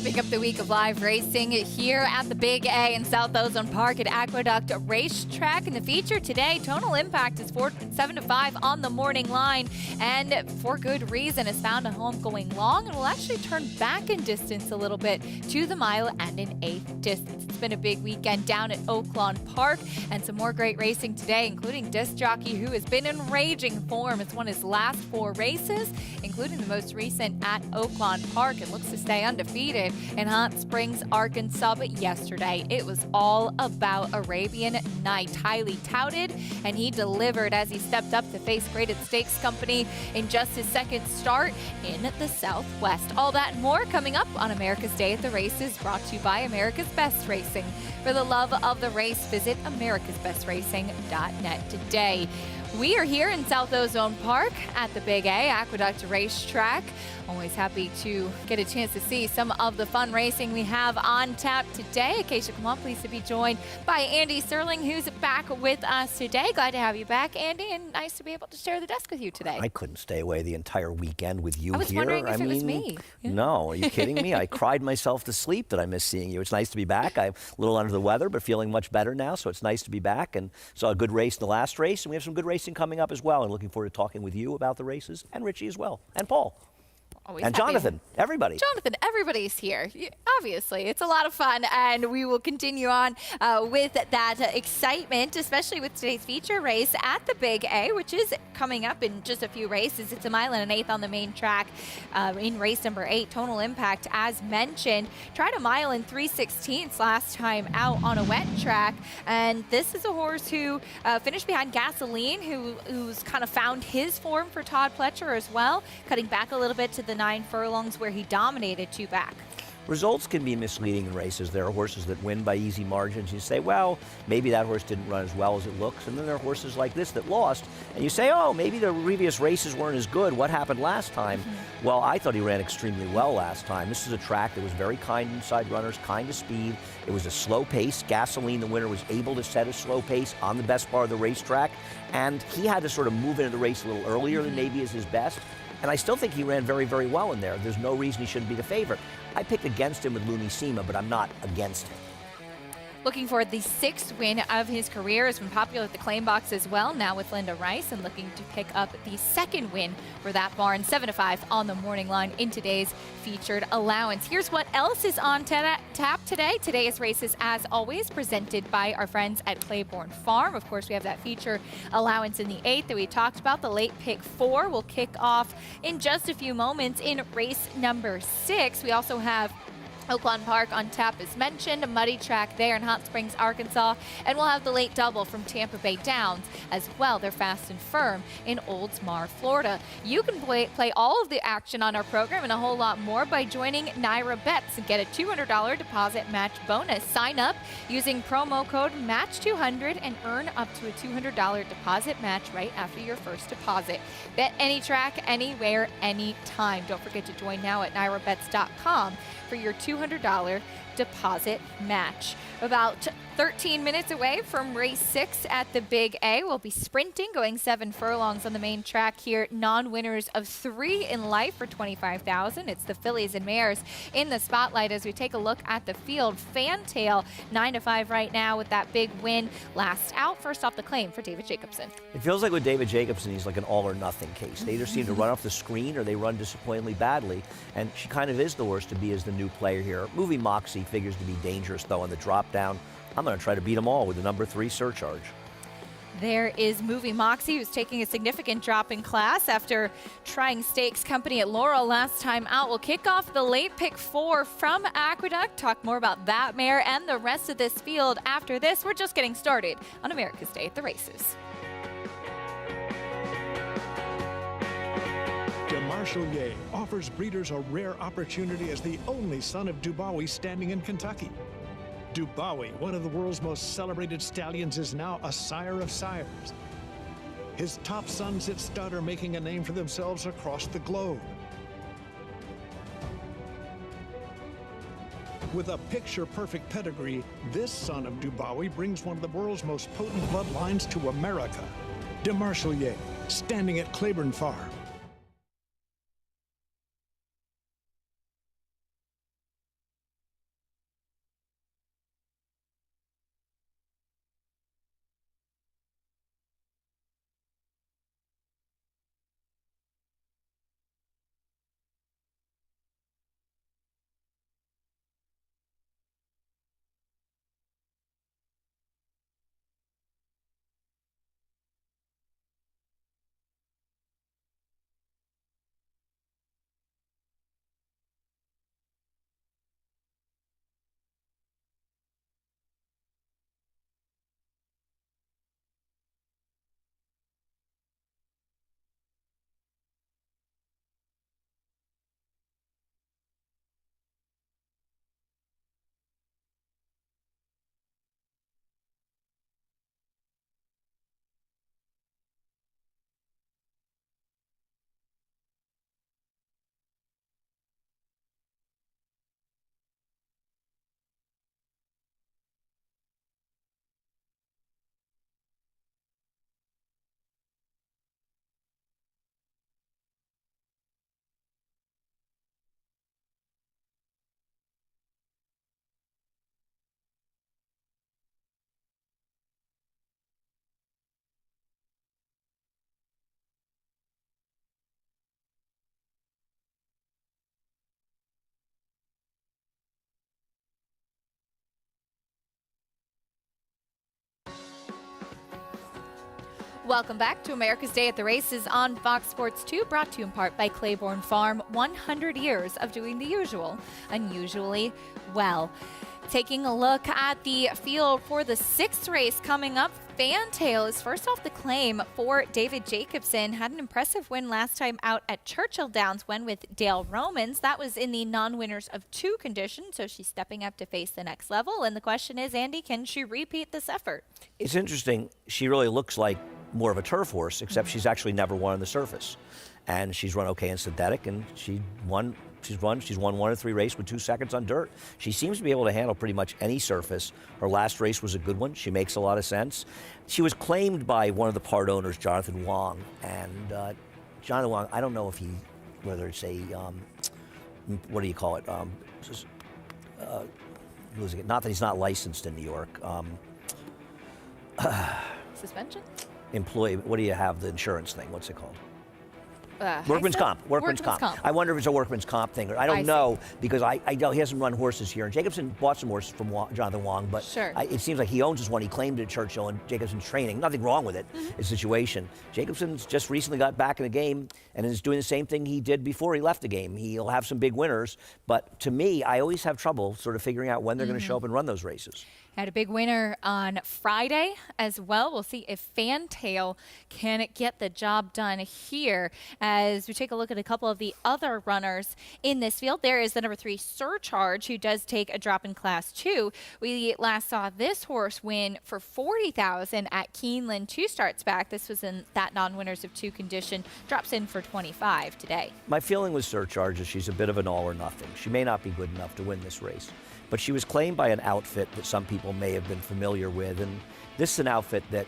Wrapping up the week of live racing here at the Big A in South Ozone Park at Aqueduct Racetrack. And the feature today, Tonal Impact is 7 to 5 on the morning line, and for good reason, has found a home going long and will actually turn back in distance a little bit to the mile and an eighth distance. It's been a big weekend down at Oaklawn Park, and some more great racing today, including Disc Jockey, who has been in raging form. It's won his last 4 races, including the most recent at Oaklawn Park, and looks to stay undefeated in Hot Springs, Arkansas. But yesterday, it was all about Arabian Night. Highly touted, and he delivered as he stepped up to face Graded Stakes Company in just his second start in the Southwest. All that and more coming up on America's Day at the Races, brought to you by America's Best Racing. For the love of the race, visit americasbestracing.net today. We are here in South Ozone Park at the Big A, Aqueduct Racetrack. Always happy to get a chance to see some of the fun racing we have on tap today. Acacia Clement, pleased to be joined by Andy Serling, who's back with us today. Glad to have you back, Andy, and nice to be able to share the desk with you today. I couldn't stay away the entire weekend with you here. I was wondering if it was me. Yeah. No, are you kidding me? I cried myself to sleep that I missed seeing you. It's nice to be back. I'm a little under the weather, but feeling much better now, so it's nice to be back. And saw a good race in the last race, and we have some good racing coming up as well, and looking forward to talking with you about the races, and Richie as well, and Paul. Always and happy. Jonathan, everybody. Jonathan, everybody's here. Obviously, it's a lot of fun, and we will continue on with that excitement, especially with today's feature race at the Big A, which is coming up in just a few races. It's a mile and an eighth on the main track in race number 8, Tonal Impact, as mentioned. Tried a mile and 3/16 last time out on a wet track, and this is a horse who finished behind Gasoline, who's kind of found his form for Todd Pletcher as well, cutting back a little bit to the 9 furlongs where he dominated 2 back. Results can be misleading in races. There are horses that win by easy margins. You say, well, maybe that horse didn't run as well as it looks. And then there are horses like this that lost. And you say, oh, maybe the previous races weren't as good. What happened last time? Mm-hmm. Well, I thought he ran extremely well last time. This is a track that was very kind inside runners, kind of speed. It was a slow pace. Gasoline, the winner, was able to set a slow pace on the best part of the racetrack. And he had to sort of move into the race a little earlier than maybe is his best. And I still think he ran very, very well in there. There's no reason he shouldn't be the favorite. I picked against him with Lunissima, but I'm not against him. Looking for the 6th win of his career. Has been popular at the claim box as well, now with Linda Rice, and looking to pick up the 2nd win for that barn. 7 to 5 on the morning line in today's featured allowance. Here's what else is on tap today. Today's races, as always, presented by our friends at Claiborne Farm. Of course, we have that feature allowance in the 8th that we talked about. The late pick 4 will kick off in just a few moments in race number 6. We also have Oaklawn Park on tap, as mentioned, a muddy track there in Hot Springs, Arkansas, and we'll have the late double from Tampa Bay Downs as well. They're fast and firm in Oldsmar, Florida. You can play all of the action on our program and a whole lot more by joining Naira Bets and get a $200 deposit match bonus. Sign up using promo code MATCH200 and earn up to a $200 deposit match right after your first deposit. Bet any track, anywhere, anytime. Don't forget to join now at NairaBets.com for your $200 deposit match. About 13 minutes away from race 6 at the Big A. We'll be sprinting, going 7 furlongs on the main track here. Non-winners of 3 in life for $25,000. It's the fillies and mares in the spotlight as we take a look at the field. Fantail 9 to 5 right now with that big win last out. First off the claim for David Jacobson. It feels like with David Jacobson, he's like an all or nothing case. They either seem to run off the screen or they run disappointingly badly. And she kind of is the worst to be as the new player here. Movie Moxie figures to be dangerous though on the drop down. I'm going to try to beat them all with the number 3 Surcharge. There is Movie Moxie, who's taking a significant drop in class after trying Stakes Company at Laurel last time out. We'll kick off the late pick 4 from Aqueduct. Talk more about that mare and the rest of this field after this. We're just getting started on America's Day at the Races. Demarchelier offers breeders a rare opportunity as the only son of Dubawi standing in Kentucky. Dubawi, one of the world's most celebrated stallions, is now a sire of sires. His top sons at stud are making a name for themselves across the globe. With a picture-perfect pedigree, this son of Dubawi brings one of the world's most potent bloodlines to America. Demarchelier, standing at Claiborne Farm. Welcome back to America's Day at the Races on Fox Sports 2, brought to you in part by Claiborne Farm. 100 years of doing the usual, unusually well. Taking a look at the field for the 6th race coming up, Fantail is first off the claim for David Jacobson. Had an impressive win last time out at Churchill Downs when with Dale Romans. That was in the non-winners of 2 condition, so she's stepping up to face the next level. And the question is, Andy, can she repeat this effort? It's interesting. She really looks like more of a turf horse, except she's actually never won on the surface. And she's run okay in synthetic, and she's won 1 of 3 races with 2 seconds on dirt. She seems to be able to handle pretty much any surface. Her last race was a good one. She makes a lot of sense. She was claimed by one of the part owners, Jonathan Wong. And Jonathan Wong, I don't know if whether it's a, what do you call it? Losing it. Not that he's not licensed in New York. Suspension? Employee, what do you have, the insurance thing? What's it called? Workman's comp. Workman's comp. I wonder if it's a workman's comp thing. Or I don't know, because I know he hasn't run horses here. And Jacobson bought some horses from Jonathan Wong, but sure. It seems like he owns this one. He claimed it at Churchill, and Jacobson's training. Nothing wrong with it. It's a situation. Jacobson's just recently got back in the game and is doing the same thing he did before he left the game. He'll have some big winners, but to me, I always have trouble sort of figuring out when they're going to show up and run those races. Had a big winner on Friday as well. We'll see if Fantail can get the job done here. As we take a look at a couple of the other runners in this field, there is the number 3 Surcharge, who does take a drop in Class 2. We last saw this horse win for $40,000 at Keeneland 2 starts back. This was in that non-winners of 2 condition. Drops in for $25 today. My feeling with Surcharge is she's a bit of an all or nothing. She may not be good enough to win this race, but she was claimed by an outfit that some people may have been familiar with. And this is an outfit that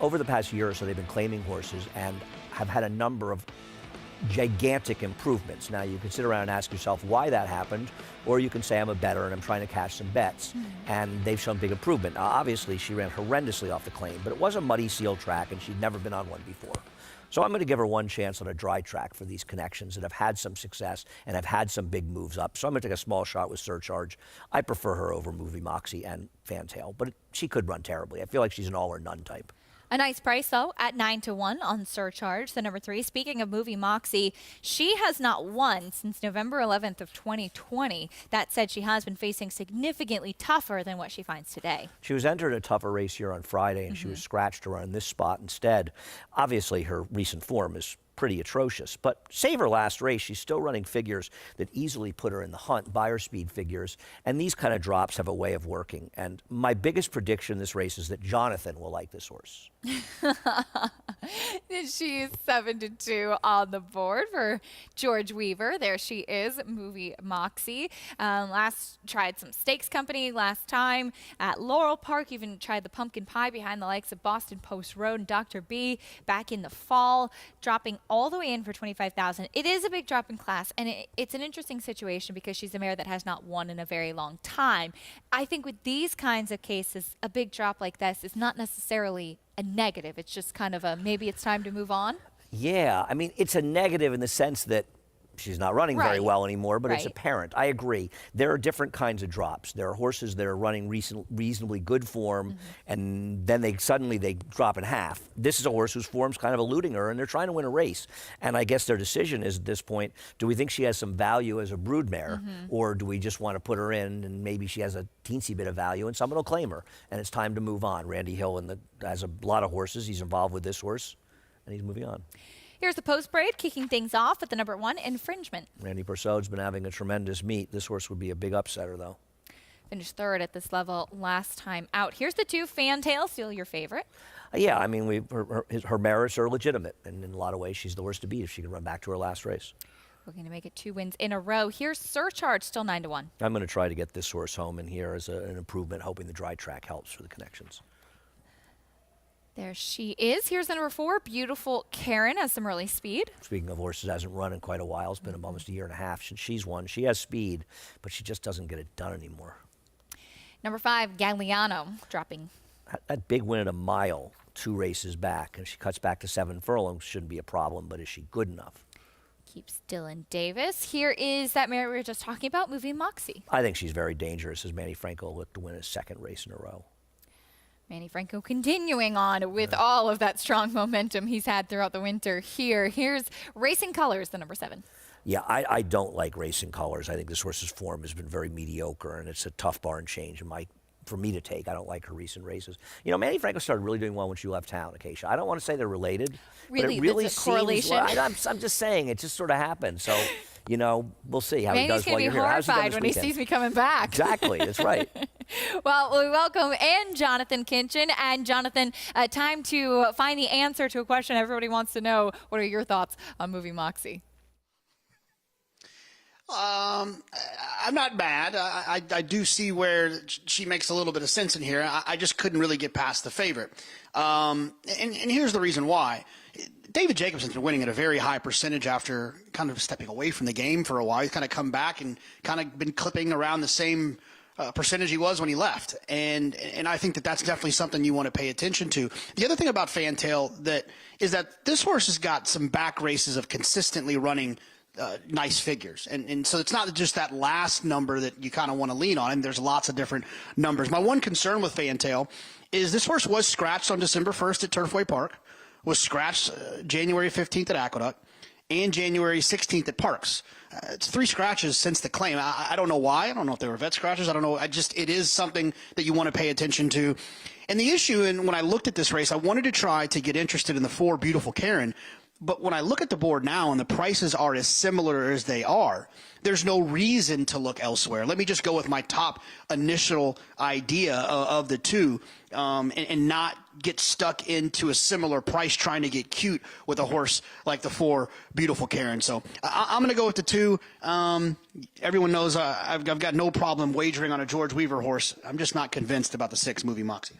over the past year or so, they've been claiming horses and have had a number of gigantic improvements. Now, you can sit around and ask yourself why that happened, or you can say I'm a bettor and I'm trying to cash some bets. And they've shown big improvement. Now, obviously, she ran horrendously off the claim, but it was a muddy seal track and she'd never been on one before. So I'm going to give her one chance on a dry track for these connections that have had some success and have had some big moves up. So I'm going to take a small shot with Surcharge. I prefer her over Movie Moxie and Fantail, but she could run terribly. I feel like she's an all or none type. A nice price, though, at 9-1 on Surcharge, the number 3. Speaking of Movie Moxie, she has not won since November 11th of 2020. That said, she has been facing significantly tougher than what she finds today. She was entered a tougher race here on Friday, and she was scratched to run this spot instead. Obviously, her recent form is pretty atrocious, but save her last race, she's still running figures that easily put her in the hunt, buyer speed figures, and these kind of drops have a way of working. And my biggest prediction in this race is that Jonathan will like this horse. She's 7-2 on the board for George Weaver. There she is, Movie Moxie. Last tried some Stakes Company last time at Laurel Park. Even tried the pumpkin pie behind the likes of Boston Post Road and Dr. B back in the fall, dropping all the way in for $25,000. It is a big drop in class, and it's an interesting situation because she's a mare that has not won in a very long time. I think with these kinds of cases, a big drop like this is not necessarily a negative. It's just kind of a maybe it's time to move on. Yeah, I mean, it's a negative in the sense that she's not running very well anymore, but it's apparent. I agree. There are different kinds of drops. There are horses that are running reasonably good form, and then they suddenly drop in half. This is a horse whose form's kind of eluding her, and they're trying to win a race. And I guess their decision is at this point, do we think she has some value as a broodmare, or do we just want to put her in and maybe she has a teensy bit of value and someone will claim her, and it's time to move on. Randy Hill has a lot of horses. He's involved with this horse, and he's moving on. Here's the post braid kicking things off at the number 1 Infringement. Randy Persaud's been having a tremendous meet. This horse would be a big upsetter, though. Finished 3rd at this level last time out. Here's the 2 Fantail, still your favorite. Yeah, I mean, her merits are legitimate, and in a lot of ways, she's the horse to beat if she can run back to her last race. Looking to make it 2 wins in a row. Here's Surcharge, still 9-1. I'm going to try to get this horse home in here as an improvement, hoping the dry track helps for the connections. There she is. Here's the number 4, Beautiful Karen, has some early speed. Speaking of horses, hasn't run in quite a while. It's been almost a year and a half since she's won. She has speed, but she just doesn't get it done anymore. Number 5, Galliano, dropping. That big win at a mile, 2 races back, and she cuts back to 7 furlongs. Shouldn't be a problem, but is she good enough? Keeps Dylan Davis. Here is that mare we were just talking about, Movie Moxie. I think she's very dangerous, as Manny Franco looked to win his 2nd race in a row. Manny Franco continuing on with all of that strong momentum he's had throughout the winter here. Here's Racing Colors, the number 7. Yeah, I don't like Racing Colors. I think this horse's form has been very mediocre, and it's a tough barn change for me to take. I don't like her recent races. You know, Manny Franco started really doing well when she left town, Acacia. I don't want to say they're related, Really, but it really there's a seems correlation? like, I'm just saying, it just sort of happened. So, you know, we'll see how he does while you're here. Manny's How's going he to done be this horrified when he weekend? sees me coming back. Exactly, that's right. Well, we welcome in Jonathan Kinchin. And Jonathan, time to find the answer to a question everybody wants to know. What are your thoughts on Movie Moxie? I'm not mad. I do see where she makes a little bit of sense in here. I just couldn't really get past the favorite. And here's the reason why. David Jacobson's been winning at a very high percentage after kind of stepping away from the game for a while. He's kind of come back and kind of been clipping around the same percentage he was when he left. And I think that that's definitely something you want to pay attention to. The other thing about Fantail is that this horse has got some back races of consistently running nice figures. And so it's not just that last number that you kind of want to lean on. And there's lots of different numbers. My one concern with Fantail is this horse was scratched on December 1st at Turfway Park, was scratched January 15th at Aqueduct, and January 16th at Parks. It's 3 scratches since the claim. I don't know why. I don't know if they were vet scratches. I don't know. It is something that you want to pay attention to. And the issue, and when I looked at this race, I wanted to try to get interested in the 4 Beautiful Karen. But when I look at the board now and the prices are as similar as they are, there's no reason to look elsewhere. Let me just go with my top initial idea of the two and not get stuck into a similar price trying to get cute with a horse like the 4 Beautiful Karen. So I'm going to go with the 2. Everyone knows I've got no problem wagering on a George Weaver horse. I'm just not convinced about the 6 Movie Moxie.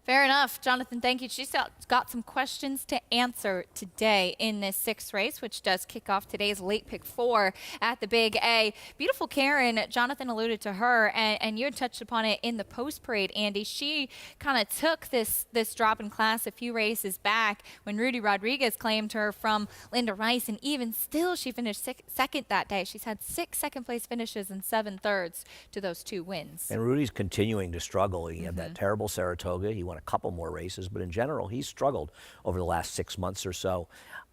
Fair enough. Jonathan, thank you. She's got some questions to answer today in this 6th race, which does kick off today's late pick 4 at the Big A. Beautiful Karen, Jonathan alluded to her, and you had touched upon it in the post-parade, Andy. She kind of took this drop in class a few races back when Rudy Rodriguez claimed her from Linda Rice, and even still she finished second that day. She's had 6 second-place finishes and 7 thirds to those 2 wins. And Rudy's continuing to struggle. He had that terrible Saratoga. He won a couple more races, but in general, he's struggled over the last 6 months or so.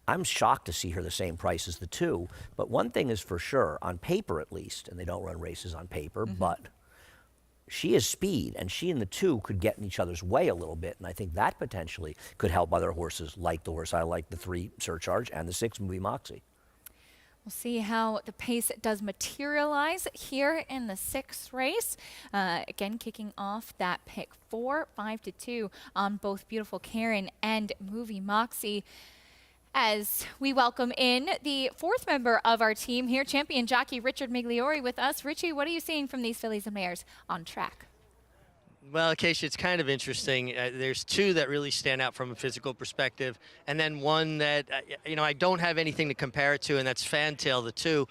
I'm shocked to see her the same price as the 2, but one thing is for sure, on paper at least, and they don't run races on paper, but she has speed, and she and the 2 could get in each other's way a little bit, and I think that potentially could help other horses like the horse I like, the 3 Surcharge, and the 6 Movie Moxie. We'll see how the pace does materialize here in the 6th race. Again, kicking off that pick 4, 5-2 on both Beautiful Karen and Movie Moxie. As we welcome in the 4th member of our team here, champion jockey Richard Migliori with us. Richie, what are you seeing from these fillies and mares on track? Well, Acacia, it's kind of interesting. There's 2 that really stand out from a physical perspective, and then one that, I don't have anything to compare it to, and that's Fantail, the 2.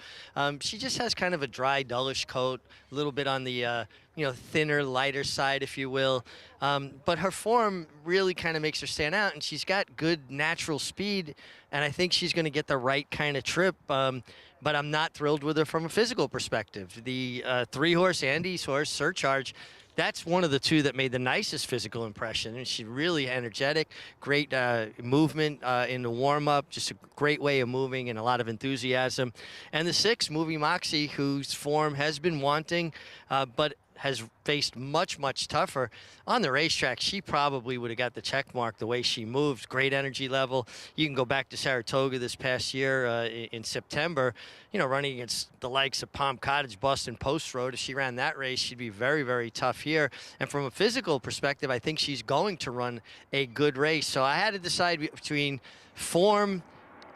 She just has kind of a dry, dullish coat, a little bit on the, thinner, lighter side, if you will. But her form really kind of makes her stand out, and she's got good natural speed, and I think she's going to get the right kind of trip. But I'm not thrilled with her from a physical perspective. The 3-horse, Andy's horse, Surcharge, that's one of the 2 that made the nicest physical impression. And she's really energetic, great movement in the warm-up, just a great way of moving and a lot of enthusiasm. And the 6, Movie Moxie, whose form has been wanting, but has faced much, much tougher. On the racetrack, she probably would have got the check mark the way she moved. Great energy level. You can go back to Saratoga this past year in September, running against the likes of Palm Cottage, Boston Post Road. If she ran that race, she'd be very, very tough here. And from a physical perspective, I think she's going to run a good race. So I had to decide between form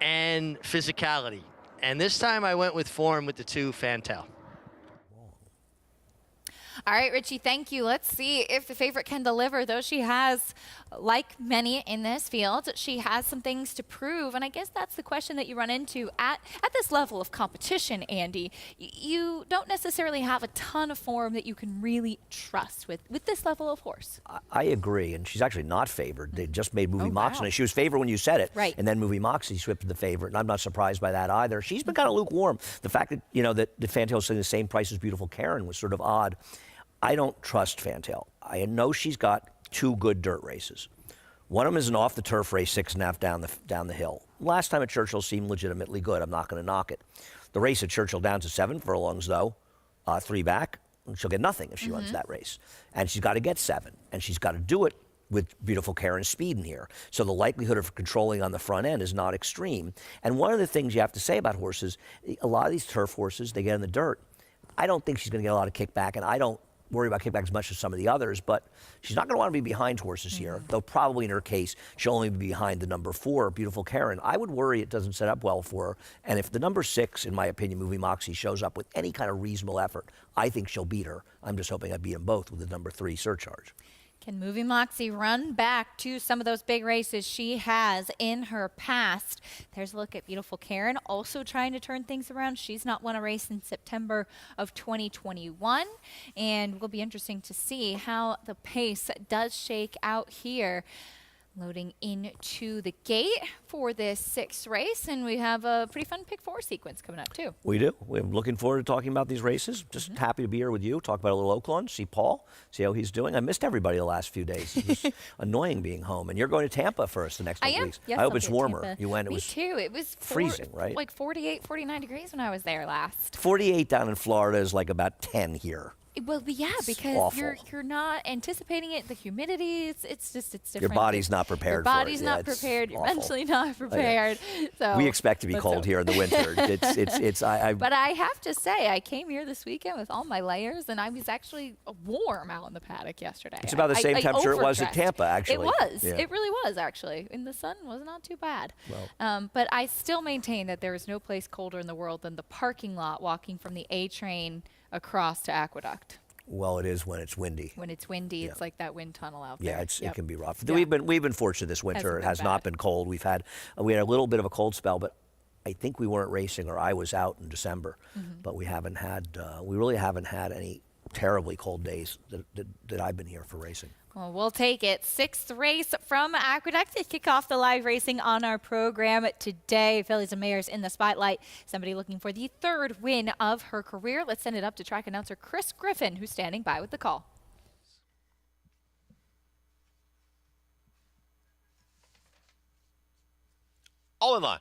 and physicality. And this time I went with form with the 2, Fantail. All right, Richie, thank you. Let's see if the favorite can deliver, though she has, like many in this field, she has some things to prove. And I guess that's the question that you run into at this level of competition, Andy. You don't necessarily have a ton of form that you can really trust with this level of horse. I agree, and she's actually not favored. They just made Movie Moxie. Wow. She was favored when you said it, right? And then Movie Moxie slipped to the favorite, and I'm not surprised by that either. She's been kind of lukewarm. The fact that, that Fantail's saying the same price as Beautiful Karen was sort of odd. I don't trust Fantail. I know she's got 2 good dirt races. One of them is an off-the-turf race, 6.5 down the hill. Last time at Churchill seemed legitimately good. I'm not going to knock it. The race at Churchill down to 7 furlongs, though, 3 back. She'll get nothing if she runs that race. And she's got to get 7, and she's got to do it with Beautiful Karen's speed in here. So the likelihood of controlling on the front end is not extreme. And one of the things you have to say about horses, a lot of these turf horses, they get in the dirt. I don't think she's going to get a lot of kickback, and I don't worry about kickback as much as some of the others, but she's not going to want to be behind horses here, though probably in her case, she'll only be behind the number 4, Beautiful Karen. I would worry it doesn't set up well for her, and if the number 6, in my opinion, Movie Moxie, shows up with any kind of reasonable effort, I think she'll beat her. I'm just hoping I beat them both with the number 3, Surcharge. Can Movie Moxie run back to some of those big races she has in her past? There's a look at Beautiful Karen, also trying to turn things around. She's not won a race in September of 2021, and will be interesting to see how the pace does shake out here. Loading into the gate for this 6th race, and we have a pretty fun pick 4 sequence coming up too. We do. We're looking forward to talking about these races. Just happy to be here with you, talk about a little Oaklawn, see Paul, see how he's doing. I missed everybody the last few days. It was annoying being home. And you're going to Tampa for us the next couple weeks. Yes, I hope I'll it's be at warmer. Tampa. You went, it Me was too. It was freezing, right? Like 48, 49 degrees when I was there last. 48 down in Florida is like about 10 here. Well, yeah, because awful. you're not anticipating it. The humidity, it's different. Your body's not prepared Your body's for it. Yeah, not prepared. You're awful. mentally not prepared. So We expect to be cold here in the winter. But I have to say, I came here this weekend with all my layers, and I was actually warm out in the paddock yesterday. It's about the same temperature it was at Tampa, actually. It was. Yeah. It really was, actually. And the sun was not too bad. Well. But I still maintain that there is no place colder in the world than the parking lot walking from the A train across to Aqueduct. Well, it is when it's windy. When it's windy, it's like that wind tunnel out Yeah, there. it can be rough. Yeah. We've been fortunate this winter. It has not been cold. We had a little bit of a cold spell, but I think we weren't racing, or I was out in December. But we really haven't had any terribly cold days that I've been here for racing. Well, we'll take it. 6th race from Aqueduct to kick off the live racing on our program today. Fillies and Mares in the spotlight. Somebody looking for the 3rd win of her career. Let's send it up to track announcer Chris Griffin, who's standing by with the call. All in line.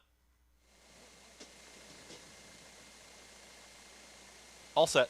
All set.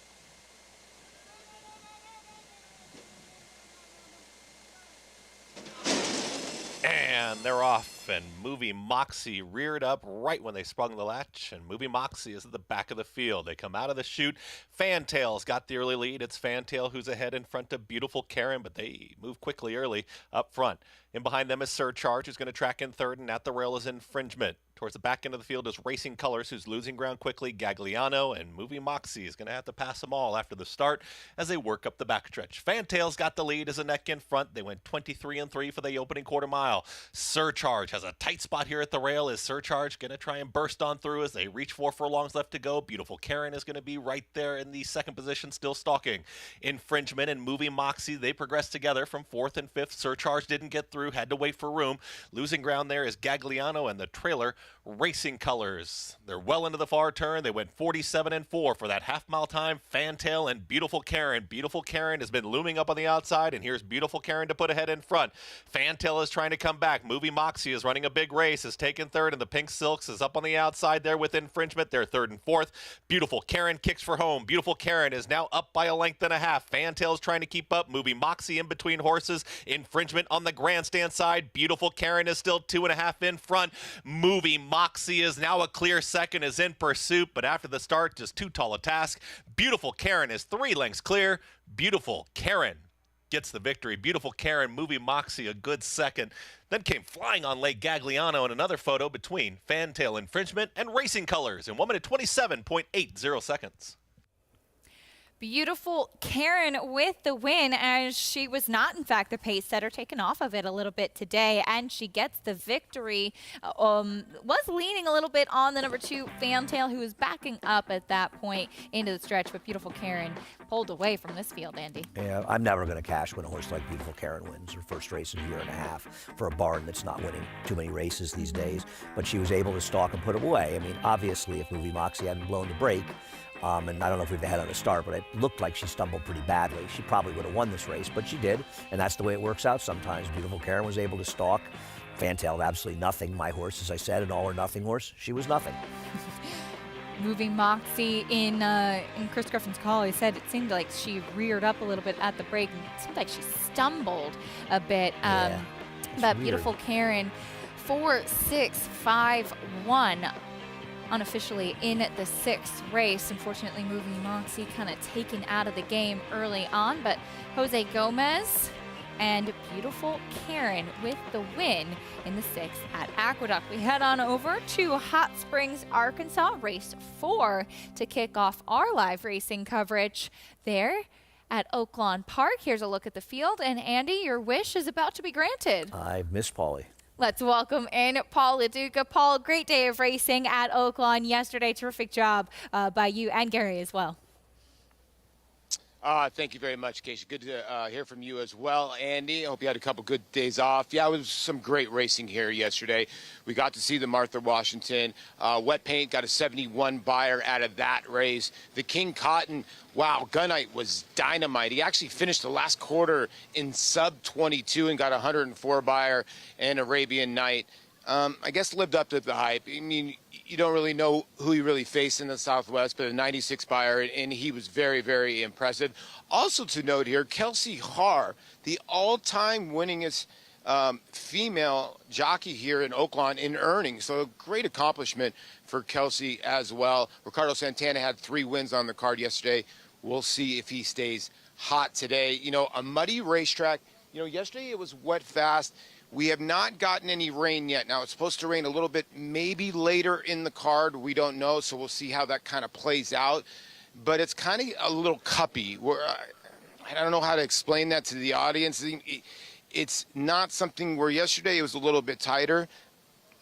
And they're off, and Movie Moxie reared up right when they sprung the latch, and Movie Moxie is at the back of the field. They come out of the chute. Fantail's got the early lead. It's Fantail who's ahead in front of Beautiful Karen, but they move quickly early up front. In behind them is Surcharge, who's going to track in 3rd, and at the rail is Infringement. Towards the back end of the field is Racing Colors, who's losing ground quickly. Gagliano and Movie Moxie is going to have to pass them all after the start as they work up the backstretch. Fantail's got the lead as a neck in front. They went 23-3 for the opening quarter mile. Surcharge has a tight spot here at the rail. Is Surcharge going to try and burst on through as they reach 4 furlongs left to go? Beautiful Karen is going to be right there in the 2nd position, still stalking. Infringement and Movie Moxie, they progress together from 4th and 5th. Surcharge didn't get through, had to wait for room. Losing ground there is Gagliano and the trailer, Racing Colors. They're well into the far turn. They went 47-4 for that half-mile time. Fantail and Beautiful Karen. Beautiful Karen has been looming up on the outside, and here's Beautiful Karen to put ahead in front. Fantail is trying to come back. Movie Moxie is running a big race, is taken 3rd, and the Pink Silks is up on the outside there with Infringement. They're 3rd and 4th. Beautiful Karen kicks for home. Beautiful Karen is now up by a length and a half. Fantail's trying to keep up. Movie Moxie in between horses. Infringement on the grandstand side. Beautiful Karen is still 2.5 in front. Movie Moxie is now a clear 2nd, is in pursuit, but after the start, just too tall a task. Beautiful Karen is 3 lengths clear. Beautiful Karen gets the victory. Beautiful Karen, Movie Moxie, a good 2nd. Then came flying on late Gagliano in another photo between Fantail, Infringement, and Racing Colors in 1 minute 27.80 seconds. Beautiful Karen with the win, as she was not, in fact, the pace setter, taken off of it a little bit today, and she gets the victory. Was leaning a little bit on the number 2, Fantail, who was backing up at that point into the stretch, but Beautiful Karen pulled away from this field, Andy. Yeah, I'm never going to cash when a horse like Beautiful Karen wins her first race in a year and a half for a barn that's not winning too many races these days. But she was able to stalk and put it away. I mean, obviously, if Movie Moxie hadn't blown the brake, And I don't know if we've had on the start, but it looked like she stumbled pretty badly. She probably would have won this race, but she did, and that's the way it works out sometimes. Beautiful Karen was able to stalk. Fantail absolutely nothing. My horse, as I said, an all or nothing horse. She was nothing. Moving Moxie in Chris Griffin's call, he said it seemed like she reared up a little bit at the break. And it seemed like she stumbled a bit. Yeah, But weird. Beautiful Karen, 4-6-5-1. Unofficially in the 6th race. Unfortunately, Moving Moxie kind of taken out of the game early on, but Jose Gomez and Beautiful Karen with the win in the 6th at Aqueduct. We head on over to Hot Springs, Arkansas, race 4 to kick off our live racing coverage there at Oaklawn Park. Here's a look at the field, and Andy, your wish is about to be granted. I miss Paulie. Let's welcome in Paul LaDuca. Paul, great day of racing at Oaklawn yesterday. Terrific job by you and Gary as well. Thank you very much, Keisha. Good to hear from you as well, Andy. I hope you had a couple good days off. Yeah, it was some great racing here yesterday. We got to see the Martha Washington. Wet Paint got a 71 buyer out of that race. The King Cotton, wow, Gunite was dynamite. He actually finished the last quarter in sub 22 and got a 104 buyer, and Arabian Night, I guess, lived up to the hype. I mean, you don't really know who he really faced in the Southwest, but a 96 buyer, and he was very, very impressive. Also to note here, Kelsey Haar, the all-time winningest female jockey here in Oaklawn in earnings. So a great accomplishment for Kelsey as well. Ricardo Santana had 3 wins on the card yesterday. We'll see if he stays hot today. You know, a muddy racetrack. You know, yesterday it was wet fast. We have not gotten any rain yet. Now, it's supposed to rain a little bit maybe later in the card. We don't know, so we'll see how that kind of plays out. But it's kind of a little cuppy. I don't know how to explain that to the audience. It's not something where yesterday it was a little bit tighter.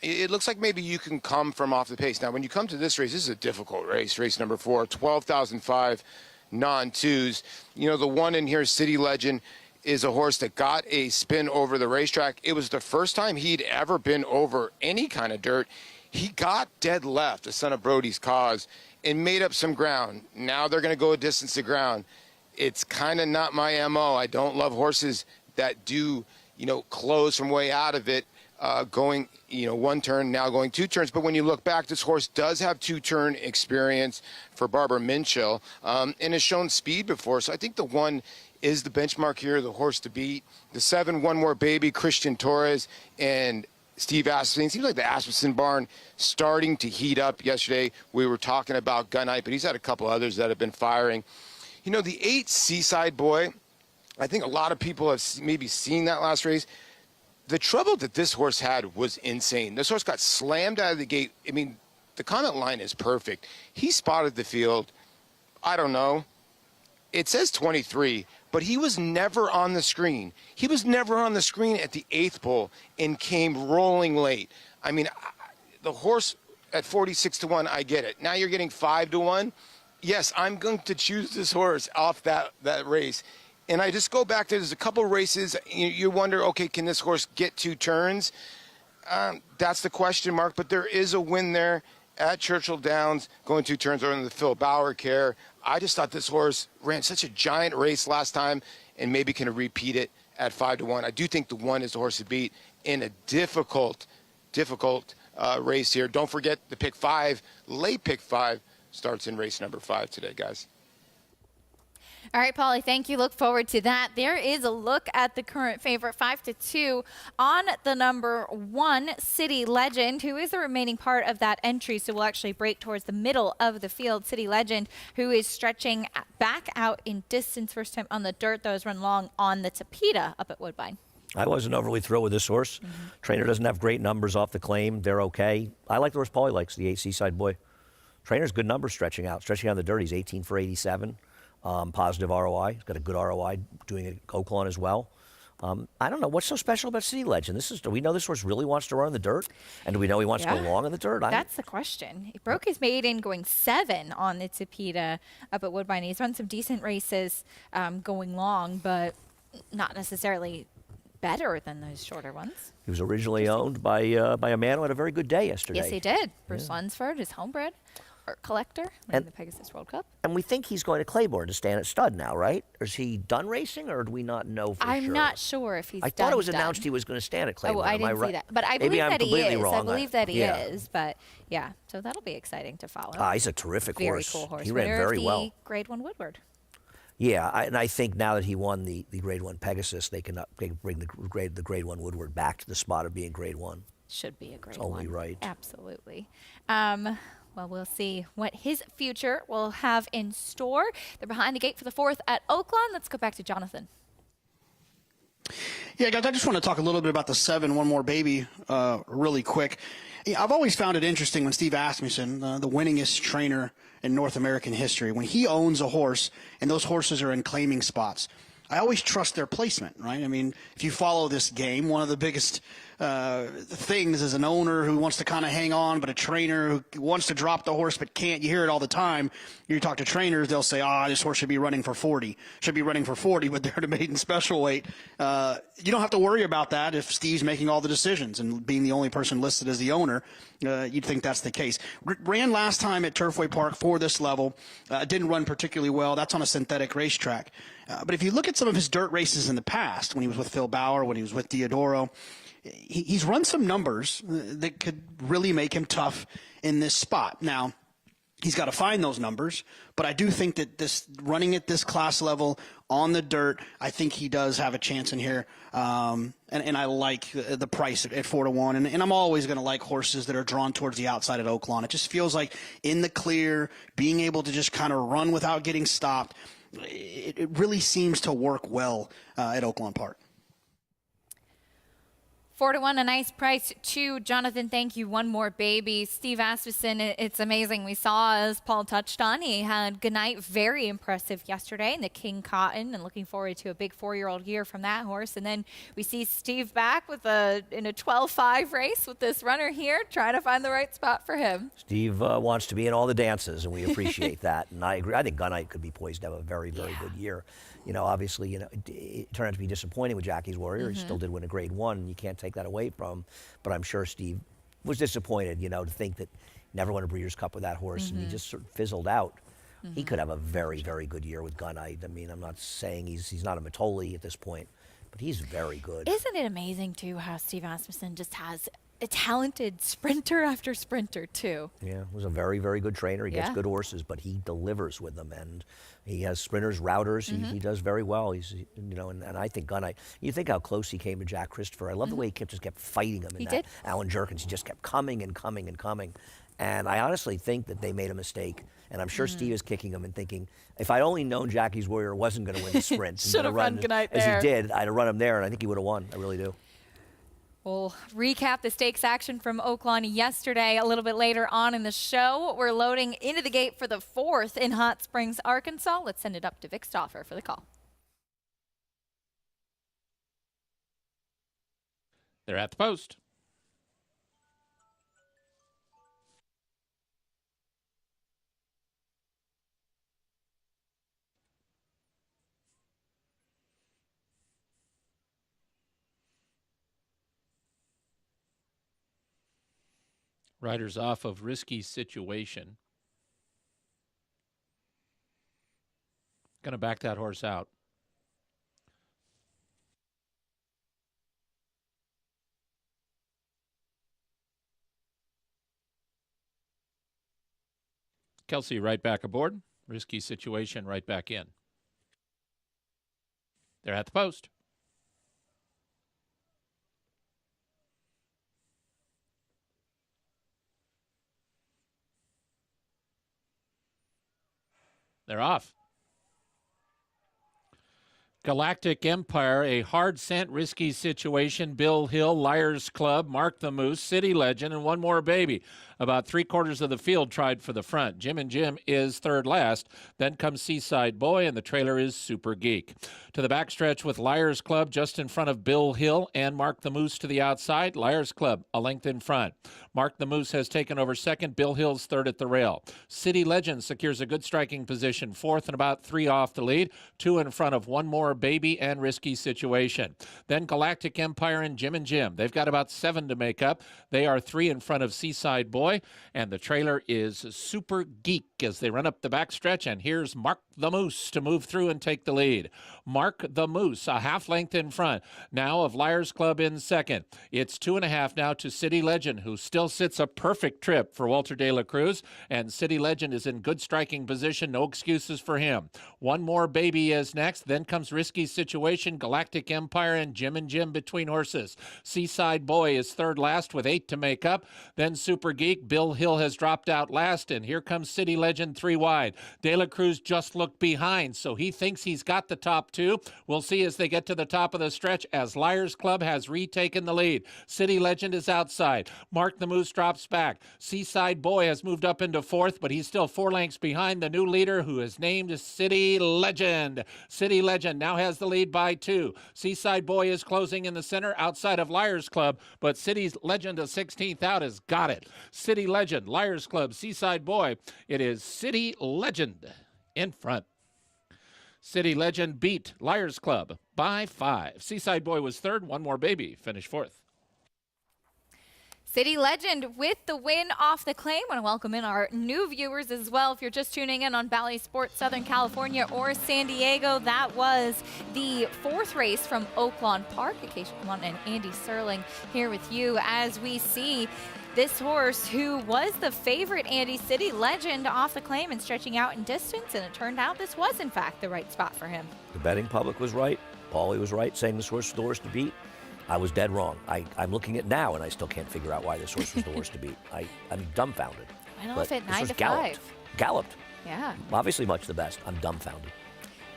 It looks like maybe you can come from off the pace. Now, when you come to this race, this is a difficult race, race number 4, 12,005 non-twos. You know, the one in here, City Legend, is a horse that got a spin over the racetrack. It was the first time he'd ever been over any kind of dirt. He got dead left, the son of Brody's Cause, and made up some ground. Now they're going to go a distance to ground. It's kind of not my MO. I don't love horses that do, you know, close from way out of it, going, you know, 1 turn, now going 2 turns. But when you look back, this horse does have 2-turn experience for Barbara Minchell, and has shown speed before. So I think the 1 is the benchmark here, the horse to beat. The 7, One More Baby, Christian Torres and Steve Asmussen. Seems like the Asmussen barn starting to heat up yesterday. We were talking about Gunite, but he's had a couple others that have been firing. You know, the 8, Seaside Boy, I think a lot of people have maybe seen that last race. The trouble that this horse had was insane. This horse got slammed out of the gate. I mean, the comment line is perfect. He spotted the field, I don't know, it says 23, but he was never on the screen. He was never on the screen at the 8th pole and came rolling late. I mean, the horse at 46-1, I get it. Now you're getting 5-1. Yes, I'm going to choose this horse off that race. And I just go back to, there's a couple races, you wonder, okay, can this horse get 2 turns? That's the question mark, but there is a win there at Churchill Downs, going 2 turns over in the Phil Bauer care. I just thought this horse ran such a giant race last time and maybe can repeat it at 5-1. I do think the 1 is the horse to beat in a difficult race here. Don't forget the pick 5, late pick 5, starts in race number 5 today, guys. All right, Paulie, thank you. Look forward to that. There is a look at the current favorite, 5-2, on the number 1, City Legend, who is the remaining part of that entry. So we'll actually break towards the middle of the field. City Legend, who is stretching back out in distance. First time on the dirt, though, has run long on the Tapeta up at Woodbine. I wasn't overly thrilled with this horse. Trainer doesn't have great numbers off the claim. They're okay. I like the horse Paulie likes, the 8 Seaside Boy. Trainer's good numbers stretching out on the dirt. He's 18 for 87. Positive ROI. He's got a good ROI doing it at Oaklawn as well. I don't know. What's so special about City Legend? Do we know this horse really wants to run in the dirt? And do we know he wants to go long in the dirt? That's the question. He broke his maiden going 7 on the Tapeta up at Woodbine. He's run some decent races going long, but not necessarily better than those shorter ones. He was originally owned by a man who had a very good day yesterday. Yes, he did. Bruce Lunsford, his homebred. art collector in the Pegasus World Cup. And we think he's going to Claiborne to stand at stud now, right? Or is he done racing, or do we not know for sure? I'm not sure if he's I done. thought it was announced he was going to stand at Claiborne. Oh, I Am I didn't right? see that. But I Maybe believe I'm that he completely is. wrong. I believe that he yeah. is. But yeah, so that'll be exciting to follow. He's a terrific Very horse. cool horse. He ran Winner very of the well. Grade 1 Woodward. Yeah, and I think now that he won the Grade 1 Pegasus, they can bring the Grade 1 Woodward back to the spot of being Grade 1. Should be a Grade 1. It's only right. Absolutely. Well, we'll see what his future will have in store. They're behind the gate for the 4th at Oaklawn. Let's go back to Jonathan. Yeah, guys, I just want to talk a little bit about the 7 One More Baby really quick. Yeah, I've always found it interesting when Steve Asmussen, the winningest trainer in North American history, when he owns a horse and those horses are in claiming spots, I always trust their placement, right? I mean, if you follow this game, one of the biggest things as an owner who wants to kind of hang on, but a trainer who wants to drop the horse but can't. You hear it all the time. You talk to trainers, they'll say, this horse should be running for 40. Should be running for 40, but they're at a maiden special weight. You don't have to worry about that if Steve's making all the decisions and being the only person listed as the owner. You'd think that's the case. Ran last time at Turfway Park for this level. Didn't run particularly well. That's on a synthetic racetrack. But if you look at some of his dirt races in the past, when he was with Phil Bauer, when he was with Diodoro, he's run some numbers that could really make him tough in this spot. Now, he's got to find those numbers, but I do think that this running at this class level on the dirt, I think he does have a chance in here. And I like the price at 4-1. And I'm always going to like horses that are drawn towards the outside at Oaklawn. It just feels like in the clear, being able to just kind of run without getting stopped, it really seems to work well at Oaklawn Park. 4-1, a nice price too. Jonathan, thank you. One More Baby. Steve Asmussen, it's amazing. We saw, as Paul touched on, he had Goodnight very impressive yesterday in the King Cotton, and looking forward to a big 4-year-old year from that horse. And then we see Steve back in a 12-5 race with this runner here, trying to find the right spot for him. Steve wants to be in all the dances, and we appreciate that. And I agree. I think Goodnight could be poised to have a very, very good year. Obviously, it turned out to be disappointing with Jackie's Warrior. He still did win a Grade 1, and you can't take that away from him. But I'm sure Steve was disappointed, to think that never won a Breeders' Cup with that horse, and he just sort of fizzled out. He could have a very, very good year with Goodnight. I mean, I'm not saying he's not a Matoli at this point, but he's very good. Isn't it amazing, too, how Steve Asmussen just has a talented sprinter after sprinter, too? Yeah, was a very, very good trainer. He gets good horses, but he delivers with them, and he has sprinters, routers. He does very well. He's, and I think Goodnight. You think how close he came to Jack Christopher. I love the way he just kept fighting him. Alan Jerkins, he just kept coming and coming and coming. And I honestly think that they made a mistake. And I'm sure Steve is kicking him and thinking, if I'd only known Jackie's Warrior wasn't going to win the sprint, should have run Goodnight as there. he did, I'd have run him there, and I think he would have won. I really do. We'll recap the stakes action from Oaklawn yesterday a little bit later on in the show. We're loading into the gate for the 4th in Hot Springs, Arkansas. Let's send it up to Vic Stauffer for the call. They're at the post. Riders off of Risky Situation. Going to back that horse out. Kelsey right back aboard. Risky Situation right back in. They're at the post. They're off. Galactic Empire, a hard scent, Risky Situation, Bill Hill, Liars Club, Mark the Moose, City Legend, and One More Baby. About 3/4 of the field tried for the front. Jim and Jim is third last. Then comes Seaside Boy, and the trailer is Super Geek. To the backstretch with Liars Club just in front of Bill Hill and Mark the Moose to the outside. Liars Club a length in front. Mark the Moose has taken over second. Bill Hill's third at the rail. City Legend secures a good striking position, fourth and about 3 off the lead. 2 in front of One More baby and risky situation. Then Galactic Empire and Jim. They've got about 7 to make up. They are 3 in front of Seaside Boy, and the trailer is Super Geek as they run up the backstretch, and here's Mark the Moose to move through and take the lead. Mark the Moose, a half length in front, now of Liars Club in second. It's 2.5 now to City Legend, who still sits a perfect trip for Walter De La Cruz, and City Legend is in good striking position, no excuses for him. One More Baby is next, then comes Risky Situation, Galactic Empire, and Jim between horses. Seaside Boy is third last with 8 to make up, then Super Geek. Bill Hill has dropped out last, and here comes City Legend 3 wide. De La Cruz just looked behind, so he thinks he's got the top 2. We'll see as they get to the top of the stretch as Liars Club has retaken the lead. City Legend is outside. Mark the Moose drops back. Seaside Boy has moved up into 4th, but he's still 4 lengths behind the new leader, who is named City Legend. City Legend now has the lead by 2. Seaside Boy is closing in the center outside of Liars Club, but City Legend, a 16th out, has got it. City Legend, Liars Club, Seaside Boy. It is City Legend in front. City Legend beat Liars Club by 5. Seaside Boy was third. One More Baby finished 4th. City Legend with the win off the claim. I want to welcome in our new viewers as well. If you're just tuning in on Bally Sports Southern California or San Diego, that was the 4th race from Oaklawn Park. Acacia Pamont and Andy Serling here with you as we see this horse, who was the favorite, Andy, City Legend, off the claim and stretching out in distance, and it turned out this was, in fact, the right spot for him. The betting public was right. Paulie was right, saying this horse was the horse to beat. I was dead wrong. I'm looking at now, and I still can't figure out why this horse was the horse to beat. I'm dumbfounded. Went off at 9 to 5. Galloped. Yeah. Obviously much the best. I'm dumbfounded.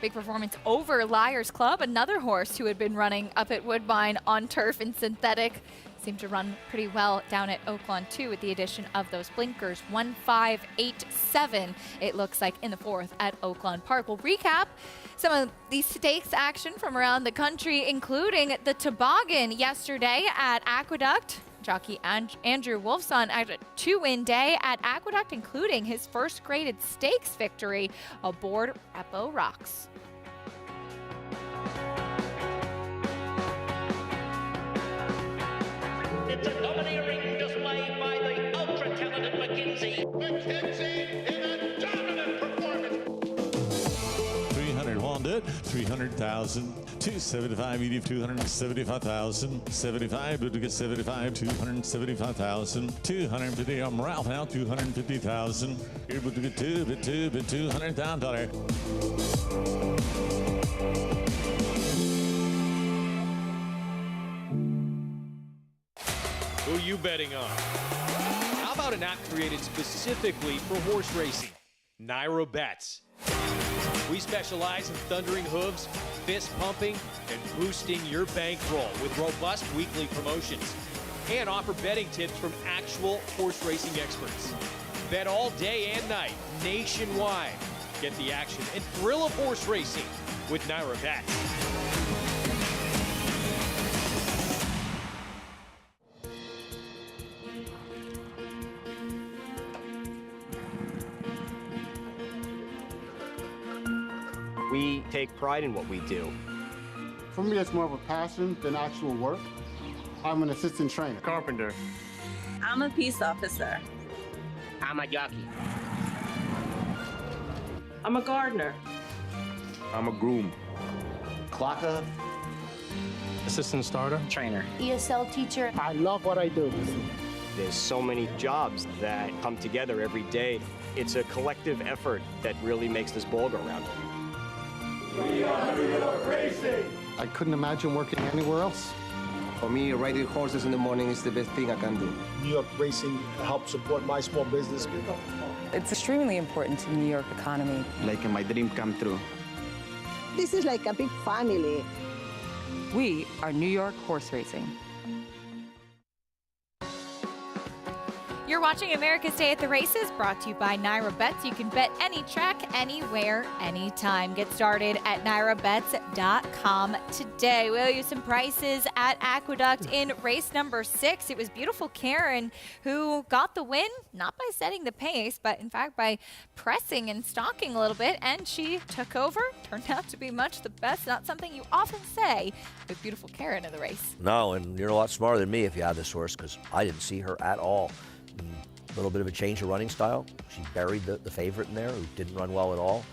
Big performance over Liars Club, another horse who had been running up at Woodbine on turf and synthetic. Seemed to run pretty well down at Oaklawn too, with the addition of those blinkers. 1-5-8-7, it looks like, in the 4th at Oaklawn Park. We'll recap some of these stakes action from around the country, including the toboggan yesterday at Aqueduct. Jockey Andrew Wolfson had a 2-win day at Aqueduct, including his first graded stakes victory aboard Repo Rocks. It's a domineering display by the ultra-talented McKenzie. McKenzie in a dominant performance. 300 won it, 300,000, 275, medium 275,000, 75, but to get 75, 275,000, 250 on Ralph now, 250,000, here but to get $200,000. Who you betting on? How about an app created specifically for horse racing? Nairo Bets. We specialize in thundering hooves, fist pumping, and boosting your bankroll with robust weekly promotions, and offer betting tips from actual horse racing experts. Bet all day and night, nationwide. Get the action and thrill of horse racing with Nairo Bets. We take pride in what we do. For me, it's more of a passion than actual work. I'm an assistant trainer. Carpenter. I'm a peace officer. I'm a jockey. I'm a gardener. I'm a groom. Clocker. Assistant starter. Trainer. ESL teacher. I love what I do. There's so many jobs that come together every day. It's a collective effort that really makes this ball go round. We are New York Racing. I couldn't imagine working anywhere else. For me, riding horses in the morning is the best thing I can do. New York Racing helps support my small business. It's extremely important to the New York economy. Like my dream come true. This is like a big family. We are New York Horse Racing. You're watching America's Day at the Races, brought to you by Naira Bets. You can bet any track, anywhere, anytime. Get started at nairabets.com today. We'll use some prices at Aqueduct in race number 6. It was Beautiful Karen who got the win, not by setting the pace, but in fact by pressing and stalking a little bit, and she took over. Turned out to be much the best. Not something you often say with Beautiful Karen in the race. No, and you're a lot smarter than me if you had this horse, because I didn't see her at all. A little bit of a change of running style. She buried the favorite in there, who didn't run well at all.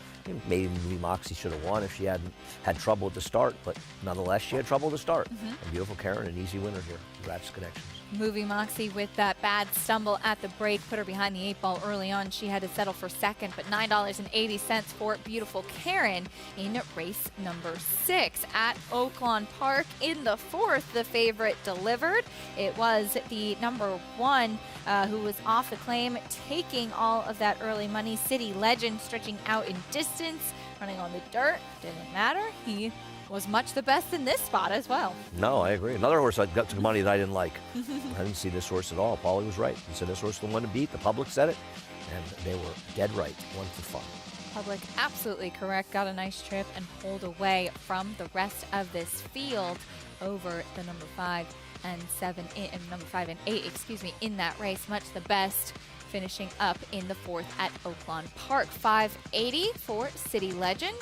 Maybe Movie Moxie should have won if she hadn't had trouble at the start, but nonetheless, she had trouble to start. And Beautiful Karen, an easy winner here. Congrats, Connections. Movie Moxie with that bad stumble at the break put her behind the 8 ball early on. She had to settle for second, but $9.80 for Beautiful Karen in race number 6 at Oaklawn Park. In the 4th, the favorite delivered. It was the number 1 who was off the claim, taking all of that early money. City Legend stretching out in distance, running on the dirt. Didn't matter. He was much the best in this spot as well. No, I agree. Another horse I got some money that I didn't like. I didn't see this horse at all. Paulie was right. He said this horse was the one to beat. The public said it, and they were dead right. One for fun. Public absolutely correct. Got a nice trip and pulled away from the rest of this field over the number 5 and 7 and number 5 and 8, in that race. Much the best, finishing up in the 4th at Oaklawn Park. $5.80 for City Legend.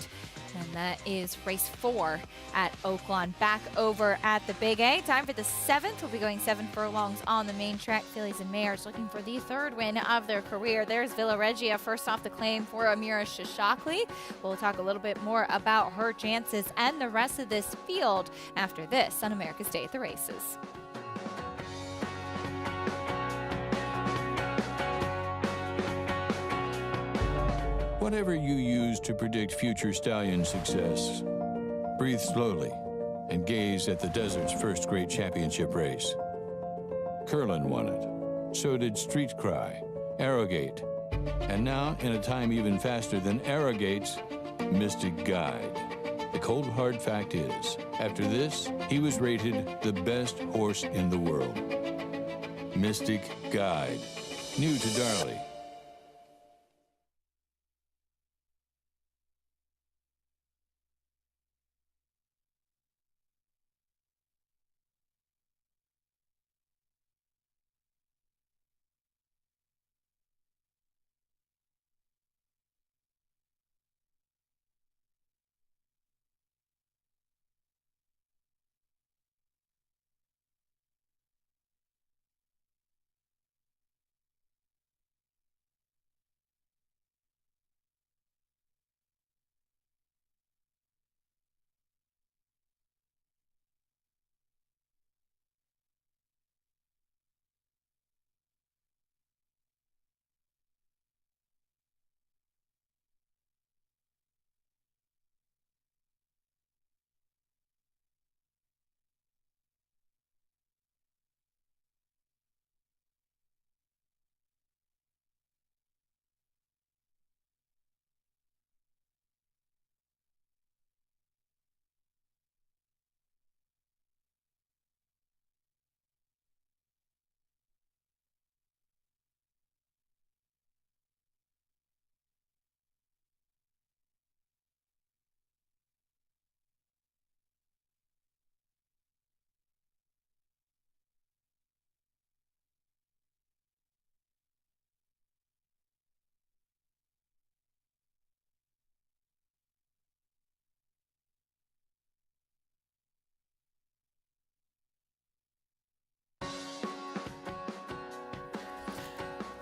And that is race 4 at Oaklawn. Back over at the Big A. Time for the 7th. We'll be going 7 furlongs on the main track. Fillies and Mares looking for the 3rd win of their career. There's Villa Regia first off the claim for Amira Shishakli. We'll talk a little bit more about her chances and the rest of this field after this on America's Day at the Races. Whatever you use to predict future stallion success, breathe slowly and gaze at the desert's first great championship race. Curlin won it. So did Street Cry, Arrogate, and now, in a time even faster than Arrogate's, Mystic Guide. The cold hard fact is, after this, he was rated the best horse in the world. Mystic Guide. New to Darley.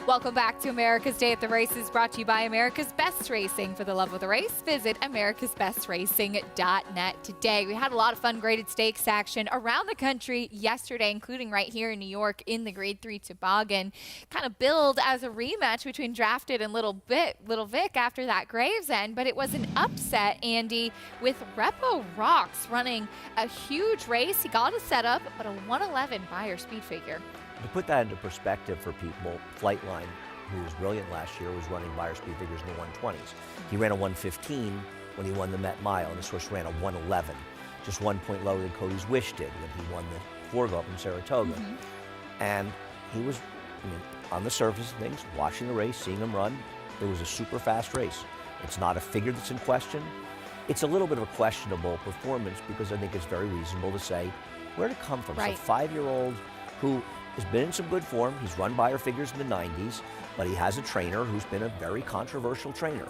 Welcome back to America's Day at the Races, brought to you by America's Best Racing. For the love of the race, visit americasbestracing.net today. We had a lot of fun graded stakes action around the country yesterday, including right here in New York in the Grade 3 Toboggan. Kind of billed as a rematch between Drafted and Little Vic after that Gravesend, but it was an upset, Andy, with Repo Rocks running a huge race. He got a setup, but a 111 buyer speed figure. To put that into perspective for people, Flightline, who was brilliant last year, was running buyer speed figures in the 120s. He ran a 115 when he won the Met Mile, and this horse ran a 111, just 1 point lower than Cody's Wish did when he won the Forgo up in Saratoga. And he was, on the surface of things, watching the race, seeing him run, it was a super fast race. It's not a figure that's in question. It's a little bit of a questionable performance because I think it's very reasonable to say, where'd it come from? Right. It's a 5-year-old who has been in some good form. He's run Beyer figures in the 90s, but he has a trainer who's been a very controversial trainer.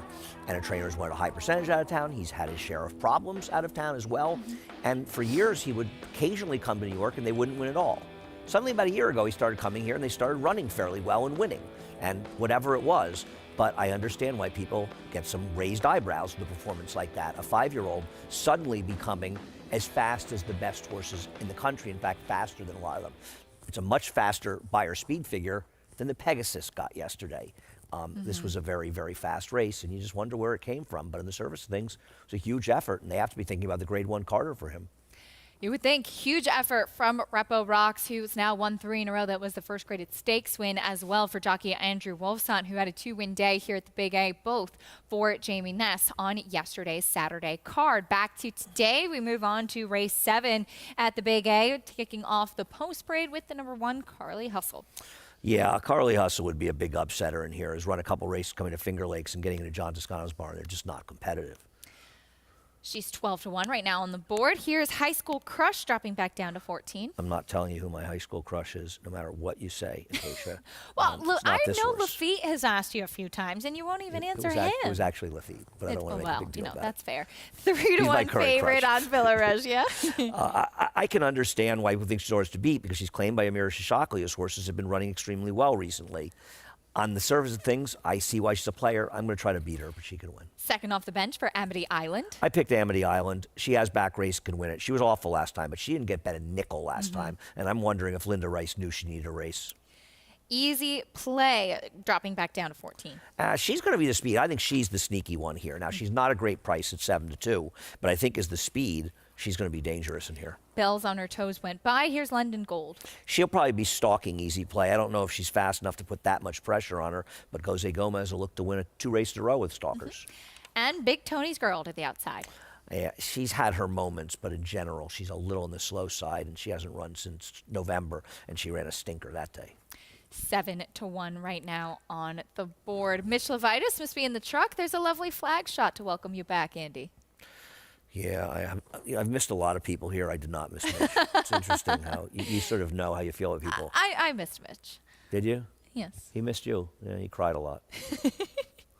And a trainer who's won a high percentage out of town. He's had his share of problems out of town as well. And for years, he would occasionally come to New York and they wouldn't win at all. Suddenly, about a year ago, he started coming here and they started running fairly well and winning. And whatever it was, but I understand why people get some raised eyebrows with a performance like that. A 5-year-old suddenly becoming as fast as the best horses in the country, in fact, faster than a lot of them. It's a much faster Beyer speed figure than the Pegasus got yesterday. This was a very, very fast race, and you just wonder where it came from. But in the service of things, it was a huge effort, and they have to be thinking about the Grade 1 Carter for him. You would think huge effort from Repo Rocks, who's now won 3 in a row. That was the first graded stakes win as well for jockey Andrew Wolfson, who had a 2-win day here at the Big A, both for Jamie Ness on yesterday's Saturday card. Back to today, we move on to race 7 at the Big A, kicking off the post parade with the number 1, Carly Hustle. Yeah, Carly Hustle would be a big upsetter in here. Has run a couple races coming to Finger Lakes and getting into John Toscano's barn. They're just not competitive. She's 12-1 right now on the board. Here's High School Crush dropping back down to 14. I'm not telling you who my high school crush is, no matter what you say, Acacia. Well, look, I know horse. Lafitte has asked you a few times, and you won't even answer him. It was actually Lafitte, but I don't want to make a big deal about that's it. fair. 3-1 favorite on Villaregia. I can understand why people think she's ours to beat because she's claimed by Amira Shishakli. His horses have been running extremely well recently. On the surface of things, I see why she's a player. I'm going to try to beat her, but she can win. Second off the bench for Amity Island. I picked Amity Island. She has back race, can win it. She was awful last time, but she didn't get bet a nickel last time. And I'm wondering if Linda Rice knew she needed a race. Easy Play dropping back down to 14. She's going to be the speed. I think she's the sneaky one here. Now, she's not a great price at 7-2, but I think as the speed, she's going to be dangerous in here. Bells on her toes went by. Here's London Gold. She'll probably be stalking Easy Play. I don't know if she's fast enough to put that much pressure on her, but Jose Gomez will look to win 2 races in a row with stalkers. And Big Tony's Girl to the outside. Yeah, she's had her moments, but in general, she's a little on the slow side, and she hasn't run since November, and she ran a stinker that day. 7-1 right now on the board. Mitch Levitas must be in the truck. There's a lovely flag shot to welcome you back, Andy. Yeah, I've missed a lot of people here. I did not miss Mitch. It's interesting how you sort of know how you feel with people. I missed Mitch. Did you? Yes. He missed you. Yeah, he cried a lot.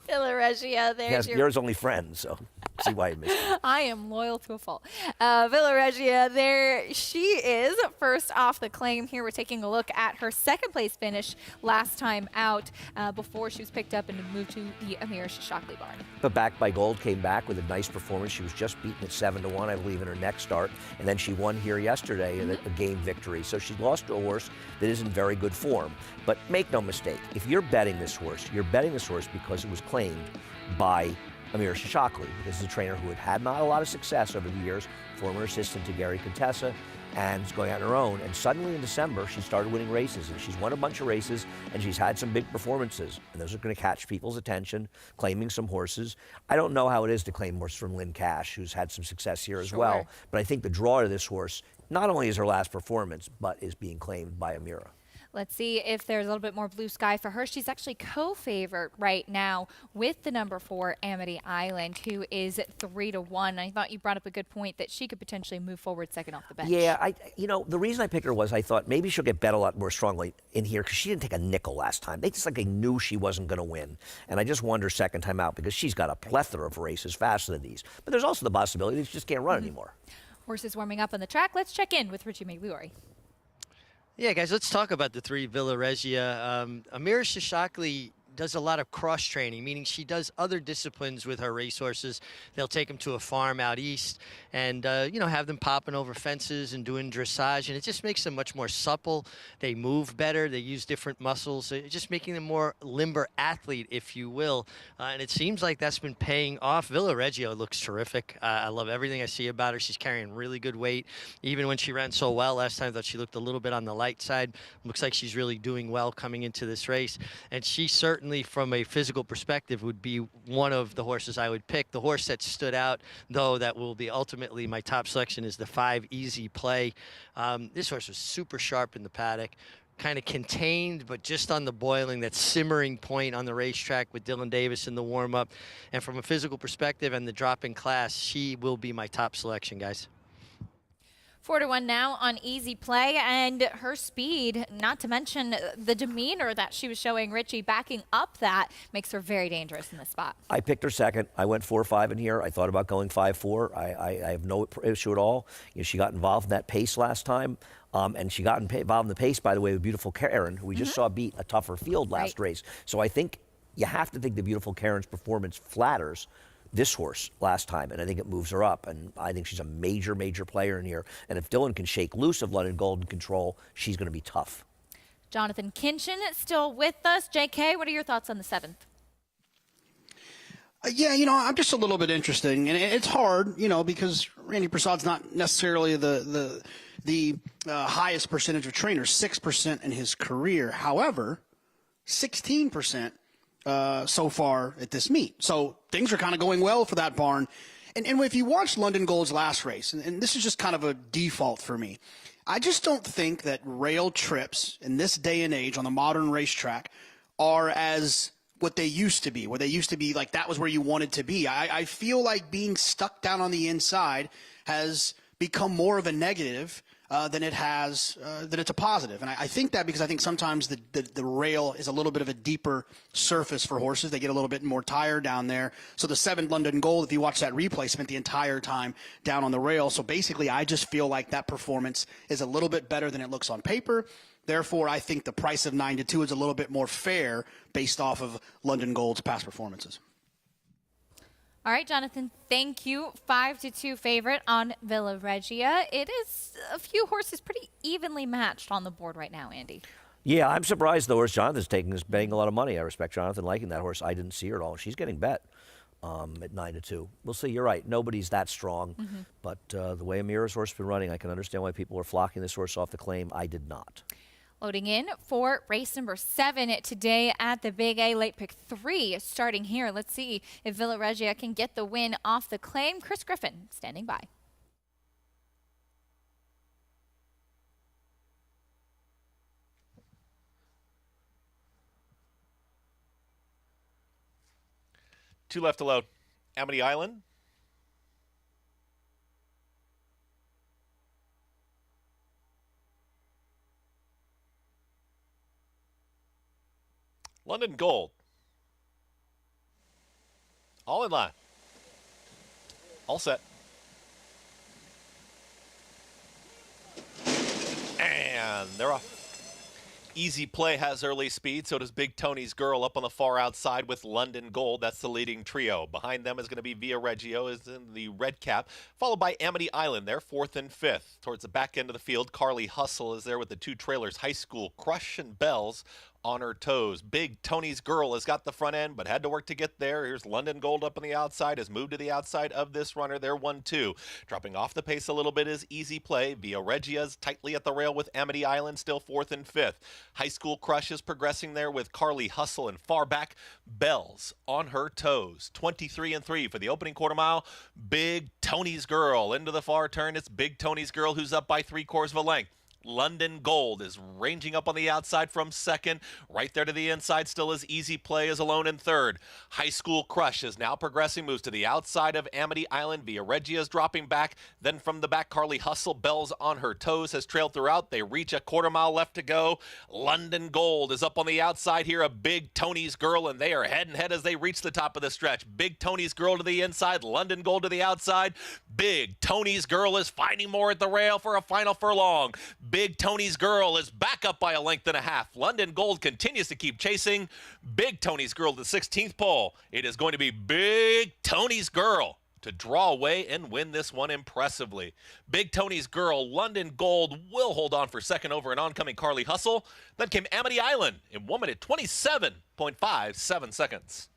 Villaregia, there's your... You're his only friend, so see why he missed you. I am loyal to a fault. Villaregia, there she is, first off the claim here. We're taking a look at her second place finish last time out before she was picked up and moved to the Amira Shishakli barn. But Backed by Gold came back with a nice performance. She was just beaten at 7-1, I believe, in her next start. And then she won here yesterday in a game victory. So she lost to a horse that is in very good form. But make no mistake, if you're betting this horse, you're betting this horse because it was claimed by Amira Shishakli. This is a trainer who had not a lot of success over the years, former assistant to Gary Contessa, and is going out on her own. And suddenly in December, she started winning races, and she's won a bunch of races, and she's had some big performances. And those are going to catch people's attention, claiming some horses. I don't know how it is to claim horses from Lynn Cash, who's had some success here as well. But I think the draw to this horse, not only is her last performance, but is being claimed by Amira. Let's see if there's a little bit more blue sky for her. She's actually co-favorite right now with the number 4, Amity Island, who is 3-1. I thought you brought up a good point that she could potentially move forward second off the bench. Yeah, the reason I picked her was I thought maybe she'll get bet a lot more strongly in here because she didn't take a nickel last time. They just knew she wasn't going to win. And I just wonder second time out because she's got a plethora of races faster than these. But there's also the possibility that she just can't run anymore. Horses warming up on the track. Let's check in with Richie McLaury. Yeah, guys, let's talk about the 3 Villaregia. Amira Shishakli does a lot of cross-training, meaning she does other disciplines with her racehorses. They'll take them to a farm out east and, have them popping over fences and doing dressage, and it just makes them much more supple. They move better. They use different muscles, just making them more limber athlete, if you will. And it seems like that's been paying off. Villaregia looks terrific. I love everything I see about her. She's carrying really good weight. Even when she ran so well last time, I thought she looked a little bit on the light side. Looks like she's really doing well coming into this race. And she certainly, from a physical perspective, would be one of the horses I would pick. The horse that stood out, though, that will be ultimately my top selection is the 5 Easy Play. This horse was super sharp in the paddock. kind of contained, but just on the boiling, that simmering point on the racetrack with Dylan Davis in the warm-up. And from a physical perspective and the drop in class, she will be my top selection, guys. 4-1 now on Easy Play, and her speed, not to mention the demeanor that she was showing Richie backing up, that makes her very dangerous in this spot. I picked her second. I went 4-5 in here. I thought about going 5-4. I have no issue at all. You know, she got involved in that pace last time. And she got involved in the pace, by the way, with Beautiful Karen, who we just saw beat a tougher field last race. So I think you have to think the Beautiful Karen's performance flatters this horse last time, and I think it moves her up. And I think she's a major, major player in here. And if Dylan can shake loose of London Gold and control, she's going to be tough. Jonathan Kinchin still with us. JK, what are your thoughts on the 7th? Yeah, you know, I'm just a little bit interested, and it's hard, you know, because Randy Prasad's not necessarily the highest percentage of trainers, 6% in his career. However, 16% so far at this meet. So things are kind of going well for that barn. And if you watch London Gold's last race, and this is just kind of a default for me, I just don't think that rail trips in this day and age on the modern racetrack are as what they used to be, where they used to be like that was where you wanted to be. I feel like being stuck down on the inside has become more of a negative than it has, than it's a positive. And I think that because I think sometimes the rail is a little bit of a deeper surface for horses. They get a little bit more tired down there. So the 7 London Gold, if you watch that replay, spent the entire time down on the rail. So basically, I just feel like that performance is a little bit better than it looks on paper. Therefore, I think the price of 9-2 is a little bit more fair based off of London Gold's past performances. All right, Jonathan, thank you. 5-2 favorite on Villa Regia. It is a few horses pretty evenly matched on the board right now, Andy. Yeah, I'm surprised the horse Jonathan's taking is betting a lot of money. I respect Jonathan liking that horse. I didn't see her at all. She's getting bet at 9-2. We'll see. You're right. Nobody's that strong. But the way Amira's horse has been running, I can understand why people are flocking this horse off the claim. I did not. Loading in for race number 7 today at the Big A, late pick 3 starting here. Let's see if Villa Regia can get the win off the claim. Chris Griffin standing by. Two left to load. Amity Island. London Gold. All in line. All set. And they're off. Easy Play has early speed, so does Big Tony's Girl up on the far outside with London Gold. That's the leading trio. Behind them is going to be Via Reggio is in the red cap, followed by Amity Island. They're 4th and 5th. Towards the back end of the field, Carly Hustle is there with the 2 trailers, High School Crush and Bells on her toes. Big Tony's Girl has got the front end, but had to work to get there. Here's London Gold up on the outside, has moved to the outside of this runner. They're 1-2. Dropping off the pace a little bit is Easy Play. Via Reggia's tightly at the rail with Amity Island, still 4th and 5th. High School Crush is progressing there with Carly Hustle, and far back, Bells on her toes. 23 and 3 for the opening quarter mile. Big Tony's Girl into the far turn. It's Big Tony's Girl who's up by 3/4 of a length. London Gold is ranging up on the outside from 2nd. Right there to the inside still is Easy Play is alone in 3rd. High School Crush is now progressing, moves to the outside of Amity Island. Via Regia is dropping back. Then from the back, Carly Hustle, Bells on her toes, has trailed throughout. They reach a quarter mile left to go. London Gold is up on the outside here of Big Tony's Girl, and they are head and head as they reach the top of the stretch. Big Tony's Girl to the inside, London Gold to the outside. Big Tony's Girl is finding more at the rail for a final furlong. Big Tony's Girl is back up by a length and a half. London Gold continues to keep chasing. Big Tony's Girl to the 16th pole. It is going to be Big Tony's Girl to draw away and win this one impressively. Big Tony's Girl, London Gold will hold on for 2nd over an oncoming Carly Hustle. Then came Amity Island in 1 minute 27.57 seconds.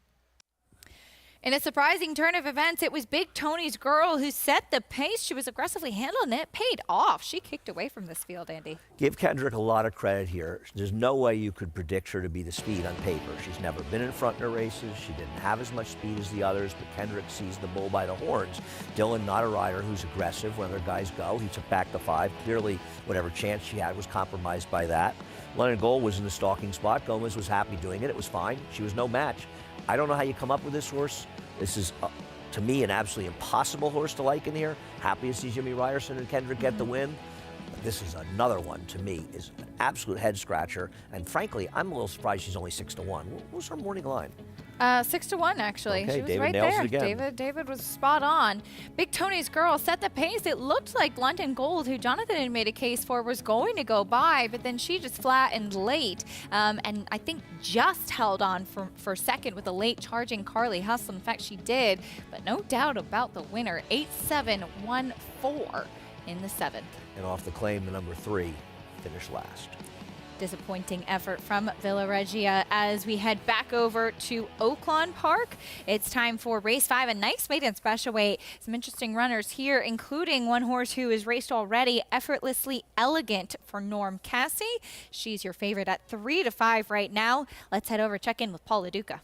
In a surprising turn of events, it was Big Tony's Girl who set the pace. She was aggressively handling it. Paid off. She kicked away from this field, Andy. Give Kendrick a lot of credit here. There's no way you could predict her to be the speed on paper. She's never been in front in her races. She didn't have as much speed as the others, but Kendrick sees the bull by the horns. Dylan, not a rider who's aggressive when other guys go. He took back the 5. Clearly, whatever chance she had was compromised by that. London Gold was in the stalking spot. Gomez was happy doing it. It was fine. She was no match. I don't know how you come up with this horse. This is, to me, an absolutely impossible horse to like in here. Happy to see Jimmy Ryerson and Kendrick get the win. But this is another one, to me, is an absolute head-scratcher. And frankly, I'm a little surprised she's only 6-1. What was her morning line? 6-1, actually. Okay, she was David right nails there. it again. David was spot on. Big Tony's Girl set the pace. It looked like London Gold, who Jonathan had made a case for, was going to go by, but then she just flattened late. And I think just held on for second with a late charging Carly Hustle. In fact, she did, but no doubt about the winner. 8-7-1-4 in the 7th. And off the claim, the number 3 finished last. Disappointing effort from Villa Regia as we head back over to Oaklawn Park. It's time for race 5, a nice maiden special weight. Some interesting runners here, including one horse who is raced already, Effortlessly Elegant for Norm Cassie. She's your favorite at 3-5 right now. Let's head over, check in with Paul LaDuca.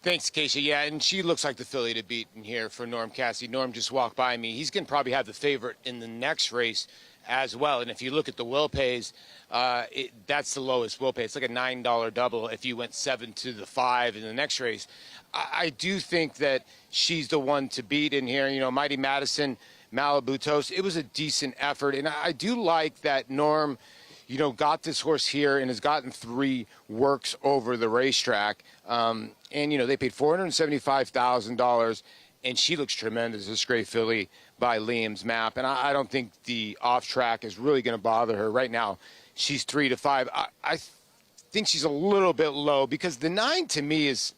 Thanks, Keisha. Yeah, and she looks like the filly to beat in here for Norm Cassie. Norm just walked by me. He's going to probably have the favorite in the next race as well. And if you look at the will pays, that's the lowest will pay. It's like a $9 double if you went 7-5 in the next race. I do think that she's the one to beat in here. You know, Mighty Madison, Malibu Toast, it was a decent effort. And I do like that Norm, you know, got this horse here and has gotten 3 works over the racetrack. And, you know, they paid $475,000, and she looks tremendous, this great filly by Liam's Map. And I don't think the off-track is really going to bother her. Right now, she's 3-5. I think she's a little bit low because the 9, to me, is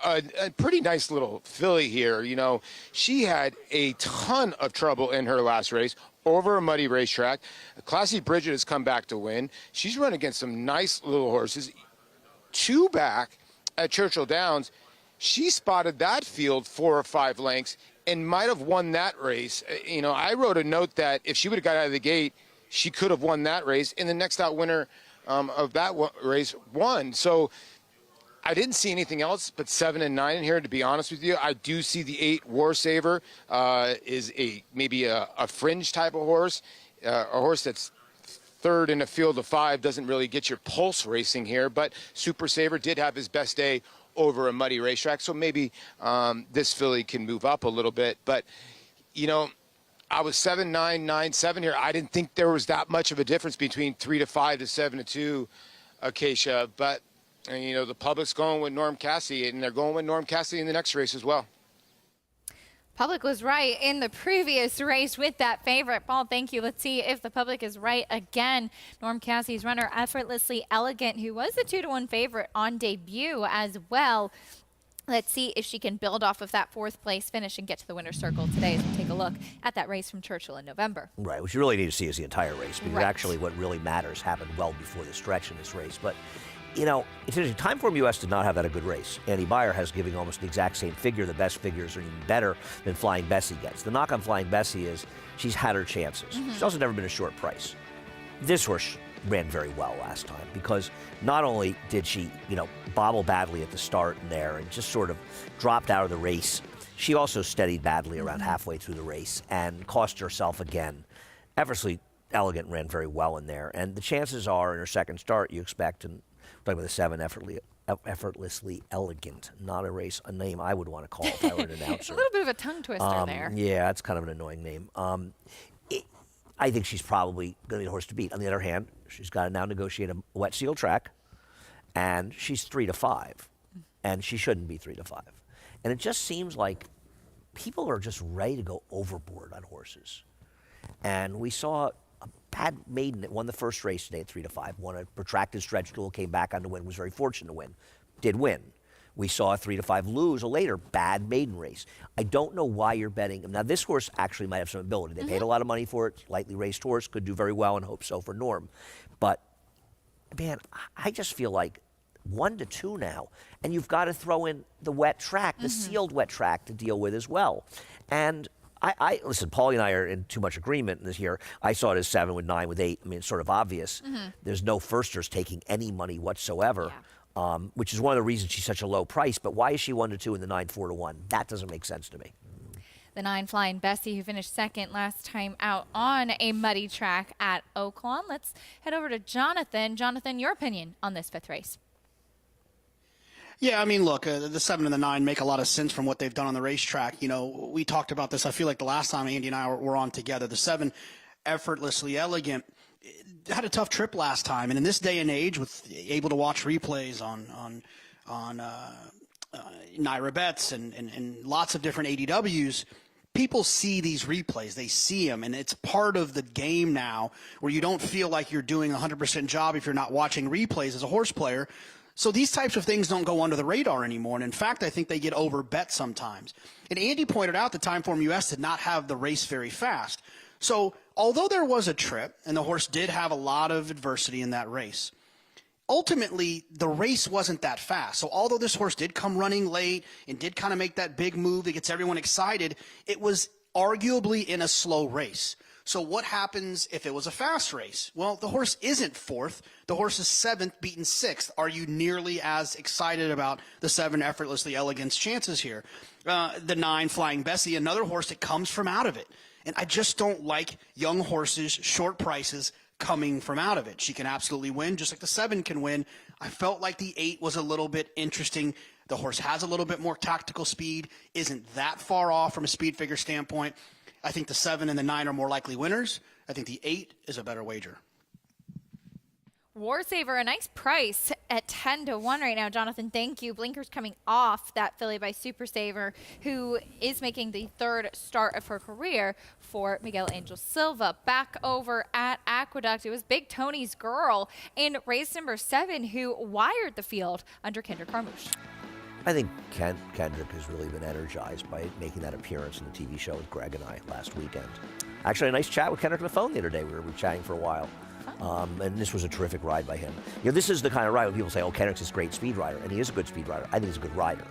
a pretty nice little filly here. You know, she had a ton of trouble in her last race over a muddy racetrack. Classy Bridget has come back to win. She's run against some nice little horses. 2 back at Churchill Downs, she spotted that field 4 or 5 lengths and might have won that race. You know, I wrote a note that if she would have got out of the gate, she could have won that race, and the next out winner of that race won. So I didn't see anything else but 7 and 9 in here, to be honest with you. I do see the 8 War Saver is maybe a fringe type of horse, a horse that's 3rd in a field of 5, doesn't really get your pulse racing here, but Super Saver did have his best day over a muddy racetrack, so maybe this filly can move up a little bit. But, you know, I was 7-9, 9-7 here. I didn't think there was that much of a difference between 3-5 to 7-2, Acacia. But, you know, the public's going with Norm Cassie, and they're going with Norm Cassie in the next race as well. Public was right in the previous race with that favorite. Paul, thank you. Let's see if the public is right again. Norm Cassie's runner, Effortlessly Elegant, who was a 2-1 favorite on debut as well. Let's see if she can build off of that 4th place finish and get to the winner's circle today as we take a look at that race from Churchill in November. Right, what you really need to see is the entire race, because Right. actually what really matters happened well before the stretch in this race. But, you know, it's interesting. Timeform US did not have that a good race. Andy Beyer has giving almost the exact same figure. The best figures are even better than Flying Bessie gets. The knock on Flying Bessie is she's had her chances. She's also never been a short price. This horse ran very well last time because not only did she, you know, bobble badly at the start and there and just sort of dropped out of the race, she also steadied badly around halfway through the race and cost herself again. Effortlessly Elegant ran very well in there, and the chances are in her second start you expect, and talking about the 7 Effortlessly Elegant, not a name I would want to call if I were an announcer. A little bit of a tongue twister there. Yeah, that's kind of an annoying name. I think she's probably going to be the horse to beat. On the other hand, she's got to now negotiate a wet seal track, and she's 3-5, and she shouldn't be 3-5. And it just seems like people are just ready to go overboard on horses. And we saw a bad maiden that won the first race today at 3-5, won a protracted stretch duel, came back on to win, was very fortunate to win, did win. We saw a 3-5 lose a later bad maiden race. I don't know why you're betting. Now, this horse actually might have some ability. They paid a lot of money for it. Lightly raced horse, could do very well, and hope so for Norm. But, man, I just feel like 1-2 now, and you've got to throw in the wet track, the sealed wet track to deal with as well. And I listen, Paulie and I are in too much agreement this year. I saw it as 7 with 9 with 8. I mean, it's sort of obvious. There's no firsters taking any money whatsoever, which is one of the reasons she's such a low price. But why is she 1-2 and the 9 4-1? That doesn't make sense to me. The 9 Flying Bessie, who finished second last time out on a muddy track at Oaklawn. Let's head over to Jonathan. Jonathan, your opinion on this 5th race? Yeah, I mean, look, the 7 and the 9 make a lot of sense from what they've done on the racetrack. You know, we talked about this, I feel like the last time Andy and I were on together. The 7, Effortlessly Elegant, had a tough trip last time. And in this day and age, with able to watch replays on Naira Bets and lots of different ADWs, people see these replays. They see them, and it's part of the game now where you don't feel like you're doing a 100% job if you're not watching replays as a horse player. So these types of things don't go under the radar anymore. And in fact, I think they get overbet sometimes. And Andy pointed out that Timeform US did not have the race very fast. So although there was a trip, and the horse did have a lot of adversity in that race, ultimately the race wasn't that fast. So although this horse did come running late and did kind of make that big move that gets everyone excited, it was arguably in a slow race. So what happens if it was a fast race? Well, the horse isn't 4th. The horse is 7th, beaten 6th. Are you nearly as excited about the 7 Effortlessly Elegant's chances here? The 9 Flying Bessie, another horse that comes from out of it. And I just don't like young horses, short prices, coming from out of it. She can absolutely win, just like the 7 can win. I felt like the 8 was a little bit interesting. The horse has a little bit more tactical speed, isn't that far off from a speed figure standpoint. I think the 7 and the 9 are more likely winners. I think the 8 is a better wager. Warsaver, a nice price at 10-1 right now. Jonathan, thank you. Blinkers coming off that filly by Super Saver, who is making the 3rd start of her career for Miguel Angel Silva. Back over at Aqueduct, it was Big Tony's girl in race number 7 who wired the field under Kendrick Carmouche. I think Kendrick has really been energized by making that appearance in the TV show with Greg and I last weekend. Actually, a nice chat with Kendrick on the phone the other day. We were chatting for a while. And this was a terrific ride by him. You know, this is the kind of ride where people say, oh, Kendrick's a great speed rider. And he is a good speed rider. I think he's a good rider.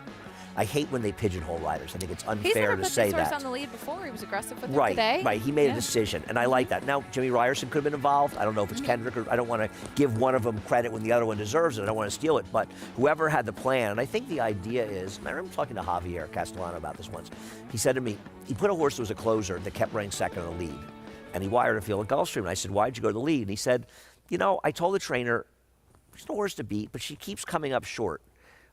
I hate when they pigeonhole riders. I think it's unfair to say that. He's never put this horse on the lead before. He was aggressive with it Right, today. right. He made a decision, and I like that. Now, Jimmy Ryerson could have been involved. I don't know if it's Kendrick or I don't want to give one of them credit when the other one deserves it. I don't want to steal it. But whoever had the plan, and I think the idea is, and I remember talking to Javier Castellano about this once. He said to me, he put a horse that was a closer that kept running second on the lead. And he wired a field at Gulfstream. And I said, why'd you go to the lead? And he said, you know, I told the trainer, she's no horse to beat, but she keeps coming up short.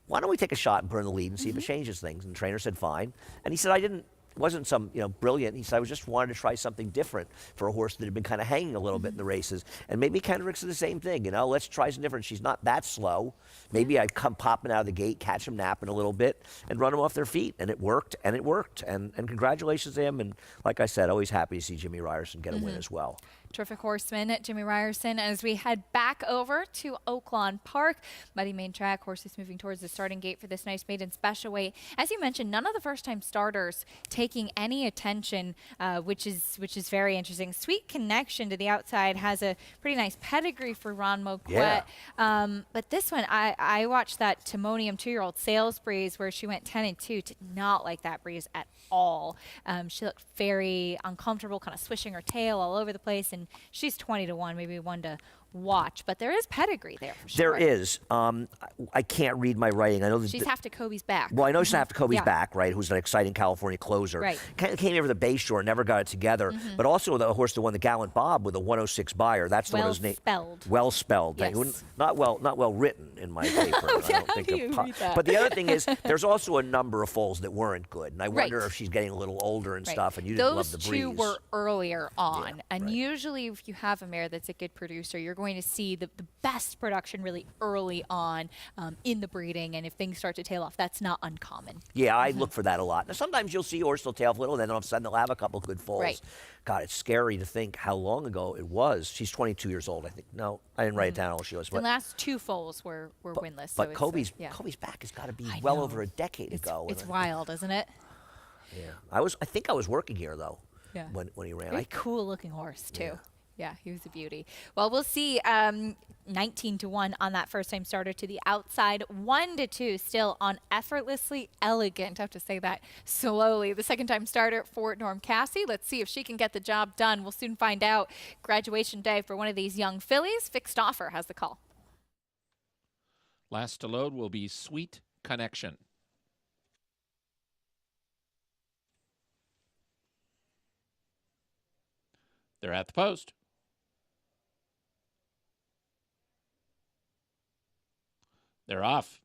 Why don't we take a shot and put her in the lead and see if it changes things? And the trainer said, fine. And he said, it wasn't some, brilliant. He said, I just wanted to try something different for a horse that had been kind of hanging a little bit in the races. And maybe Kendrick's the same thing, let's try something different. She's not that slow. Maybe I'd come popping out of the gate, catch them napping a little bit, and run them off their feet. And it worked, and it worked. And congratulations to him. And like I said, always happy to see Jimmy Ryerson get a win as well. Terrific horseman, Jimmy Ryerson, as we head back over to Oaklawn Park. Muddy main track, horses moving towards the starting gate for this nice maiden special weight. As you mentioned, none of the first-time starters taking any attention, which is very interesting. Sweet Connection to the outside has a pretty nice pedigree for Ron Moquet. Yeah. But this one, I watched that Timonium 2-year-old Sales Breeze where she went 10-2. Did not like that breeze at all. She looked very uncomfortable, kind of swishing her tail all over the place. And she's 20-1, maybe one to watch, but there is pedigree there for sure. There is. I can't read my writing. I know she's half to Kobe's back. Well, I know she's half to Kobe's back, right? Who's an exciting California closer. Right. Came over the Bayshore, never got it together. But also the horse that won the Gallant Bob with a 106 buyer. That's the one whose name. Well spelled. Yes. Not well written in my paper. I don't think you read that? But the other thing is, there's also a number of foals that weren't good, and I wonder if she's getting a little older and stuff. And you didn't love the breeze. Those two were earlier on, and usually if you have a mare that's a good producer, you're going to see the best production really early on in the breeding, and if things start to tail off, that's not uncommon. Yeah, I look for that a lot. Now, sometimes you'll see a horse will tail off a little, and then all of a sudden they'll have a couple good foals. Right. God, it's scary to think how long ago it was. She's 22 years old, I think. No, I didn't write it down how old she was. The last two foals were winless. But so Kobe's back has got to be well over a decade ago. It's wild, isn't it? Yeah, I think I was working here though. Yeah. When he ran. Very cool looking horse too. Yeah, he was a beauty. Well, we'll see. 19-1 on that first-time starter to the outside. 1-2 still on Effortlessly Elegant. I have to say that slowly. The second-time starter for Norm Cassie. Let's see if she can get the job done. We'll soon find out. Graduation day for one of these young fillies. Fixed Offer has the call. Last to load will be Sweet Connection. They're at the post. They're off.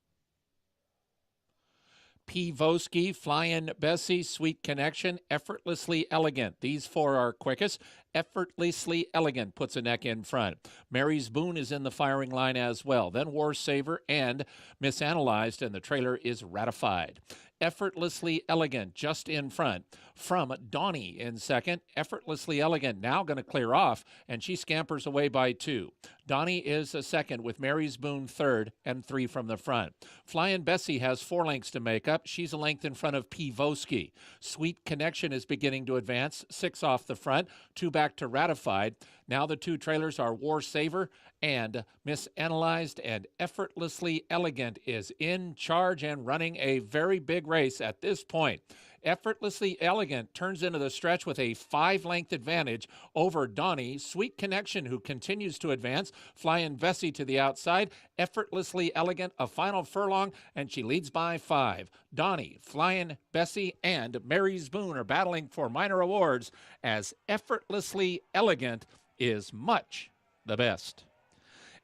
Pivoski, Flying Bessie, Sweet Connection, Effortlessly Elegant. These four are quickest. Effortlessly Elegant puts a neck in front. Mary's Boone is in the firing line as well. Then War Saver and Misanalyzed, and the trailer is Ratified. Effortlessly Elegant just in front. From Donnie in second. Effortlessly Elegant now going to clear off, and she scampers away by 2. Donnie is a second with Mary's Boone third and 3 from the front. Flying Bessie has 4 lengths to make up. She's a length in front of Pivoski. Sweet Connection is beginning to advance. 6 off the front, 2 back to Ratified. Now the 2 trailers are War Saver and Misanalyzed, and Effortlessly Elegant is in charge and running a very big race at this point. Effortlessly Elegant turns into the stretch with a 5-length advantage over Donnie. Sweet Connection, who continues to advance. Flying Bessie to the outside. Effortlessly Elegant, a final furlong, and she leads by 5. Donnie, Flying Bessie, and Mary's Boone are battling for minor awards as Effortlessly Elegant is much the best.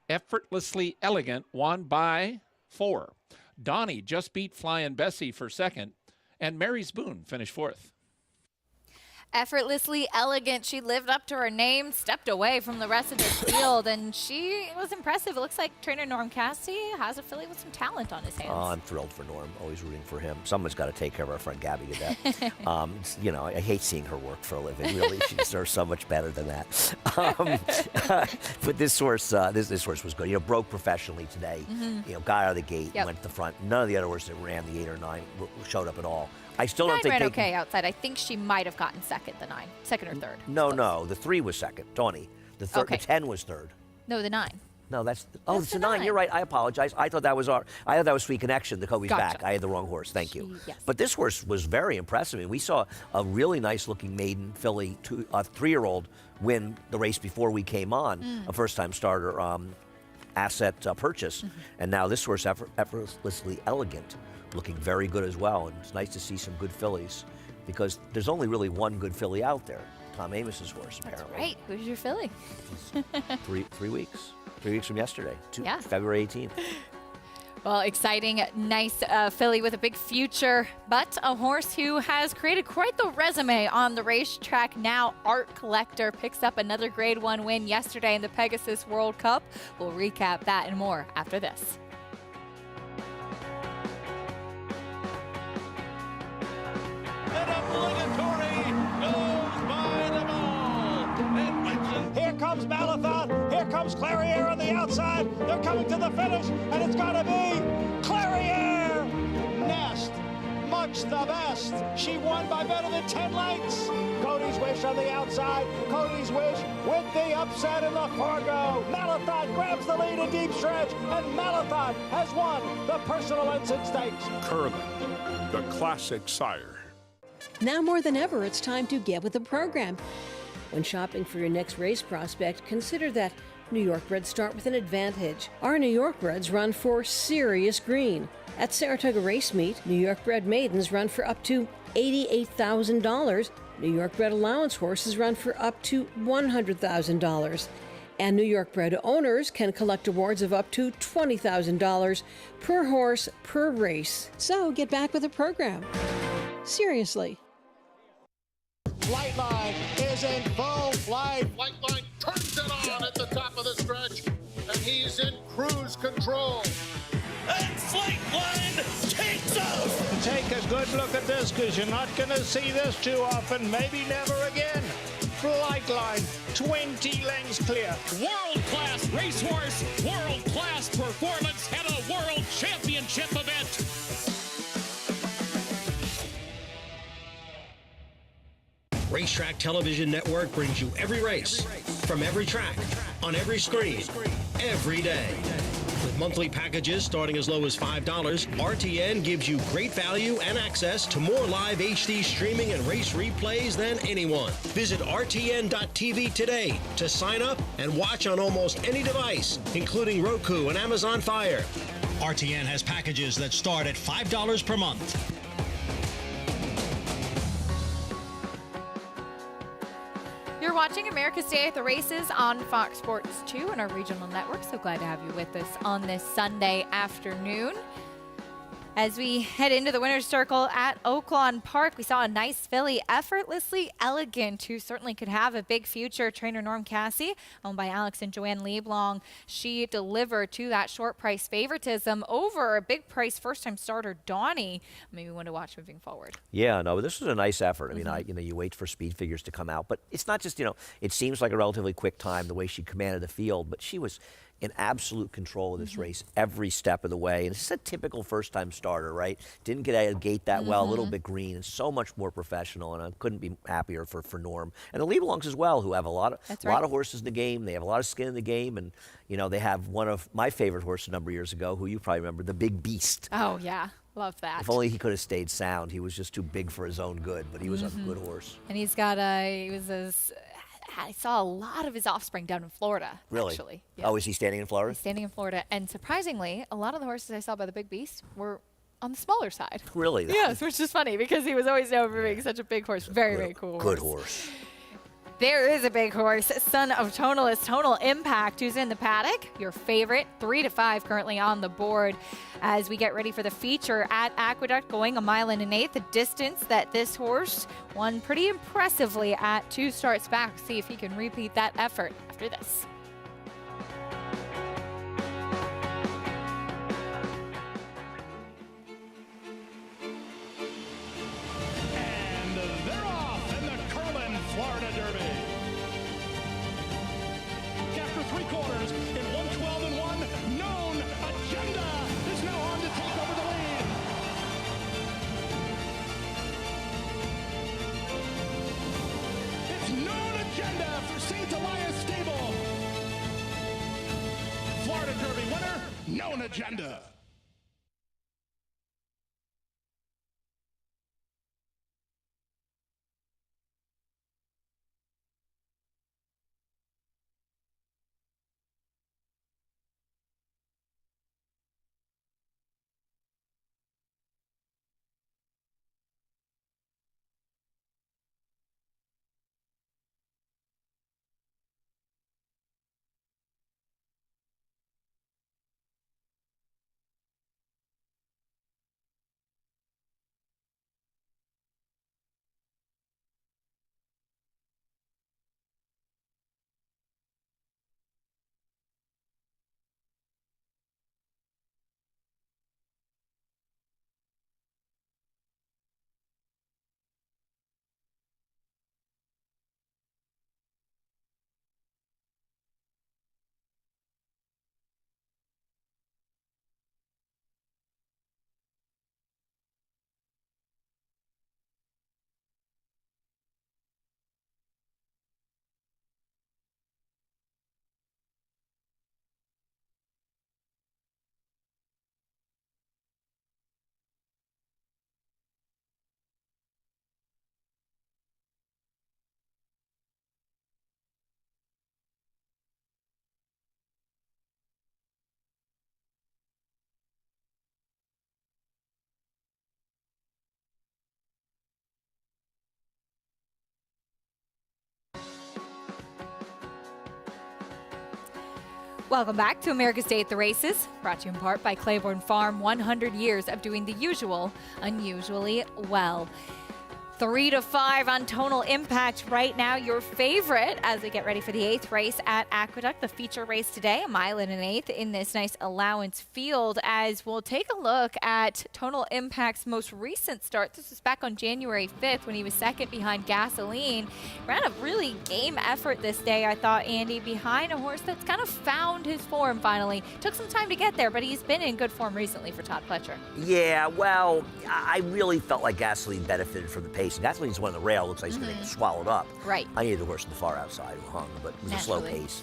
Effortlessly Elegant won by 4. Donnie just beat Flying Bessie for second, and Mary's Boone finished 4th. Effortlessly Elegant. She lived up to her name, stepped away from the rest of the field, and she was impressive. It looks like trainer Norm Cassie has a filly with some talent on his hands. Oh, I'm thrilled for Norm. Always rooting for him. Someone's got to take care of our friend Gabby Cadet. You know, I hate seeing her work for a living. Really, she deserves so much better than that. But this horse, this horse was good. You know, broke professionally today. You know, got out of the gate, went to the front. None of the other horses that ran the 8 or 9 showed up at all. I still don't think ran okay outside. I think she might have gotten second, the 9. Second or third. No. The 3 was second, Donnie. The 10 was third. No, the 9. No, it's the 9. You're right. I apologize. I thought that was Sweet Connection. The Kobe's back. I had the wrong horse. Thank you. Yes. But this horse was very impressive. I mean, we saw a really nice looking maiden filly, a 3-year-old, win the race before we came on. A first-time starter asset purchase, and now this horse, Effortlessly Elegant, looking very good as well. And it's nice to see some good fillies, because there's only really one good filly out there, Tom Amos's horse, apparently. That's right. Who's your filly? 3 weeks. 3 weeks from yesterday, Yeah. February 18th. Well, exciting, nice filly with a big future, but a horse who has created quite the resume on the racetrack now. Art Collector picks up another Grade 1 win yesterday in the Pegasus World Cup. We'll recap that and more after this. Here comes Malathaat. Here comes Clairiere on the outside. They're coming to the finish, and it's going to be Clairiere. Nest, much the best. She won by better than 10 lengths. Cody's Wish on the outside. Cody's Wish with the upset in the Fargo. Malathaat grabs the lead in deep stretch, and Malathaat has won the Personal Ensign Stakes. Curling, the classic sire. Now more than ever, it's time to get with the program. When shopping for your next race prospect, consider that New York breds start with an advantage. Our New York breds run for serious green. At Saratoga Race Meet, New York bred maidens run for up to $88,000. New York bred allowance horses run for up to $100,000. And New York bred owners can collect awards of up to $20,000 per horse per race. So get back with the program. Seriously. Flightline is in full flight. Flightline turns it on at the top of the stretch, and he's in cruise control. And Flightline takes off! Take a good look at this, because you're not going to see this too often, maybe never again. Flightline, 20 lengths clear. World-class racehorse, world-class performance at a world championship event. Racetrack Television Network brings you every race From every track, on every screen, every day. With monthly packages starting as low as $5, RTN gives you great value and access to more live HD streaming and race replays than anyone. Visit RTN.tv today to sign up and watch on almost any device, including Roku and Amazon Fire. RTN has packages that start at $5 per month. You're watching America's Day at the Races on Fox Sports 2 and our regional network. So glad to have you with us on this Sunday afternoon. As we head into the winner's circle at Oaklawn Park, we saw a nice filly, Effortlessly Elegant, who certainly could have a big future. Trainer Norm Cassie, owned by Alex and Joanne Lieblong, she delivered to that short price favoritism over a big price first-time starter, Donnie. Maybe one to watch moving forward. Yeah, no, this was a nice effort. I mean, you wait for speed figures to come out, but it's not just, it seems like a relatively quick time the way she commanded the field, but she was in absolute control of this race every step of the way. And it's a typical first-time starter, right? Didn't get out of the gate that well, a little bit green, and so much more professional, and I couldn't be happier for Norm. And the Lieblongs as well, who have a lot of horses in the game. They have a lot of skin in the game, and, they have one of my favorite horses a number of years ago, who you probably remember, the Big Beast. Oh, yeah. Love that. If only he could have stayed sound. He was just too big for his own good, but he was a good horse. And he's got I saw a lot of his offspring down in Florida, really? Actually. Yeah. Oh, is he standing in Florida? He's standing in Florida. And surprisingly, a lot of the horses I saw by the Big Beast were on the smaller side. Really? Yes, which is funny because he was always known for being such a big horse. Very cool horse. Good horse. There is a big horse, son of Tonalist, Tonal Impact, who's in the paddock. Your favorite, 3 to 5 currently on the board as we get ready for the feature at Aqueduct, going 1 1/8. The distance that this horse won pretty impressively at 2 starts back. See if he can repeat that effort after this. Florida Derby winner, Known Agenda. Welcome back to America's Day at the Races, brought to you in part by Claiborne Farm, 100 years of doing the usual unusually well. 3 to 5 on Tonal Impact right now, your favorite as we get ready for the 8th race at Aqueduct, the feature race today, 1 1/8 in this nice allowance field, as we'll take a look at Tonal Impact's most recent start. This was back on January 5th when he was second behind Gasoline. Ran a really game effort this day, I thought, Andy, behind a horse that's kind of found his form finally. Took some time to get there, but he's been in good form recently for Todd Pletcher. Yeah, well, I really felt like Gasoline benefited from the pace pace. Gasoline's one on the rail, looks like he's going to get swallowed up. Right. I needed the horse on the far outside who hung, but it was a slow Naturally. pace.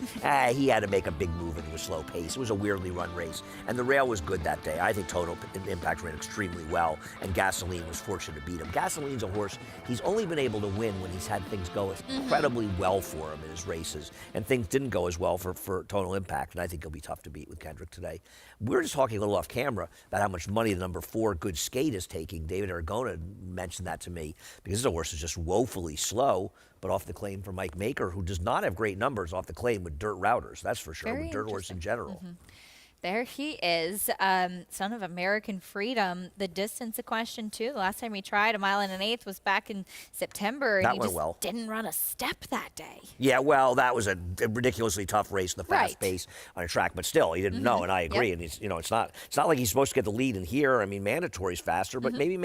He had to make a big move into a slow pace. It was a weirdly run race. And the rail was good that day. I think Total Impact ran extremely well, and Gasoline was fortunate to beat him. Gasoline's a horse, he's only been able to win when he's had things go incredibly well for him in his races, and things didn't go as well for Total Impact, and I think he'll be tough to beat with Kendrick today. We were just talking a little off camera about how much money the number 4 Good Skate is taking. David Aragona mentioned that to me, because this horse is just woefully slow, but off the claim for Mike Maker, who does not have great numbers off the claim with dirt routers, that's for sure, Very with dirt horse in general. There he is, son of American Freedom. The distance a question, too. The last time he tried, 1 1/8 was back in September, and That he went just well. didn't run a step that day. Yeah, well, that was a ridiculously tough race in the fast Right. pace on a track, but still, he didn't know, and I agree. And it's, it's not like he's supposed to get the lead in here. I mean, Mandatory's faster, but maybe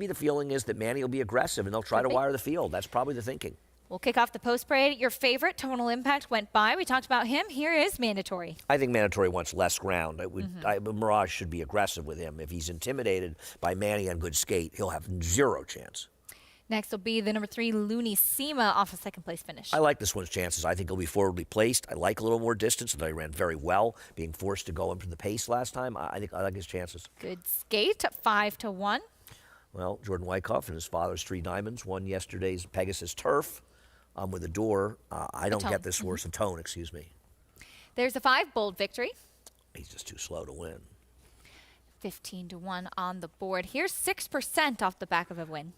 the feeling is that Manny will be aggressive and they'll try to wire the field. That's probably the thinking. We'll kick off the post parade. Your favorite, Total Impact, went by. We talked about him. Here is Mandatory. I think Mandatory wants less ground. Mirage should be aggressive with him. If he's intimidated by Manny on Good Skate, he'll have zero chance. Next will be the number 3, Looney Sema, off a second place finish. I like this one's chances. I think he'll be forwardly placed. I like a little more distance, and he ran very well, being forced to go into the pace last time. I think I like his chances. Good Skate, 5-1. Well, Jordan Wyckoff and his father's 3 diamonds won yesterday's Pegasus Turf with a door. I don't get this horse, a tone, excuse me. There's a 5, Bold Victory. He's just too slow to win. 15-1 on the board. Here's 6% off the back of a win.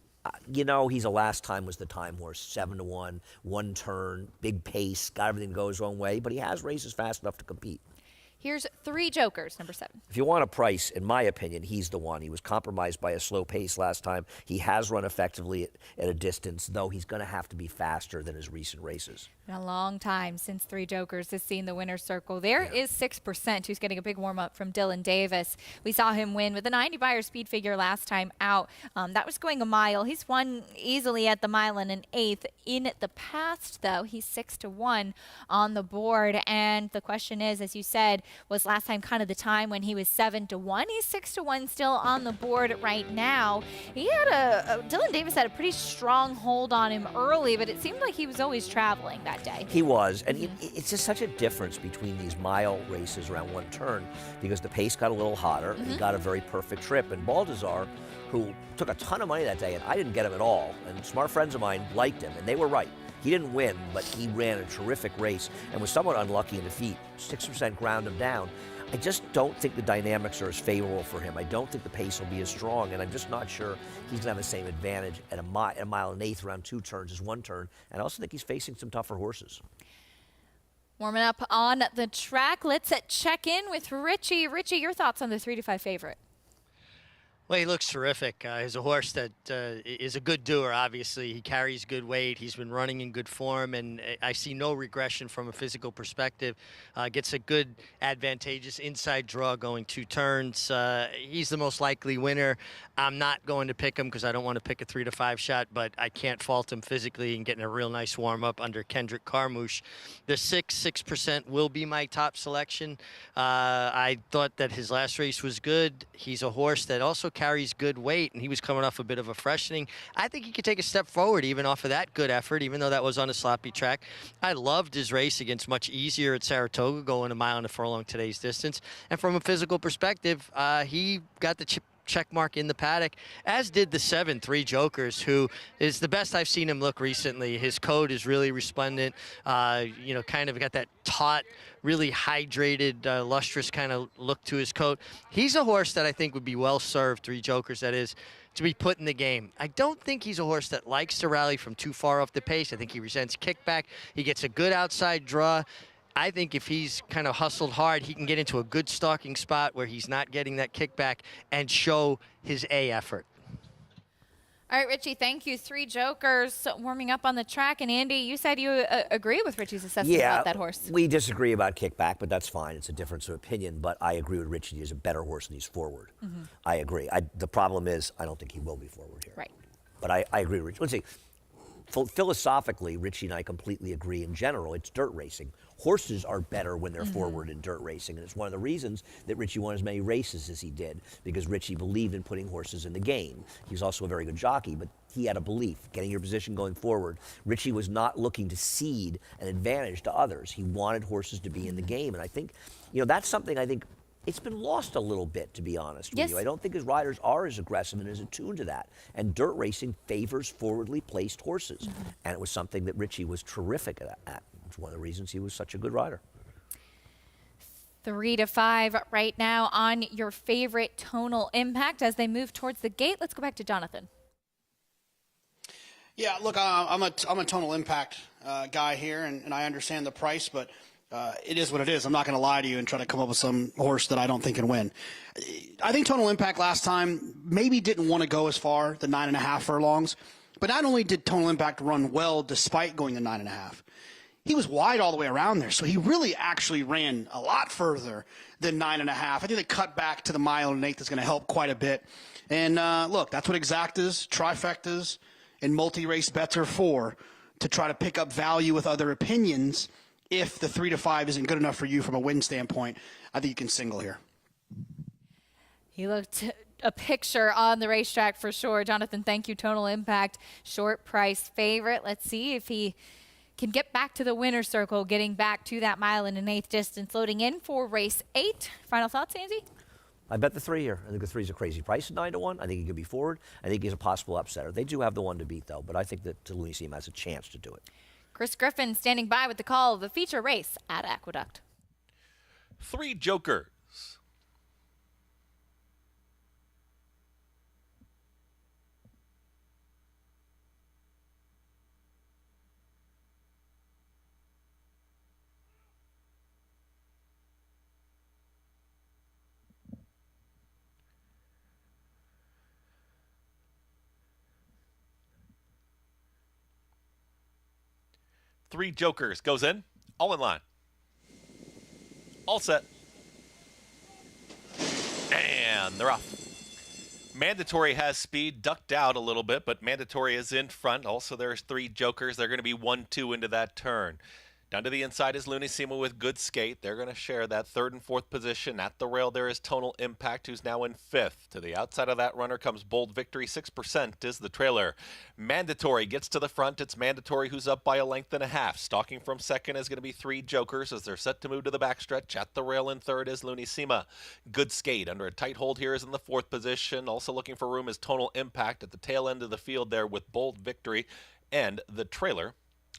He's a last time was the time horse, 7-1, 1 turn, big pace, got everything to go his own way, but he has races fast enough to compete. Here's 3 Jokers, number 7. If you want a price, in my opinion, he's the one. He was compromised by a slow pace last time. He has run effectively at a distance, though he's going to have to be faster than his recent races. Been a long time since 3 Jokers has seen the winner's circle. There is 6%, who's getting a big warm-up from Dylan Davis. We saw him win with a 90 buyer speed figure last time out. That was going a mile. He's won easily at the 1 1/8. In the past, though, he's 6-1 on the board. And the question is, as you said, was last time kind of the time when he was 7-1? He's 6-1 still on the board right now. He had Dylan Davis had a pretty strong hold on him early, but it seemed like he was always traveling that day. He was, and it's just such a difference between these mile races around 1 turn, because the pace got a little hotter, and he got a very perfect trip. And Baltazar, who took a ton of money that day, and I didn't get him at all, and smart friends of mine liked him, and they were right. He didn't win, but he ran a terrific race and was somewhat unlucky in defeat. 6% ground him down. I just don't think the dynamics are as favorable for him. I don't think the pace will be as strong, and I'm just not sure he's going to have the same advantage at a 1 1/8 around 2 turns as 1 turn. And I also think he's facing some tougher horses. Warming up on the track, let's check in with Richie. Richie, your thoughts on the 3-5 favorite? Well, he looks terrific. He's a horse that is a good doer, obviously. He carries good weight. He's been running in good form, and I see no regression from a physical perspective. Gets a good, advantageous inside draw going 2 turns. He's the most likely winner. I'm not going to pick him because I don't want to pick a 3-5 shot, but I can't fault him physically and getting a real nice warm-up under Kendrick Carmouche. The 6% will be my top selection. I thought that his last race was good. He's a horse that also carries good weight, and he was coming off a bit of a freshening. I think he could take a step forward even off of that good effort, even though that was on a sloppy track. I loved his race against Much Easier at Saratoga, going 1 mile and a furlong today's distance. And from a physical perspective, he got the check mark in the paddock, as did the 7 3 Jokers, who is the best I've seen him look recently. His coat is really resplendent, kind of got that taut, really hydrated, lustrous kind of look to his coat. He's a horse that I think would be well served, 3 Jokers that is, to be put in the game. I don't think he's a horse that likes to rally from too far off the pace. I think he resents kickback. He gets a good outside draw. I think if he's kind of hustled hard, he can get into a good stalking spot where he's not getting that kickback and show his A effort. All right, Richie, thank you. 3 Jokers warming up on the track. And Andy, you said you agree with Richie's assessment about that horse. We disagree about kickback, but that's fine. It's a difference of opinion, but I agree with Richie. He's a better horse and he's forward. I agree. The problem is I don't think he will be forward here. Right. But I agree with Richie. Let's see. philosophically, Richie and I completely agree. In general, it's dirt racing. Horses are better when they're forward in dirt racing, and it's one of the reasons that Richie won as many races as he did, because Richie believed in putting horses in the game. He was also a very good jockey, but he had a belief, getting your position going forward. Richie was not looking to cede an advantage to others. He wanted horses to be in the game, and I think, that's something I think it's been lost a little bit, to be honest with you. I don't think his riders are as aggressive and as attuned to that. And dirt racing favors forwardly placed horses. And it was something that Richie was terrific at. It's one of the reasons he was such a good rider. 3 to 5 right now on your favorite Tonal Impact as they move towards the gate. Let's go back to Jonathan. Yeah, look, I'm a Tonal Impact guy here, and I understand the price, but it is what it is. I'm not going to lie to you and try to come up with some horse that I don't think can win. I think Tonal Impact last time maybe didn't want to go as far, the 9.5 furlongs, but not only did Tonal Impact run well despite going to 9.5, he was wide all the way around there, so he really actually ran a lot further than 9.5. I think they cut back to the 1 1/8 that's going to help quite a bit. And look, that's what exactas, trifectas, and multi-race bets are for, to try to pick up value with other opinions. If the 3 to 5 isn't good enough for you from a win standpoint, I think you can single here. He looked a picture on the racetrack for sure. Jonathan, thank you. Tonal Impact, short price favorite. Let's see if he can get back to the winner's circle, getting back to that 1 1/8 distance, loading in for race 8. Final thoughts, Andy? I bet the 3 here. I think the 3 is a crazy price at 9 to 1. I think he could be forward. I think he's a possible upsetter. They do have the one to beat, though, but I think that Looney Seam has a chance to do it. Chris Griffin standing by with the call of the feature race at Aqueduct. 3 Jokers. Three Jokers goes in, all in line. All set. And they're off. Mandatory has speed, ducked out a little bit, but Mandatory is in front. Also, there's 3 Jokers. They're going to be 1-2 into that turn. Down to the inside is Looney Seema with good skate. They're going to share that 3rd and 4th position. At the rail, there is Tonal Impact, who's now in 5th. To the outside of that runner comes Bold Victory. 6% is the trailer. Mandatory gets to the front. It's Mandatory who's up by 1.5 lengths. Stalking from 2nd is going to be 3 Jokers as they're set to move to the backstretch. At the rail in 3rd is Looney Seema. Good skate. Under a tight hold here is in the 4th position. Also looking for room is Tonal Impact at the tail end of the field there with Bold Victory and the trailer,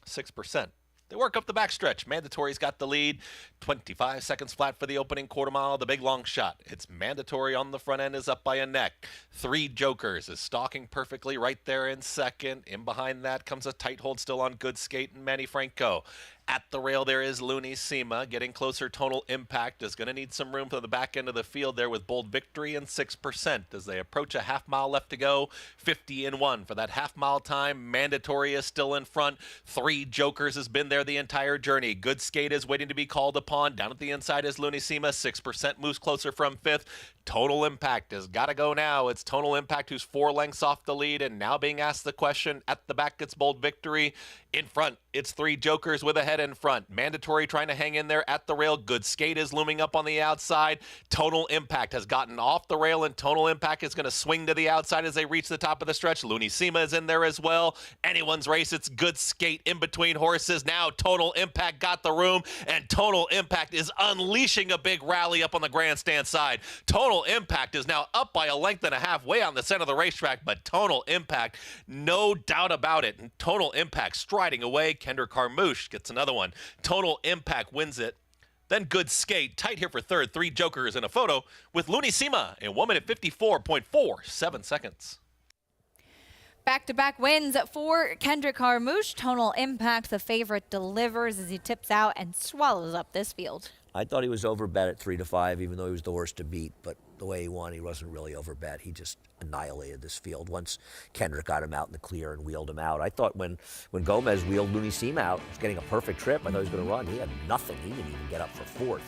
6%. They work up the backstretch. Mandatory's got the lead. 25 seconds flat for the opening quarter mile. The big long shot. It's Mandatory on the front end, is up by a neck. 3 Jokers is stalking perfectly right there in 2nd. In behind that comes a tight hold still on good skate and Manny Franco. At the rail, there is Looney Seema. Getting closer, Tonal Impact is going to need some room for the back end of the field there with Bold Victory and 6% as they approach a half mile left to go. 50-1 for that half mile time. Mandatory is still in front. 3 Jokers has been there the entire journey. Good skate is waiting to be called upon. Down at the inside is Looney Seema. 6% moves closer from 5th. Tonal Impact has got to go now. It's Tonal Impact who's 4 lengths off the lead and now being asked the question. At the back, it's Bold Victory. In front, it's 3 Jokers with a head in front. Mandatory trying to hang in there at the rail. Good skate is looming up on the outside. Tonal Impact has gotten off the rail, and Tonal Impact is going to swing to the outside as they reach the top of the stretch. Looney Seema is in there as well. Anyone's race. It's good skate in between horses. Now Tonal Impact got the room, and Tonal Impact is unleashing a big rally up on the grandstand side. Tonal Impact is now up by 1.5 lengths way on the center of the racetrack, but Tonal Impact, no doubt about it. And Tonal Impact striding away. Kendrick Carmouche gets another one. Tonal Impact wins it. Then good skate. Tight here for 3rd. 3 Jokers in a photo with Looney Seema in 1 minute 54.47 seconds. Back-to-back wins for Kendrick Carmouche. Tonal Impact, the favorite, delivers as he tips out and swallows up this field. I thought he was overbet at 3 to 5, even though he was the horse to beat. But the way he won, he wasn't really overbet. He just annihilated this field once Kendrick got him out in the clear and wheeled him out. I thought when Gomez wheeled Looney Seema out, he was getting a perfect trip. I thought he was going to run. He had nothing. He didn't even get up for 4th.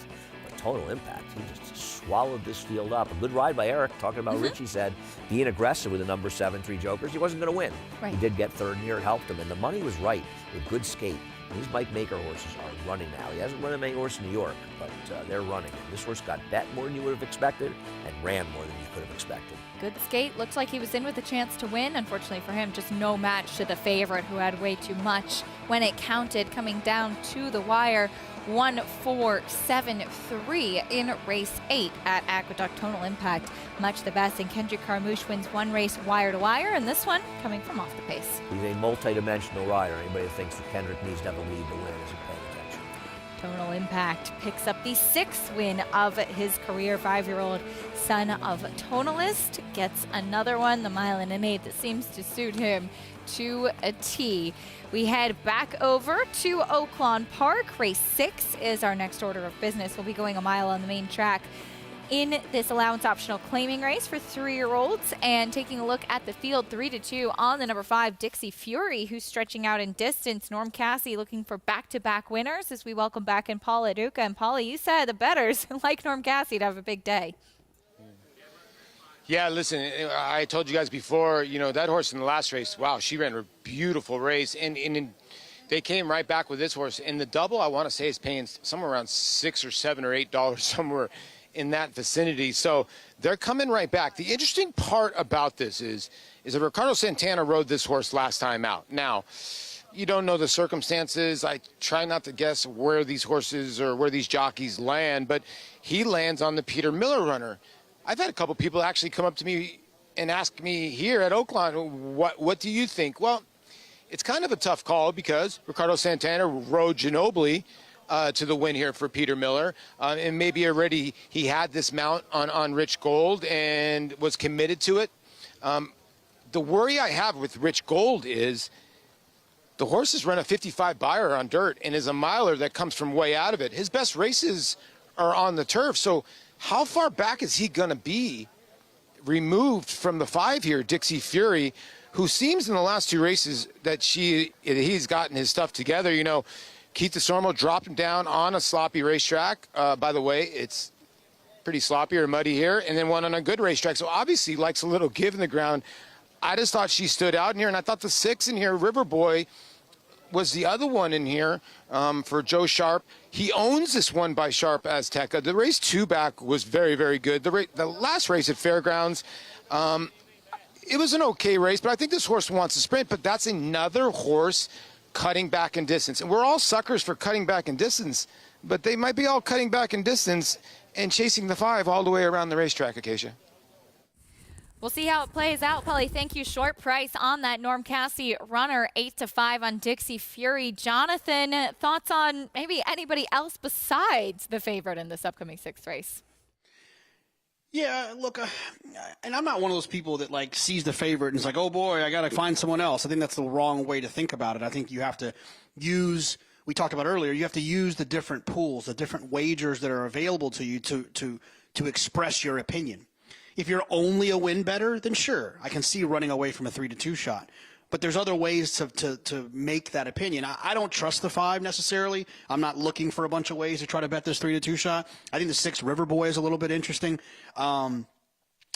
But Tonal Impact. He just swallowed this field up. A good ride by Eric, talking about Richie said, being aggressive with the number 7-3 Jokers. He wasn't going to win. Right. He did get third here. It helped him. And the money was right. With good skate. These Mike Maker horses are running now. He hasn't run a many horses in New York, but they're running. And this horse got bet more than you would have expected and ran more than you could have expected. Good skate. Looks like he was in with a chance to win. Unfortunately for him, just no match to the favorite, who had way too much when it counted, coming down to the wire. 1-4-7-3 in race 8 at Aqueduct. Tonal Impact much the best, and Kendrick Carmouche wins one race wire to wire, and this one coming from off the pace. He's a multi-dimensional rider. Anybody that thinks that Kendrick needs to have a lead to win isn't paying attention. Tonal Impact picks up the 6th win of his career. 5-year-old son of Tonalist gets another one, the 1.8 miles that seems to suit him to a T. We head back over to Oaklawn Park. Race 6 is our next order of business. We'll be going a mile on the main track in this allowance optional claiming race for 3-year-olds, and taking a look at the field, 3-2 on the number 5 Dixie Fury, who's stretching out in distance. Norm Cassie looking for back-to-back winners as we welcome back in Paula Duca. And Paula, you said the bettors like Norm Cassie to have a big day. Yeah, listen, I told you guys before, that horse in the last race, wow, she ran a beautiful race. And they came right back with this horse. And the double, I want to say, is paying somewhere around $6 or $7 or $8, somewhere in that vicinity. So they're coming right back. The interesting part about this is that Ricardo Santana rode this horse last time out. Now, you don't know the circumstances. I try not to guess where these horses or where these jockeys land, but he lands on the Peter Miller runner. I've had a couple people actually come up to me and ask me here at Oaklawn, what do you think? Well, it's kind of a tough call because Ricardo Santana rode Ginobili to the win here for Peter Miller. And maybe already he had this mount on Rich Gold and was committed to it. The worry I have with Rich Gold is the horse has run a 55 buyer on dirt and is a miler that comes from way out of it. His best races are on the turf. So how far back is he going to be removed from the 5 here, Dixie Fury, who seems in the last 2 races that he's gotten his stuff together. Keith DeSormo dropped him down on a sloppy racetrack. By the way, it's pretty sloppy or muddy here, and then one on a good racetrack. So obviously likes a little give in the ground. I just thought she stood out in here, and I thought the 6 in here, River Boy, was the other one in here for Joe Sharp. He owns this one by Sharp Azteca. The race 2 back was very, very good. The last race at Fairgrounds, it was an okay race, but I think this horse wants to sprint, but that's another horse cutting back in distance. And we're all suckers for cutting back in distance, but they might be all cutting back in distance and chasing the 5 all the way around the racetrack, Acacia. We'll see how it plays out, Polly. Thank you. Short price on that Norm Cassie runner, 8-5 on Dixie Fury. Jonathan, thoughts on maybe anybody else besides the favorite in this upcoming 6th race? Yeah, look, and I'm not one of those people that sees the favorite and is like, oh boy, I got to find someone else. I think that's the wrong way to think about it. I think you have to use, we talked about earlier, you have to use the different pools, the different wagers that are available to you to express your opinion. If you're only a win better, then sure, I can see running away from a 3-2 shot. But there's other ways to make that opinion. I don't trust the 5 necessarily. I'm not looking for a bunch of ways to try to bet this 3-2 shot. I think the 6 River Boy is a little bit interesting. The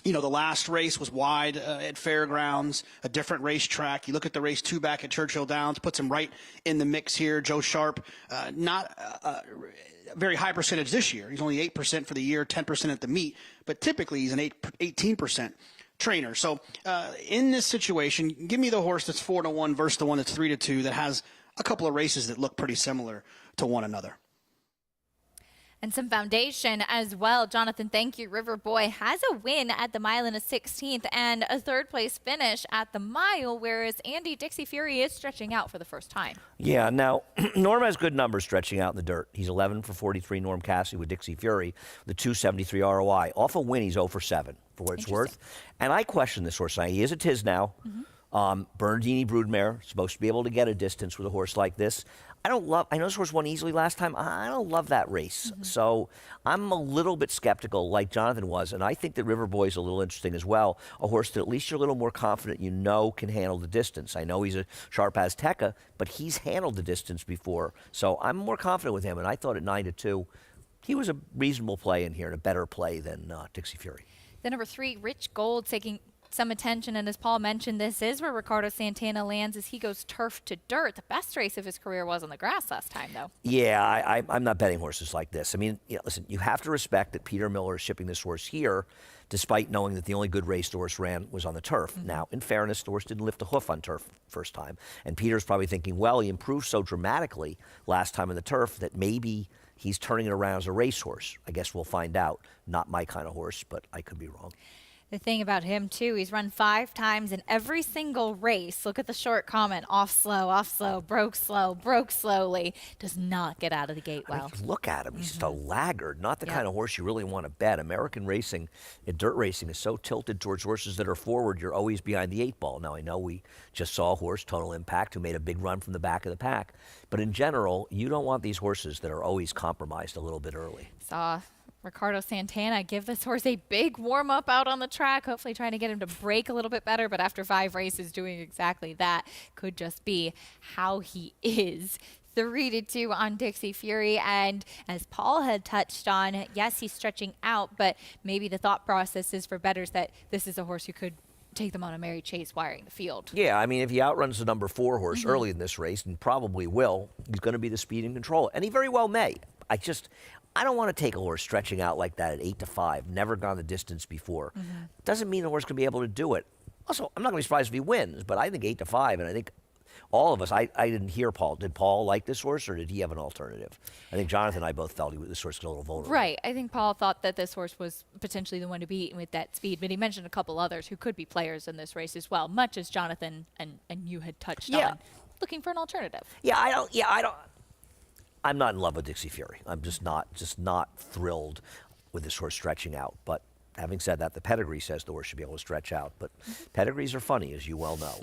last race was wide at Fairgrounds, a different racetrack. You look at the race 2 back at Churchill Downs, puts him right in the mix here. Joe Sharp, not very high percentage this year. He's only 8% for the year, 10% at the meet, but typically he's an 18% trainer. So in this situation, give me the horse that's 4-1 versus the one that's 3-2 that has a couple of races that look pretty similar to one another. And some foundation as well. Jonathan, thank you. River Boy has a win at the mile and a 16th and a 3rd place finish at the mile, whereas Andy Dixie Fury is stretching out for the first time. Yeah, now, Norm has good numbers stretching out in the dirt. He's 11 for 43, Norm Cassie with Dixie Fury, the 273 ROI. Off a win, he's 0 for 7, for what it's worth. And I question this horse. He is a Tiz now. Bernardini Broodmare, supposed to be able to get a distance with a horse like this. I know this horse won easily last time. I don't love that race. So I'm a little bit skeptical like Jonathan was, and I think that River Boy is a little interesting as well. A horse that at least you're a little more confident can handle the distance. I know he's a Sharp Azteca, but he's handled the distance before. So I'm more confident with him, and I thought at 9-2, He was a reasonable play in here and a better play than Dixie Fury. The number 3, Rich Gold, taking some attention, and as Paul mentioned, this is where Ricardo Santana lands as he goes turf to dirt. The best race of his career was on the grass last time, though. Yeah, I'm not betting horses like this. I mean, listen, you have to respect that Peter Miller is shipping this horse here, despite knowing that the only good race the horse ran was on the turf. Now, in fairness, the horse didn't lift a hoof on turf first time, and Peter's probably thinking, well, he improved so dramatically last time on the turf that maybe he's turning it around as a racehorse. I guess we'll find out. Not my kind of horse, but I could be wrong. The thing about him, too, he's run 5 times in every single race. Look at the short comment. Off slow, broke slowly. Does not get out of the gate well. I mean, look at him. He's just a laggard, not the kind of horse you really want to bet. American racing and dirt racing is so tilted towards horses that are forward, you're always behind the 8 ball. Now, I know we just saw a horse, Total Impact, who made a big run from the back of the pack. But in general, you don't want these horses that are always compromised a little bit early. Saw Ricardo Santana give this horse a big warm-up out on the track, hopefully trying to get him to break a little bit better, but after 5 races doing exactly that could just be how he is. 3-2 on Dixie Fury, and as Paul had touched on, yes, he's stretching out, but maybe the thought process is for bettors that this is a horse who could take them on a merry chase wiring the field. Yeah, I mean, if he outruns the number 4 horse early in this race, and probably will, he's going to be the speed and control, and he very well may. I don't want to take a horse stretching out like that at 8-5, never gone the distance before. Doesn't mean the horse can be able to do it. Also, I'm not going to be surprised if he wins, but I think 8-5, and I think all of us, I didn't hear Paul. Did Paul like this horse, or did he have an alternative? I think Jonathan and I both felt this horse was a little vulnerable. Right. I think Paul thought that this horse was potentially the one to beat with that speed, but he mentioned a couple others who could be players in this race as well, much as Jonathan and you had touched on. Looking for an alternative. I'm not in love with Dixie Fury. I'm just not thrilled with this horse stretching out. But having said that, the pedigree says the horse should be able to stretch out. But pedigrees are funny, as you well know.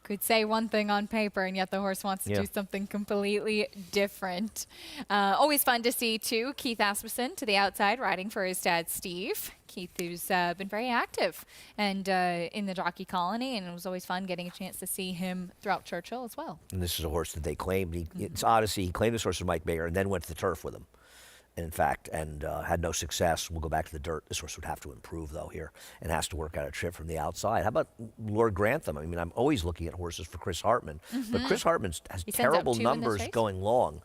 Could say one thing on paper, and yet the horse wants to do something completely different. Always fun to see, too, Keith Asmussen to the outside, riding for his dad, Steve. Keith, who's been very active and in the jockey colony, and it was always fun getting a chance to see him throughout Churchill as well. And this is a horse that they claimed. It's Odyssey. He claimed this horse from Mike Bayer and then went to the turf with him. And in fact, had no success. We'll go back to the dirt. This horse would have to improve, though, here, and has to work out a trip from the outside. How about Lord Grantham? I mean, I'm always looking at horses for Chris Hartman, but Chris Hartman has terrible numbers going long.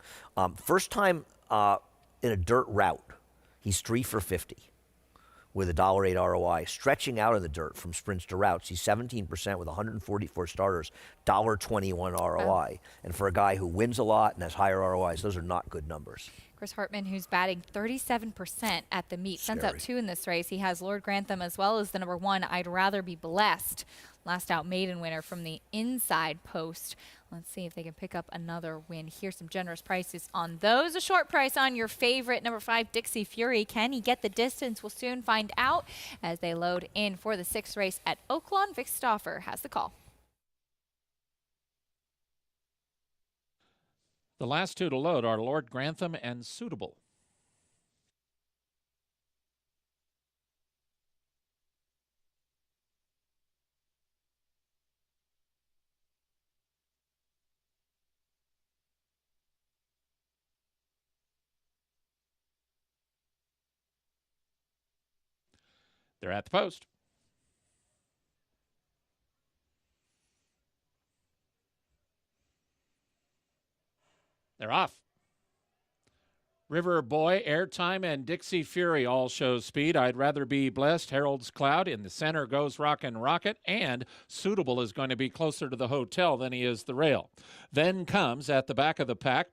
First time in a dirt route, he's 3 for 50 with a $1.08 ROI. Stretching out of the dirt from sprints to routes, he's 17% with 144 starters, $1.21 ROI. And for a guy who wins a lot and has higher ROIs, those are not good numbers. Chris Hartman, who's batting 37% at the meet, sends out 2 in this race. He has Lord Grantham as well as the number 1, I'd Rather Be Blessed. Last out maiden winner from the inside post. Let's see if they can pick up another win. Here's some generous prices on those. A short price on your favorite, number 5, Dixie Fury. Can he get the distance? We'll soon find out as they load in for the 6th race at Oaklawn. Vic Stauffer has the call. The last 2 to load are Lord Grantham and Suitable. They're at the post. They're off. River Boy, Airtime, and Dixie Fury all show speed. I'd Rather Be Blessed, Harold's Cloud. In the center goes Rockin' Rocket, and Suitable is going to be closer to the hotel than he is the rail. Then comes at the back of the pack.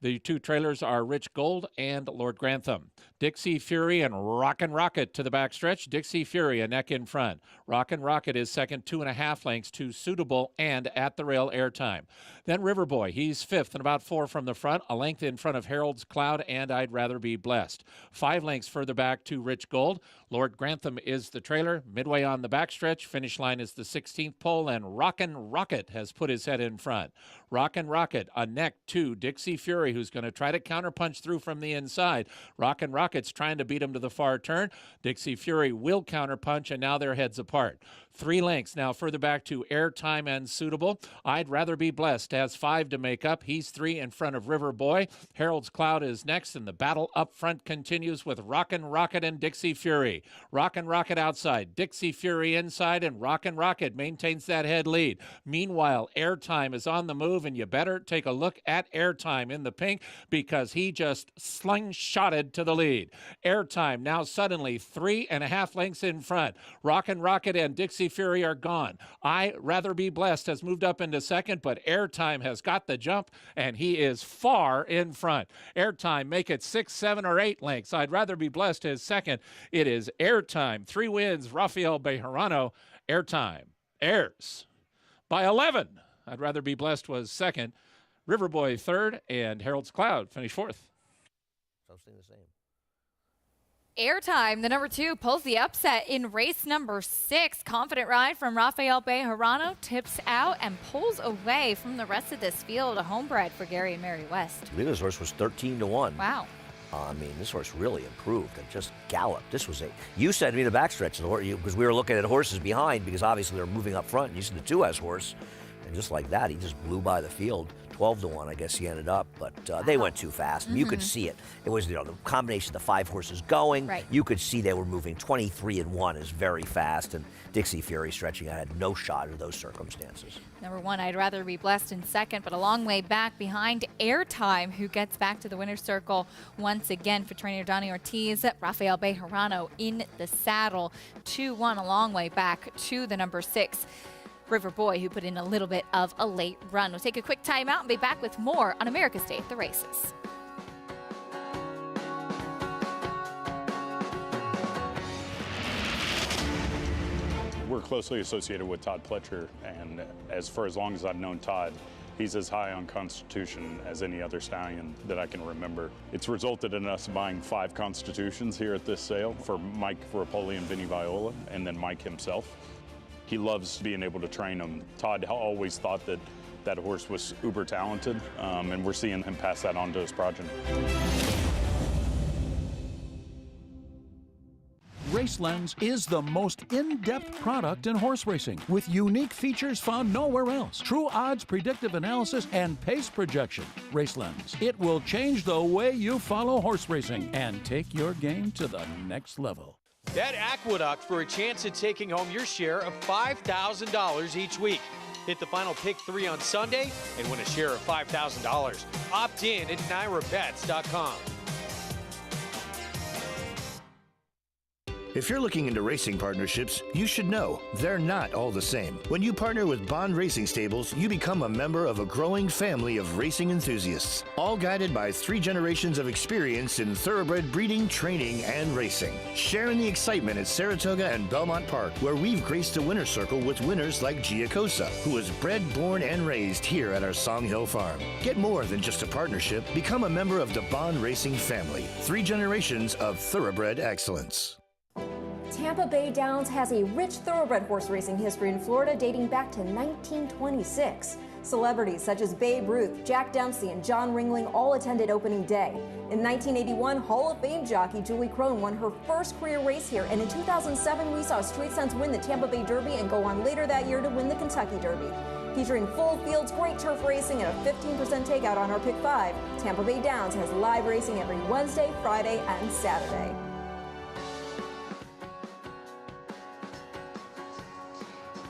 The 2 trailers are Rich Gold and Lord Grantham. Dixie Fury and Rockin' Rocket to the backstretch. Dixie Fury a neck in front. Rockin' Rocket is second, 2.5 lengths to Suitable and At the Rail Airtime. Then River Boy, he's 5th and about 4 from the front, a length in front of Harold's Cloud and I'd Rather Be Blessed. 5 lengths further back to Rich Gold. Lord Grantham is the trailer. Midway on the backstretch, finish line is the 16th pole, and Rockin' Rocket has put his head in front. Rockin' Rocket a neck to Dixie Fury Fury, who's going to try to counterpunch through from the inside. Rockin' Rocket's trying to beat him to the far turn. Dixie Fury will counterpunch, and now they're heads apart. 3 lengths now further back to Airtime and Suitable. I'd Rather Be Blessed has 5 to make up. He's 3 in front of River Boy. Harold's Cloud is next, and the battle up front continues with Rockin' Rocket and Dixie Fury. Rockin' Rocket outside, Dixie Fury inside, and Rockin' Rocket maintains that head lead. Meanwhile, Airtime is on the move, and you better take a look at Airtime in the pink because he just slingshotted to the lead. Airtime now suddenly 3.5 lengths in front. Rockin' Rocket and Dixie Fury are gone. I Rather Be Blessed has moved up into second, but Airtime has got the jump, and he is far in front. Airtime make it 6, 7, or 8 lengths. I'd Rather Be Blessed is second. It is Airtime. 3 wins, Rafael Bejarano. Airtime airs by 11. I'd Rather Be Blessed was second. Riverboy third, and Harold's Cloud finished fourth. Something the same. Airtime, the number 2, pulls the upset in race number 6. Confident ride from Rafael Bejarano, tips out and pulls away from the rest of this field. A homebred for Gary and Mary West. I believe this horse was 13-1. Wow. I mean, this horse really improved and just galloped. This was you said to me the backstretch of the horse, because we were looking at horses behind because obviously they're moving up front. And you see the 2S horse, and just like that, he just blew by the field. 12-1, I guess he ended up, but they went too fast. You could see it. It was the combination of the 5 horses going. Right. You could see they were moving. 23-1 is very fast, and Dixie Fury stretching out had no shot in those circumstances. Number 1, I'd Rather Be Blessed in second, but a long way back behind Airtime, who gets back to the winner's circle once again for trainer Donnie Ortiz. Rafael Bejarano in the saddle. 2-1, a long way back to the number 6. River Boy, who put in a little bit of a late run. We'll take a quick timeout and be back with more on America's Day at the Races. We're closely associated with Todd Pletcher, and for as long as I've known Todd, he's as high on Constitution as any other stallion that I can remember. It's resulted in us buying 5 Constitutions here at this sale for Mike Rapoli and Vinny Viola, and then Mike himself. He loves being able to train him. Todd always thought that that horse was uber talented, and we're seeing him pass that on to his progeny. RaceLens is the most in-depth product in horse racing, with unique features found nowhere else. True odds, predictive analysis, and pace projection. RaceLens. It will change the way you follow horse racing and take your game to the next level. Bet Aqueduct for a chance at taking home your share of $5,000 each week. Hit the final pick 3 on Sunday and win a share of $5,000. Opt in at NYRABets.com. If you're looking into racing partnerships, you should know they're not all the same. When you partner with Bond Racing Stables, you become a member of a growing family of racing enthusiasts, all guided by 3 generations of experience in thoroughbred breeding, training, and racing. Sharing the excitement at Saratoga and Belmont Park, where we've graced a winner's circle with winners like Giacosa, who was bred, born, and raised here at our Song Hill farm. Get more than just a partnership. Become a member of the Bond Racing family. 3 generations of thoroughbred excellence. Tampa Bay Downs has a rich thoroughbred horse racing history in Florida dating back to 1926. Celebrities such as Babe Ruth, Jack Dempsey, and John Ringling all attended opening day. In 1981, Hall of Fame jockey Julie Crone won her first career race here, and in 2007 we saw Street Sense win the Tampa Bay Derby and go on later that year to win the Kentucky Derby. Featuring full fields, great turf racing, and a 15% takeout on our Pick 5, Tampa Bay Downs has live racing every Wednesday, Friday, and Saturday.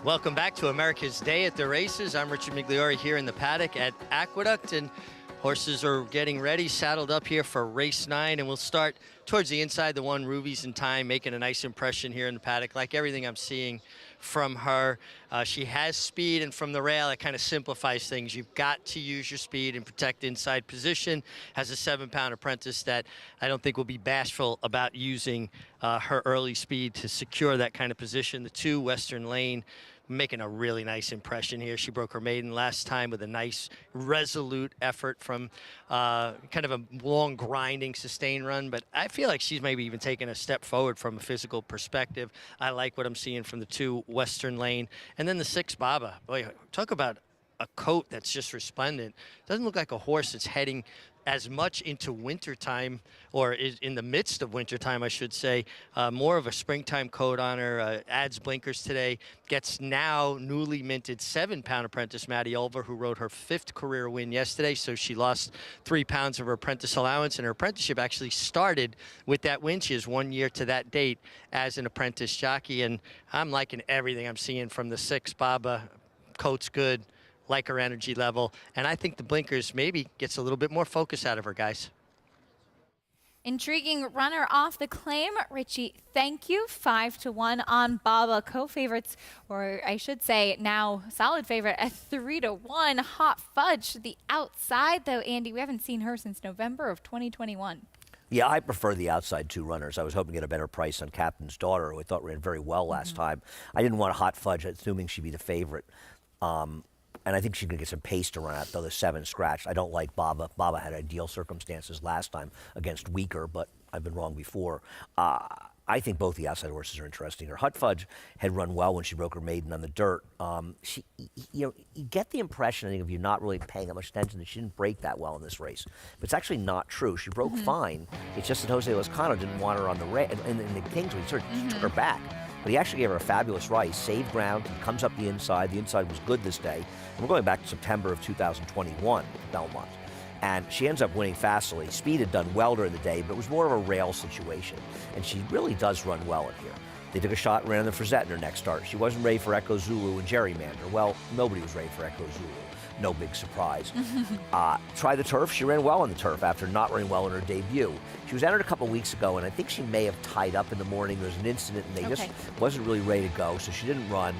Welcome back to America's Day at the Races. I'm Richard Migliore here in the paddock at Aqueduct, and horses are getting ready, saddled up here for race 9, and we'll start towards the inside. The 1, Ruby's in Time, making a nice impression here in the paddock. Like everything I'm seeing from her, she has speed, and from the rail, it kind of simplifies things. You've got to use your speed and protect inside position. Has a 7-pound apprentice that I don't think will be bashful about using her early speed to secure that kind of position. The 2, Western Lane, making a really nice impression here. She broke her maiden last time with a nice resolute effort from kind of a long grinding sustained run, but I feel like she's maybe even taken a step forward from a physical perspective. I like what I'm seeing from the 2, Western Lane. And then the 6, Baba. Boy, talk about a coat that's just resplendent. Doesn't look like a horse that's heading as much into wintertime, or is in the midst of wintertime, I should say. More of a springtime coat on her, adds blinkers today, gets now newly minted 7-pound apprentice Maddie Ulver, who rode her 5th career win yesterday, so she lost 3 pounds of her apprentice allowance, and her apprenticeship actually started with that win. She has 1 year to that date as an apprentice jockey, and I'm liking everything I'm seeing from the 6. Baba, coat's good, like her energy level, and I think the blinkers maybe gets a little bit more focus out of her, guys. Intriguing runner off the claim. Richie, thank you. 5-1 on Baba. Co-favorites, or I should say now solid favorite at 3-1. Hot Fudge to the outside, though, Andy. We haven't seen her since November of 2021. Yeah, I prefer the outside 2 runners. I was hoping to get a better price on Captain's Daughter, who I thought ran very well last time. I didn't want a Hot Fudge, assuming she'd be the favorite. And I think she's going to get some pace to run out, though the 7 scratched. I don't like Baba. Baba had ideal circumstances last time against weaker, but I've been wrong before. I think both the outside horses are interesting. Her Hot Fudge had run well when she broke her maiden on the dirt. You get the impression, I think, if you're not really paying that much attention, that she didn't break that well in this race. But it's actually not true. She broke fine. It's just that Jose Lezcano didn't want her on the race. And the Kingsway sort of took her back. But he actually gave her a fabulous race, saved ground, comes up the inside. The inside was good this day. And we're going back to September of 2021 at Belmont. And she ends up winning fastly. Speed had done well during the day, but it was more of a rail situation. And she really does run well in here. They took a shot and ran the Frazette in her next start. She wasn't ready for Echo Zulu and Gerrymander. Well, nobody was ready for Echo Zulu. No big surprise. Try the turf. She ran well on the turf after not running well in her debut. She was entered a couple weeks ago, and I think she may have tied up in the morning. There was an incident, and they just wasn't really ready to go, so she didn't run.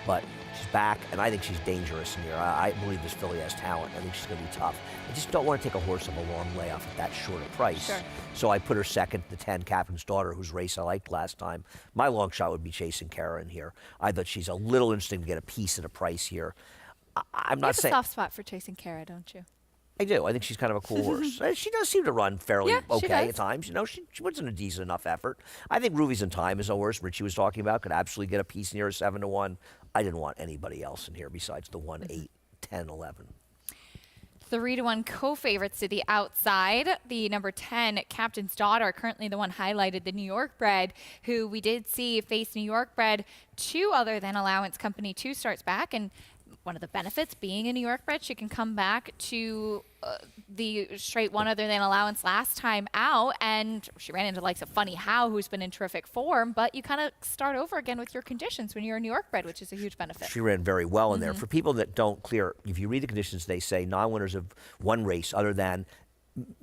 But she's back, and I think she's dangerous in here. I believe this filly has talent. I think she's going to be tough. I just don't want to take a horse of a long layoff at that short a price. Sure. So I put her second, the 10, Captain's Daughter, whose race I liked last time. My long shot would be Chasing Kara in here. I thought she's a little interesting to get a piece at a price here. I'm not saying. You have a soft spot for Chasing Kara, don't you? I do. I think she's kind of a cool horse. She does seem to run fairly okay at times. You know, she puts in a decent enough effort. I think Ruby's in Time is a horse Richie was talking about. Could absolutely get a piece near a 7-1. I didn't want anybody else in here besides the 1, 8, 10, 11. 3-1 co-favorites to the outside. The number 10, Captain's Daughter, currently the one highlighted, the New York bred, who we did see face New York bred 2 other than Allowance Company 2 starts back. And one of the benefits being a New York bred, she can come back to the straight 1 other than Allowance last time out, and she ran into likes of Funny How, who's been in terrific form, but you kind of start over again with your conditions when you're a New York bred, which is a huge benefit. She ran very well in there. For people that don't clear, if you read the conditions, they say non-winners of one race other than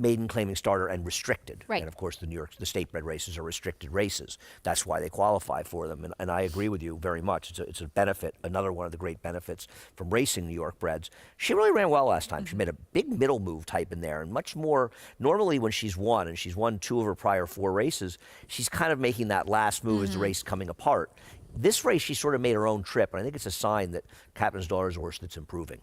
maiden, claiming starter, and restricted. Right. And of course, the state bred races are restricted races. That's why they qualify for them. And I agree with you very much. It's a benefit, another one of the great benefits from racing New York breds. She really ran well last time. She made a big middle move type in there, and much more. Normally, when she's won, and she's won 2 of her prior 4 races, she's kind of making that last move as the race coming apart. This race, she sort of made her own trip, and I think it's a sign that Captain's Daughter is a horse that's improving.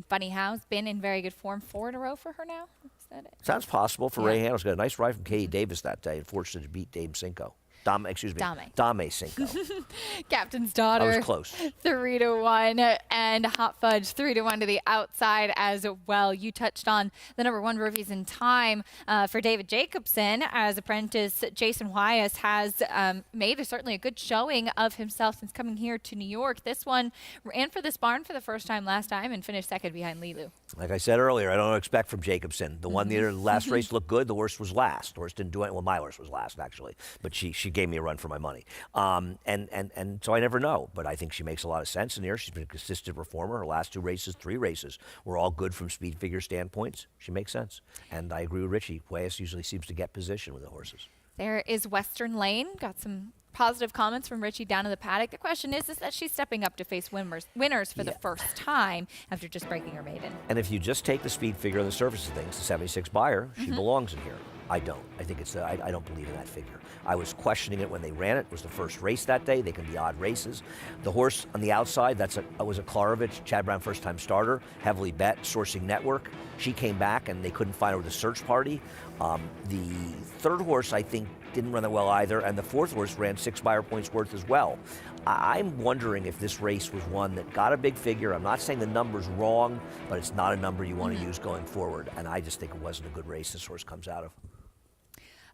Funny How's been in very good form 4 in a row for her now. Is that it? Sounds possible for Ray Handles. Got a nice ride from Katie Davis that day, and fortunate to beat Dame Cinco. Dame Cinco. Captain's Daughter. I was close. 3-1, and Hot Fudge 3-1 to the outside as well. You touched on the number 1 Ruby's in Time for David Jacobson, as apprentice Jason Wyas has made certainly a good showing of himself since coming here to New York. This one ran for this barn for the first time last time and finished second behind Lilu. Like I said earlier, I don't expect from Jacobson. The one the last race looked good. The horse was last. The horse didn't do it. Well, my horse was last, actually. But she gave me a run for my money. And so I never know. But I think she makes a lot of sense in here. She's been a consistent performer. Her last 2 races, 3 races, were all good from speed figure standpoints. She makes sense. And I agree with Richie. Wyas usually seems to get position with the horses. There is Western Lane. Got some positive comments from Richie down in the paddock. The question is that she's stepping up to face winners for the first time after just breaking her maiden. And if you just take the speed figure on the surface of things, the 76 buyer, she belongs in here. I don't. I think it's. I don't believe in that figure. I was questioning it when they ran it. It was the first race that day. They can be odd races. The horse on the outside, was a Klarovich, Chad Brown first-time starter, heavily bet, Sourcing Network. She came back, and they couldn't find her with a search party. The third horse, I think, didn't run that well either, and the fourth horse ran 6 buyer points worth as well. I'm wondering if this race was one that got a big figure. I'm not saying the number's wrong, but it's not a number you want to use going forward, and I just think it wasn't a good race this horse comes out of.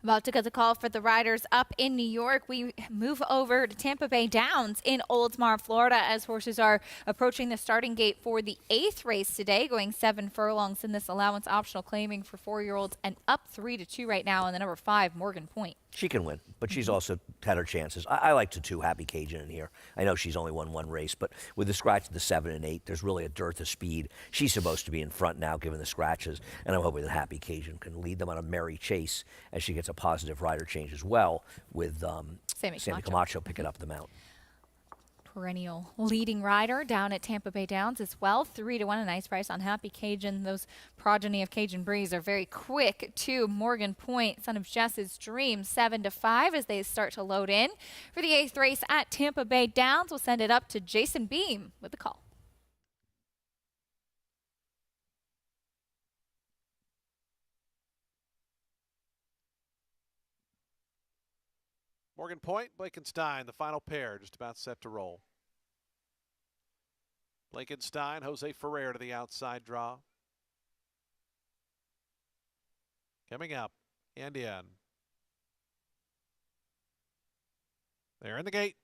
About to get the call for the riders up in New York. We move over to Tampa Bay Downs in Oldsmar, Florida, as horses are approaching the starting gate for the 8th race today, going 7 furlongs in this allowance optional claiming for 4-year-olds and up 3-2 right now on the number 5, Morgan Point. She can win, but she's also had her chances. I like the 2, Happy Cajun, in here. I know she's only won 1 race, but with the scratch of the 7 and 8, there's really a dearth of speed. She's supposed to be in front now, given the scratches, and I'm hoping that Happy Cajun can lead them on a merry chase as she gets a positive rider change as well, with Sammy Camacho picking up the mount. Perennial leading rider down at Tampa Bay Downs as well. 3-1, a nice price on Happy Cajun. Those progeny of Cajun Breeze are very quick too. Morgan Point, son of Jess's Dream, 7-5 as they start to load in. For the 8th race at Tampa Bay Downs, we'll send it up to Jason Beam with the call. Morgan Point, Blakenstein, the final pair, just about set to roll. Blakenstein, Jose Ferrer to the outside draw. Coming up, and in. They're in the gate.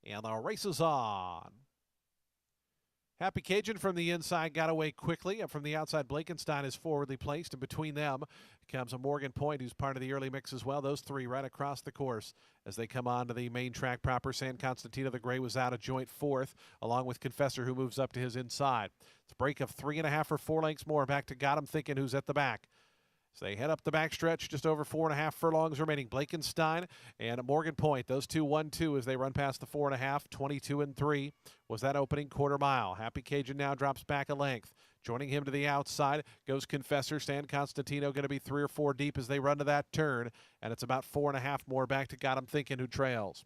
And the race is on. Happy Cajun from the inside got away quickly. Up from the outside, Blakenstein is forwardly placed. And between them comes a Morgan Point, who's part of the early mix as well. Those 3 right across the course as they come on to the main track proper. San Constantino the Gray was out a joint 4th, along with Confessor, who moves up to his inside. It's a break of 3.5 or 4 lengths more. Back to Got 'Em Thinking, who's at the back. So they head up the backstretch, just over 4.5 furlongs remaining. Blakenstein and Morgan Point, those two 1-2 as they run past the 4.5, 22-3 was that opening quarter mile. Happy Cajun now drops back a length. Joining him to the outside goes Confessor. San Constantino going to be 3 or 4 deep as they run to that turn, and it's about 4.5 more back to Got 'Em Thinking, who trails.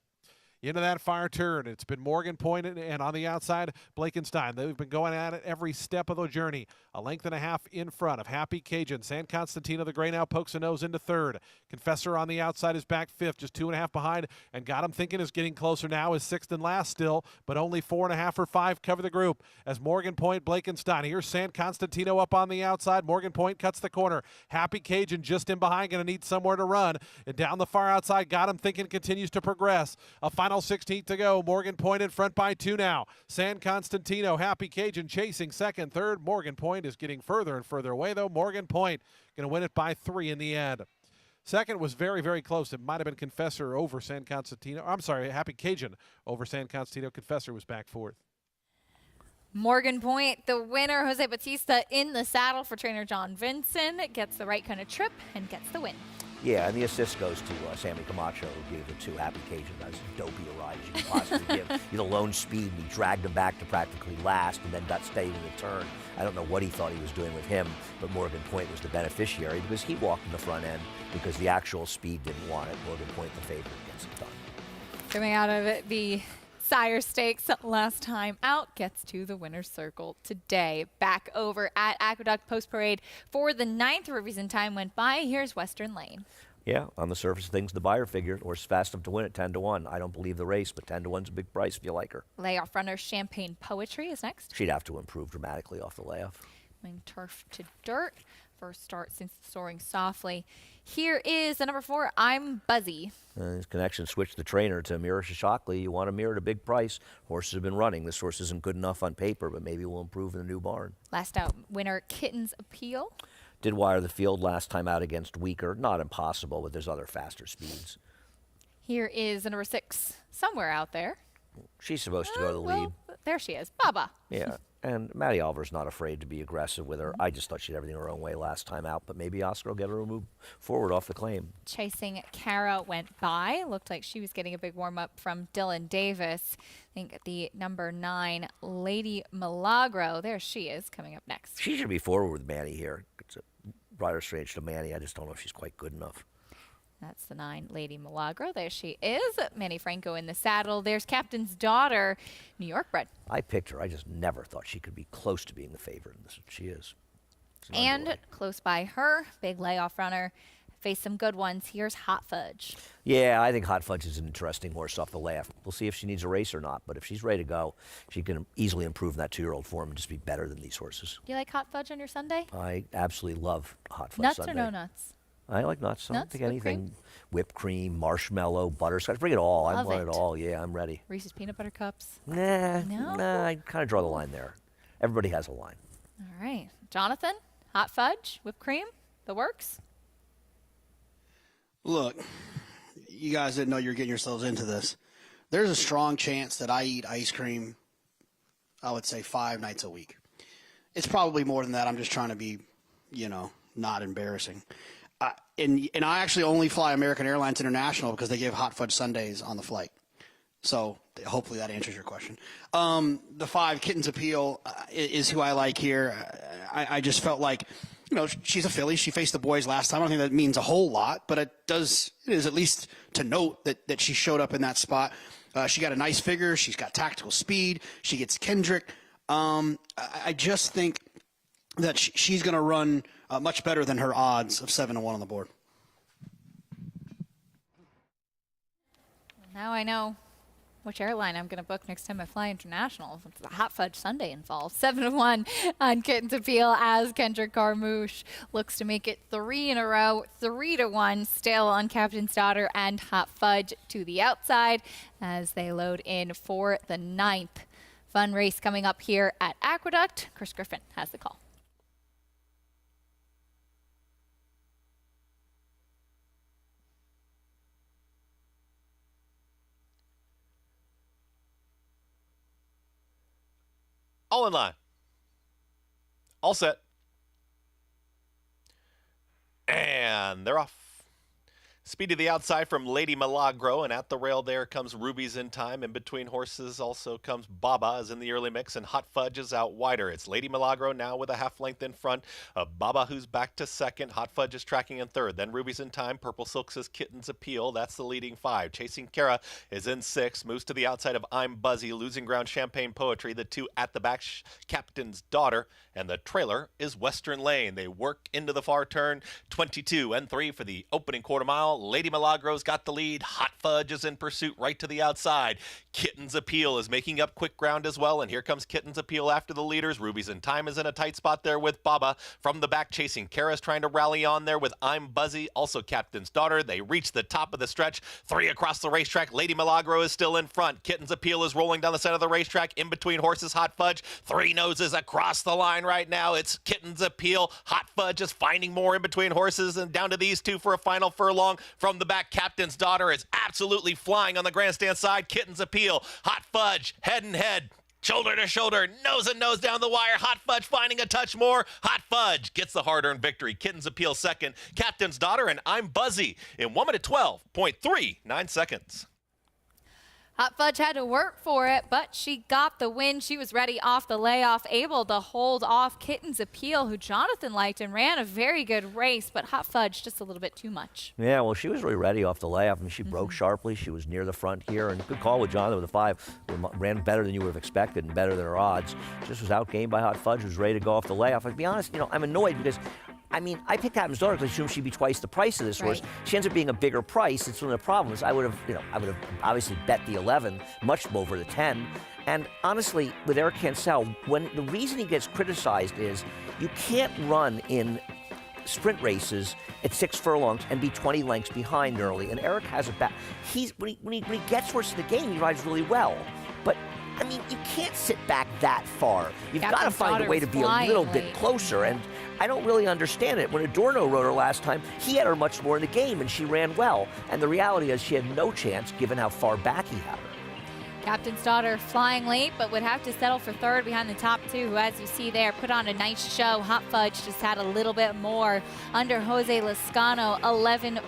Into that far turn, it's been Morgan Point and on the outside, Blakenstein. They've been going at it every step of the journey. A length and a half in front of Happy Cajun. San Constantino the Gray now pokes a nose into 3rd. Confessor on the outside is back 5th, just 2.5 behind, and Got 'Em Thinking is getting closer now, is 6th and last still, but only 4.5 or 5 cover the group as Morgan Point, Blakenstein. Here's San Constantino up on the outside. Morgan Point cuts the corner. Happy Cajun just in behind, going to need somewhere to run. And down the far outside, Got 'Em Thinking continues to progress. A final 16th to go. Morgan Point in front by 2 now. San Constantino, Happy Cajun chasing 2nd, 3rd. Morgan Point is getting further and further away, though. Morgan Point going to win it by 3 in the end. 2nd was very, very close. It might have been Confessor over San Constantino. I'm sorry, Happy Cajun over San Constantino. Confessor was back 4th. Morgan Point, the winner. Jose Bautista in the saddle for trainer John Vinson. Gets the right kind of trip and gets the win. Yeah, and the assist goes to Sammy Camacho, who gave the 2 Happy Cajun as dopey a ride as you could possibly give. The lone speed, and he dragged him back to practically last and then got stayed in the turn. I don't know what he thought he was doing with him, but Morgan Point was the beneficiary because he walked in the front end because the actual speed didn't want it. Morgan Point, the favorite, gets it done. Coming out of it, the Sire Stakes last time out gets to the winner's circle today. Back over at Aqueduct Post Parade for the 9th. Reason time went by. Here's Western Lane. Yeah, on the surface of things, the buyer figured horse is fast enough to win at 10-1. I don't believe the race, but 10-1's a big price if you like her. Layoff runner Champagne Poetry is next. She'd have to improve dramatically off the layoff. Going turf to dirt. First start since soaring softly. Here is the number 4, I'm Buzzy. His connection switched the trainer to Mira Shishakli. You want a Mira at a big price. Horses have been running. This horse isn't good enough on paper, but maybe will improve in the new barn. Last out winner Kitten's Appeal. Did wire the field last time out against weaker. Not impossible, but there's other faster speeds. Here is the number 6, somewhere out there. She's supposed to go to the lead. There she is, Baba. Yeah, and Maddie Oliver's not afraid to be aggressive with her. I just thought she'd have everything her own way last time out, but maybe Oscar will get her to move forward off the claim. Chasing Cara went by. Looked like she was getting a big warm-up from Dylan Davis. I think the number 9, Lady Milagro. There she is, coming up next. She should be forward with Manny here. It's a rider strange to Manny. I just don't know if she's quite good enough. That's the 9, Lady Milagro. There she is. Manny Franco in the saddle. There's Captain's Daughter, New York bred. I picked her. I just never thought she could be close to being the favorite. She is. And close by her, big layoff runner. Face some good ones. Here's Hot Fudge. Yeah, I think Hot Fudge is an interesting horse off the layoff. We'll see if she needs a race or not, but if she's ready to go, she can easily improve that 2-year-old form and just be better than these horses. Do you like Hot Fudge on your Sunday? I absolutely love Hot Fudge Nuts Sunday. or no nuts? I like nuts. I don't Nuts, think whipped anything. cream? Whipped cream, marshmallow, butterscotch. Bring it all. I Love want it it. all. Yeah, I'm ready. Reese's Peanut Butter Cups? Nah, I kind of draw the line there. Everybody has a line. All right. Jonathan, Hot Fudge, whipped cream, the works? Look, you guys didn't know you were getting yourselves into this. There's a strong chance that I eat ice cream, I would say 5 nights a week. It's probably more than that. I'm just trying to be, not embarrassing. And I actually only fly American Airlines International because they give Hot Fudge Sundays on the flight. So hopefully that answers your question. The 5, Kitten's Appeal, is who I like here. I just felt like, she's a filly. She faced the boys last time. I don't think that means a whole lot, but it is at least to note that she showed up in that spot. She got a nice figure. She's got tactical speed. She gets Kendrick. I just think that she's going to run much better than her odds of 7-1 on the board. Now I know which airline I'm going to book next time I fly international. It's the Hot Fudge Sunday involved. 7-1 on Kitten's Appeal as Kendrick Carmouche looks to make it 3 in a row. 3-1 still on Captain's Daughter and Hot Fudge to the outside as they load in for the 9th. Fun race coming up here at Aqueduct. Chris Griffin has the call. All in line. All set. And they're off. Speed to the outside from Lady Milagro, and at the rail there comes Ruby's in time. In between horses also comes Baba is in the early mix, and Hot Fudge is out wider. It's Lady Milagro now with a half length in front of Baba, who's back to second. Hot Fudge is tracking in third. Then Ruby's in time. Purple Silks is Kitten's Appeal. That's the leading 5. Chasing Kara is in 6. Moves to the outside of I'm Buzzy. Losing ground Champagne Poetry. The 2 at the back, Captain's Daughter. And the trailer is Western Lane. They work into the far turn. 22 and 3 for the opening quarter mile. Lady Milagro's got the lead. Hot Fudge is in pursuit right to the outside. Kitten's Appeal is making up quick ground as well, and here comes Kitten's Appeal after the leaders. Ruby's in time is in a tight spot there with Baba. From the back chasing Kara's trying to rally on there with I'm Buzzy, also Captain's Daughter. They reach the top of the stretch. 3 across the racetrack. Lady Milagro is still in front. Kitten's Appeal is rolling down the center of the racetrack. In between horses, Hot Fudge. 3 noses across the line right now. It's Kitten's Appeal. Hot Fudge is finding more in between horses, and down to these 2 for a final furlong. From the back, Captain's Daughter is absolutely flying on the grandstand side. Kitten's Appeal. Hot Fudge head and head. Shoulder to shoulder, nose and nose down the wire. Hot Fudge finding a touch more. Hot Fudge gets the hard-earned victory. Kitten's Appeal second. Captain's Daughter and I'm Buzzy in 1 minute 12.39 seconds. Hot Fudge had to work for it, but she got the win. She was ready off the layoff, able to hold off Kitten's Appeal, who Jonathan liked and ran a very good race, but Hot Fudge just a little bit too much. Yeah, well, she was really ready off the layoff. I mean, she broke sharply. She was near the front here, and good call with Jonathan with the 5. Ran better than you would have expected and better than her odds. Just was outgained by Hot Fudge, who was ready to go off the layoff. I'll be honest, I'm annoyed because I picked Captain's Daughter because I assumed she'd be twice the price of this horse. She ends up being a bigger price. It's one of the problems. I would have obviously bet the 11 much over the 10. And honestly, with Eric Cancel, the reason he gets criticized is you can't run in sprint races at 6 furlongs and be 20 lengths behind early. And Eric has a back. When he gets towards the game, he rides really well. But you can't sit back that far. You've got to find a way to be a little bit closer. And I don't really understand it. When Adorno rode her last time, he had her much more in the game, and she ran well. And the reality is she had no chance, given how far back he had her. Captain's Daughter flying late, but would have to settle for third behind the top 2, who, as you see there, put on a nice show. Hot Fudge just had a little bit more under Jose Lascano, 11-5,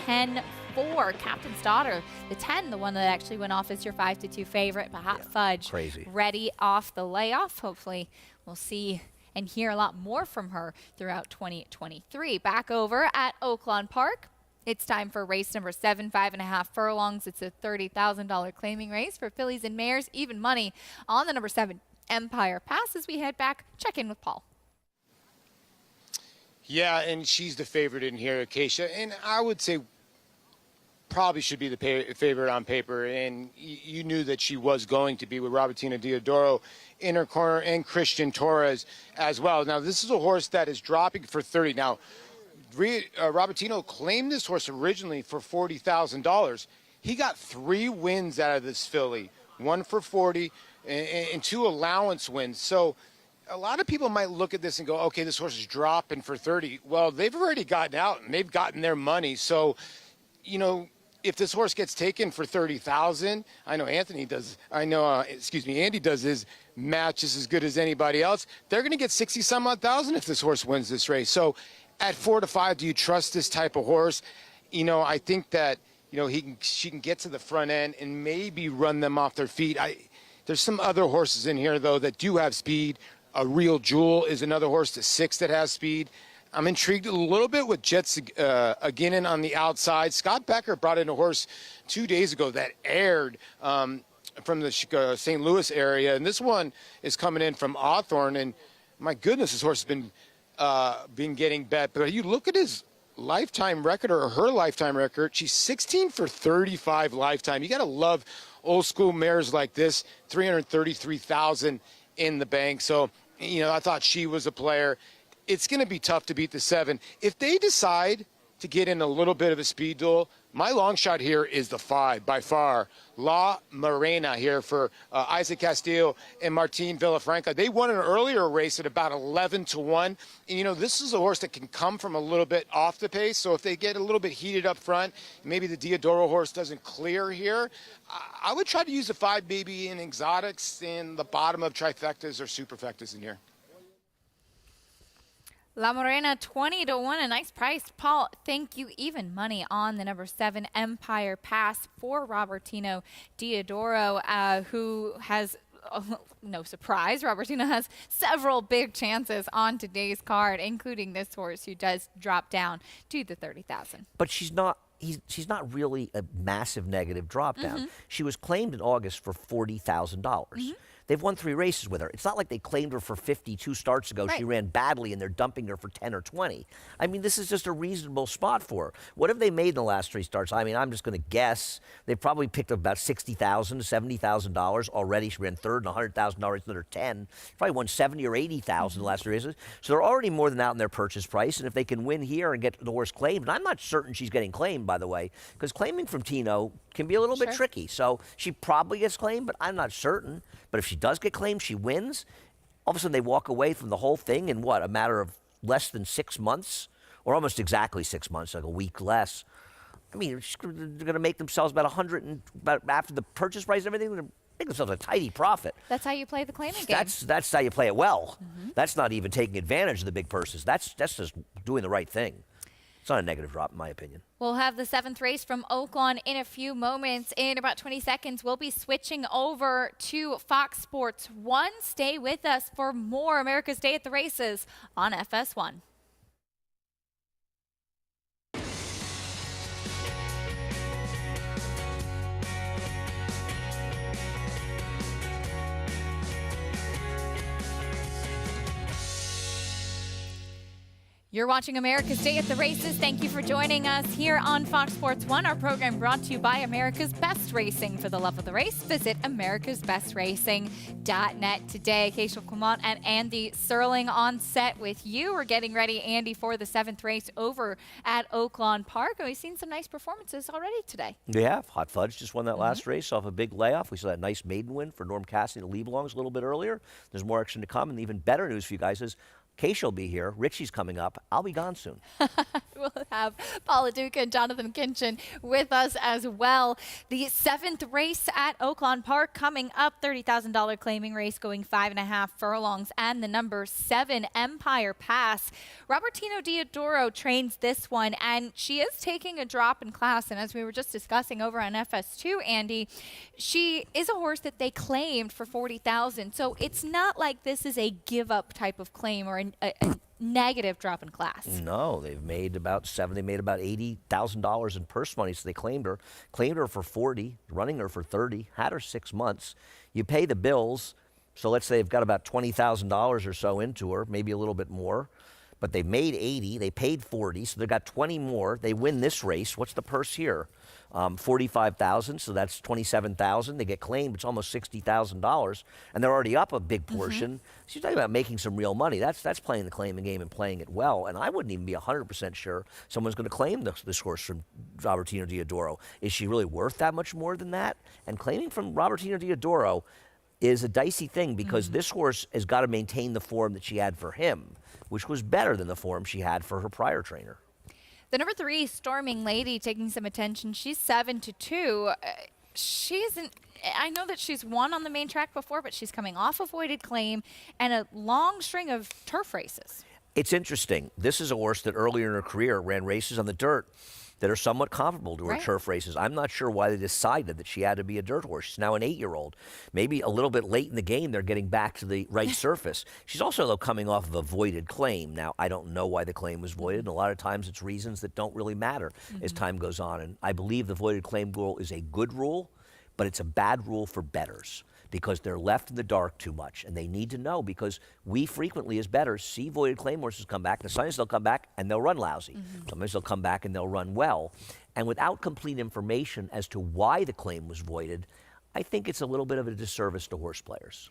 10-4. Captain's Daughter, the 10, the one that actually went off as your 5-2 favorite, but Hot Fudge crazy. Ready off the layoff. Hopefully we'll see and hear a lot more from her throughout 2023. Back over at Oaklawn Park. It's time for race number 7, 5.5 furlongs. It's a $30,000 claiming race for fillies and mares. Even money on the number 7 Empire Pass. As we head back, check in with Paul. Yeah, and she's the favorite in here, Acacia. And I would say probably should be the favorite on paper. And you knew that she was going to be with Robertina Diodoro in her corner and Christian Torres as well. Now, this is a horse that is dropping for 30. Now, Robertino claimed this horse originally for $40,000. He got 3 wins out of this filly, 1 for 40 and 2 allowance wins. So a lot of people might look at this and go, okay, this horse is dropping for 30. Well, they've already gotten out and they've gotten their money. So, you know, if this horse gets taken for 30,000, I know Andy does his matches as good as anybody else. They're going to get 60 some odd thousand if this horse wins this race. So at 4 to 5, do you trust this type of horse? You know, I think that, you know, she can get to the front end and maybe run them off their feet. There's some other horses in here, though, that do have speed. A Real Jewel is another horse, the 6 that has speed. I'm intrigued a little bit with Jets Aguinin on the outside. Scott Becker brought in a horse 2 days ago that aired from the St. Louis area, and this one is coming in from Hawthorne. And my goodness, this horse has been getting bet. But you look at his lifetime record or her lifetime record, she's 16 for 35 lifetime. You got to love old school mares like this. 333,000 in the bank. So, you know, I thought she was a player. It's going to be tough to beat the 7. If they decide to get in a little bit of a speed duel, my long shot here is the 5 by far. La Morena here for Isaac Castillo and Martin Villafranca. They won an earlier race at about 11 to 1. And, you know, this is a horse that can come from a little bit off the pace. So if they get a little bit heated up front, maybe the Diodoro horse doesn't clear here, I would try to use the 5 maybe in exotics in the bottom of trifectas or superfectas in here. La Morena 20 to 1, a nice price. Paul, thank you. Even money on the number 7 Empire Pass for Robertino Diodoro, who has, no surprise, Robertino has several big chances on today's card, including this horse who does drop down to the 30,000. But she's not really a massive negative drop down. She was claimed in August for $40,000. They've won 3 races with her. It's not like they claimed her for 52 starts ago. Right. She ran badly, and they're dumping her for 10 or 20. I mean, this is just a reasonable spot for her. What have they made in the last 3 starts? I mean, I'm just going to guess. They've probably picked up about $60,000 to $70,000 already. She ran third and $100,000 another 10. Probably won $70,000 or $80,000 in the last 3 races. So they're already more than out in their purchase price. And if they can win here and get the horse claimed, and I'm not certain she's getting claimed, by the way, because claiming from Tino can be a little bit tricky. So she probably gets claimed, but I'm not certain. But if she does get claimed, she wins. All of a sudden, they walk away from the whole thing in what, a matter of less than 6 months, or almost exactly 6 months, like a week less. I mean, they're going to make themselves about after the purchase price and everything, they're going to make themselves a tidy profit. That's how you play the claiming game. That's how you play it well. That's not even taking advantage of the big purses. That's just doing the right thing. It's not a negative drop, in my opinion. We'll have the 7th race from Oaklawn in a few moments. In about 20 seconds, we'll be switching over to Fox Sports 1. Stay with us for more America's Day at the Races on FS1. You're watching America's Day at the Races. Thank you for joining us here on Fox Sports 1. Our program brought to you by America's Best Racing. For the love of the race, visit americasbestracing.net today. Acacia Clement and Andy Serling on set with you. We're getting ready, Andy, for the 7th race over at Oaklawn Park. And we've seen some nice performances already today. We have. Hot Fudge just won that last race off a big layoff. We saw that nice maiden win for Norm Cassidy and the Leibelongs a little bit earlier. There's more action to come. And even better news for you guys is Keisha will be here. Richie's coming up. I'll be gone soon. We'll have Paula Duca and Jonathan Kinchin with us as well. The 7th race at Oaklawn Park coming up. $30,000 claiming race going 5.5 furlongs. And the number 7 Empire Pass. Robertino Diodoro trains this one, and she is taking a drop in class. And as we were just discussing over on FS2, Andy, she is a horse that they claimed for $40,000. So it's not like this is a give-up type of claim or negative drop in class. No, they've made about $80,000 in purse money, so they claimed her for 40, running her for 30, had her 6 months. You pay the bills, so let's say they've got about $20,000 or so into her, maybe a little bit more, but they made 80, they paid 40, so they've got 20 more. They win this race. What's the purse here? 45,000, so that's 27,000. They get claimed, it's almost $60,000, and they're already up a big portion. She's talking about making some real money. That's playing the claiming game and playing it well, and I wouldn't even be 100% sure someone's going to claim this horse from Robertino Diodoro. Is she really worth that much more than that? And claiming from Robertino Diodoro is a dicey thing because this horse has got to maintain the form that she had for him, which was better than the form she had for her prior trainer. The number 3, Storming Lady, taking some attention. She's 7-2. She isn't. I know that she's won on the main track before, but she's coming off a voided claim and a long string of turf races. It's interesting. This is a horse that earlier in her career ran races on the dirt that are somewhat comparable to her turf races. I'm not sure why they decided that she had to be a dirt horse. She's now an 8-year-old. Maybe a little bit late in the game, they're getting back to the right surface. She's also, though, coming off of a voided claim. Now, I don't know why the claim was voided, and a lot of times it's reasons that don't really matter as time goes on. And I believe the voided claim rule is a good rule, but it's a bad rule for bettors, because they're left in the dark too much, and they need to know, because we frequently as bettors see voided claim horses come back, and sometimes they'll come back and they'll run lousy. Sometimes they'll come back and they'll run well. And without complete information as to why the claim was voided, I think it's a little bit of a disservice to horse players.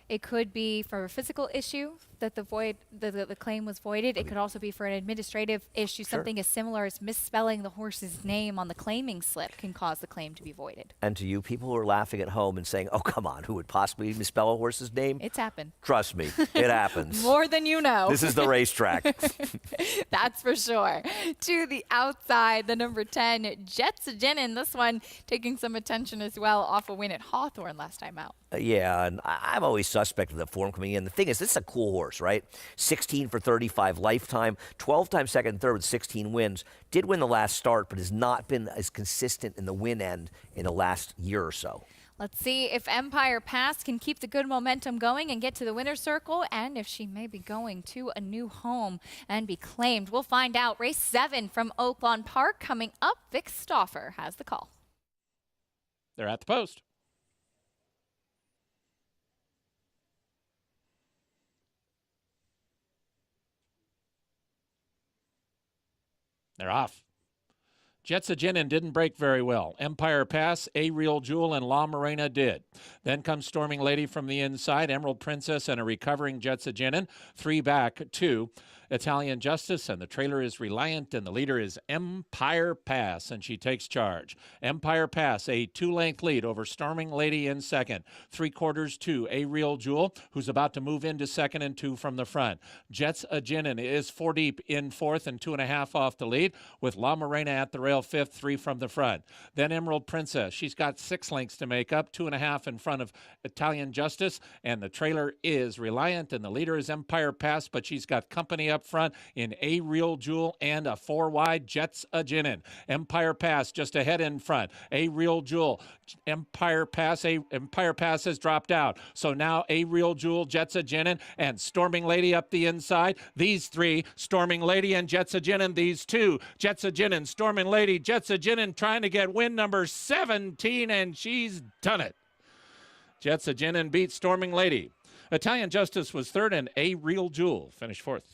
It could be for a physical issue that the claim was voided. It could also be for an administrative issue. Something as similar as misspelling the horse's name on the claiming slip can cause the claim to be voided. And to you people who are laughing at home and saying, oh, come on, who would possibly misspell a horse's name? It's happened. Trust me, it happens. More than you know. This is the racetrack. That's for sure. To the outside, the number 10, Jetsagenin. This one taking some attention as well off a win at Hawthorne last time out. Yeah, and I'm always suspect of the form coming in. The thing is, this is a cool horse, right? 16 for 35 lifetime, 12 times second and third with 16 wins. Did win the last start, but has not been as consistent in the win end in the last year or so. Let's see if Empire Pass can keep the good momentum going and get to the winner's circle, and if she may be going to a new home and be claimed. We'll find out. Race 7 from Oaklawn Park coming up. Vic Stauffer has the call. They're at the post. They're off. Jetsagenin didn't break very well. Empire Pass, A Real Jewel, and La Morena did. Then comes Storming Lady from the inside, Emerald Princess, and a recovering Jetsagenin. 3 back, 2. Italian Justice, and the trailer is Reliant, and the leader is Empire Pass, and she takes charge. Empire Pass, a 2-length lead over Storming Lady in second. 3/4 to A Real Jewel, who's about to move into second and 2 from the front. Jetsagenin is 4 deep in fourth and 2.5 off the lead, with La Morena at the rail fifth, 3 from the front. Then Emerald Princess, she's got 6 lengths to make up, 2.5 in front of Italian Justice, and the trailer is Reliant, and the leader is Empire Pass, but she's got company up front in A Real Jewel and a 4-wide Jetsagenin. Empire Pass just ahead in front. A Real Jewel, Empire Pass has dropped out. So now A Real Jewel, Jetsagenin, and Storming Lady up the inside. These 3, Storming Lady and Jetsagenin, these 2. Jetsagenin, Storming Lady, Jetsagenin trying to get win number 17, and she's done it. Jetsagenin beats Storming Lady. Italian Justice was third, and A Real Jewel finished fourth.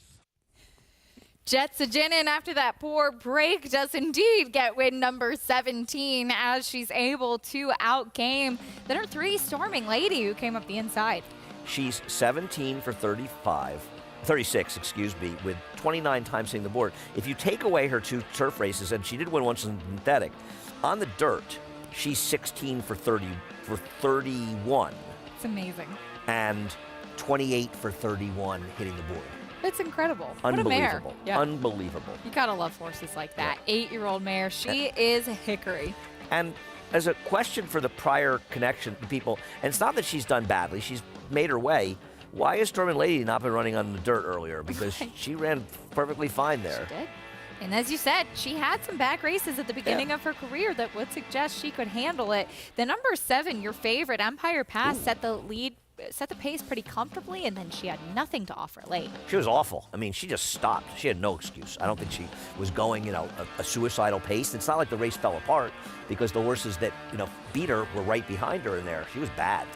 Jetsagenin, after that poor break, does indeed get win number 17 as she's able to outgame the number 3, Storming Lady, who came up the inside. She's 17 for 36, with 29 times hitting the board. If you take away her 2 turf races, and she did win once in synthetic, on the dirt, she's 16 for 31. It's amazing. And 28 for 31 hitting the board. It's incredible. What a mare. Yeah. Unbelievable. You gotta love horses like that. 8-year-old mare. She is Hickory. And as a question for the prior connection people, and it's not that she's done badly, she's made her way. Why has Storming Lady not been running on the dirt earlier? Because she ran perfectly fine there. She did. And as you said, she had some back races at the beginning of her career that would suggest she could handle it. The number 7, your favorite, Empire Pass, set the lead set the pace pretty comfortably, and then she had nothing to offer late. She was awful. I mean, she just stopped. She had no excuse. I don't think she was going, a suicidal pace. It's not like the race fell apart because the horses that, beat her were right behind her in there. She was bad.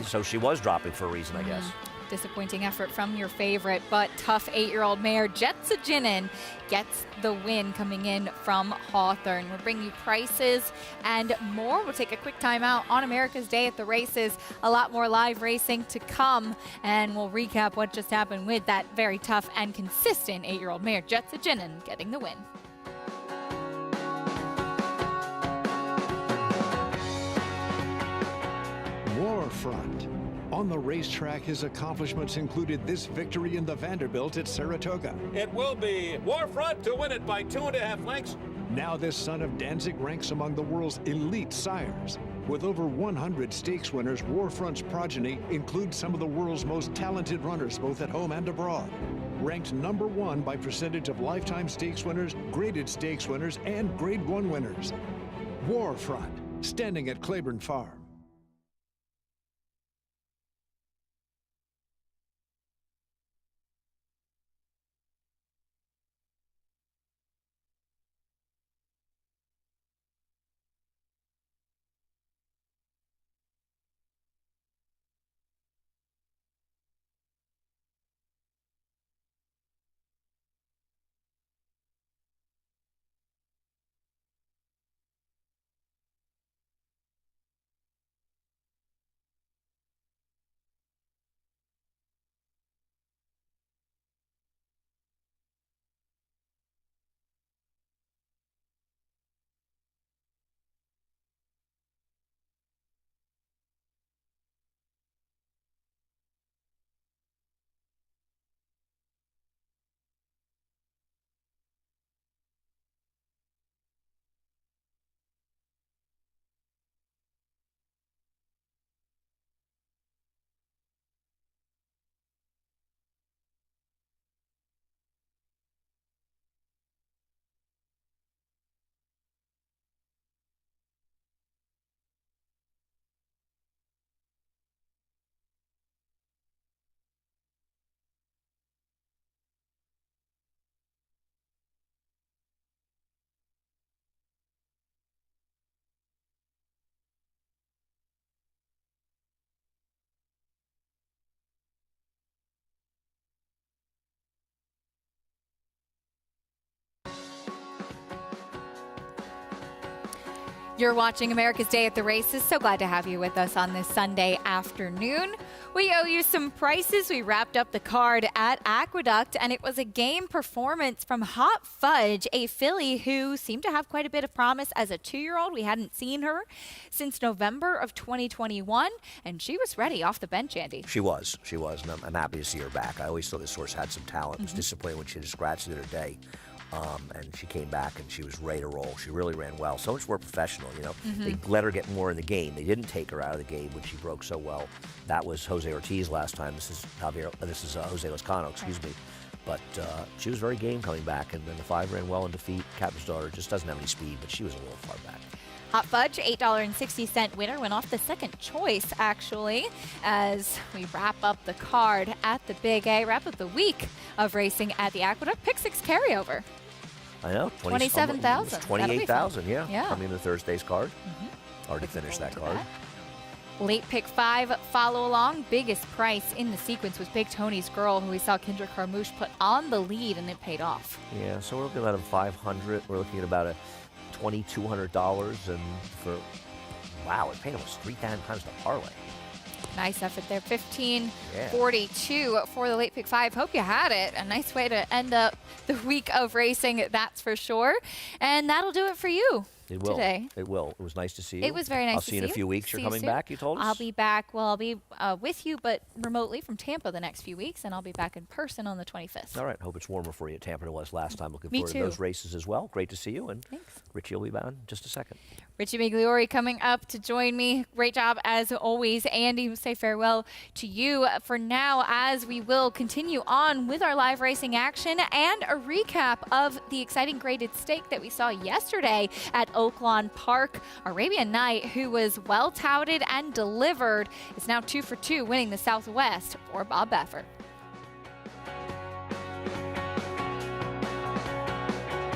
So she was dropping for a reason, I guess. Disappointing effort from your favorite, but tough 8-year-old mare Jetsajinin gets the win coming in from Hawthorne. We'll bring you prices and more. We'll take a quick time out on America's Day at the Races. A lot more live racing to come, and we'll recap what just happened with that very tough and consistent 8-year-old mare Jetsajinin getting the win. Warfront. On the racetrack, his accomplishments included this victory in the Vanderbilt at Saratoga. It will be Warfront to win it by 2.5 lengths. Now this son of Danzig ranks among the world's elite sires. With over 100 stakes winners, Warfront's progeny includes some of the world's most talented runners, both at home and abroad. Ranked number 1 by percentage of lifetime stakes winners, graded stakes winners, and Grade 1 winners. Warfront, standing at Claiborne Farm. You're watching America's Day at the Races. So glad to have you with us on this Sunday afternoon. We owe you some prices. We wrapped up the card at Aqueduct, and it was a game performance from Hot Fudge, a filly who seemed to have quite a bit of promise as a 2-year-old. We hadn't seen her since November of 2021, and she was ready off the bench, Andy. She was, and I'm happy to see her back. I always thought this horse had some talent. I was disappointed when she had scratched the other day. And she came back and she was ready to roll. She really ran well. So much more professional, They let her get more in the game. They didn't take her out of the game when she broke so well. That was Jose Ortiz last time. This is Jose Lozcano, excuse me. But she was very game coming back, and then the 5 ran well in defeat. Captain's Daughter just doesn't have any speed, but she was a little far back. Hot Fudge, $8.60 winner, went off the second choice, actually, as we wrap up the card at the Big A, wrap up the week of racing at the Aqueduct. Pick 6 carryover. I know. 27,000. 28,000, yeah. Coming to Thursday's card. Already finished that card. Late pick 5, follow along. Biggest price in the sequence was Big Tony's Girl, who we saw Kendra Carmouche put on the lead, and it paid off. Yeah, so we're looking at about $500. We're looking at about $2,200, and wow, it paid almost 3 times the parlay. Nice effort there. 1542 for the late pick 5. Hope you had it. A nice way to end up the week of racing, that's for sure. And that'll do it for you. It will. Today. It will. It was nice to see you. It was very nice to see you. I'll see you in a few weeks. You're coming back, you told us? I'll be back. Well, I'll be with you, but remotely from Tampa the next few weeks, and I'll be back in person on the 25th. All right. Hope it's warmer for you at Tampa than it was last time. Looking Me forward too. to those races as well. Great to see you. And thanks. Richie will be back in just a second. Richie Migliori coming up to join me. Great job as always. Andy, we'll say farewell to you for now as we will continue on with our live racing action and a recap of the exciting graded stake that we saw yesterday at Oaklawn Park. Arabian Night, who was well touted and delivered, is now 2 for 2, winning the Southwest for Bob Baffert.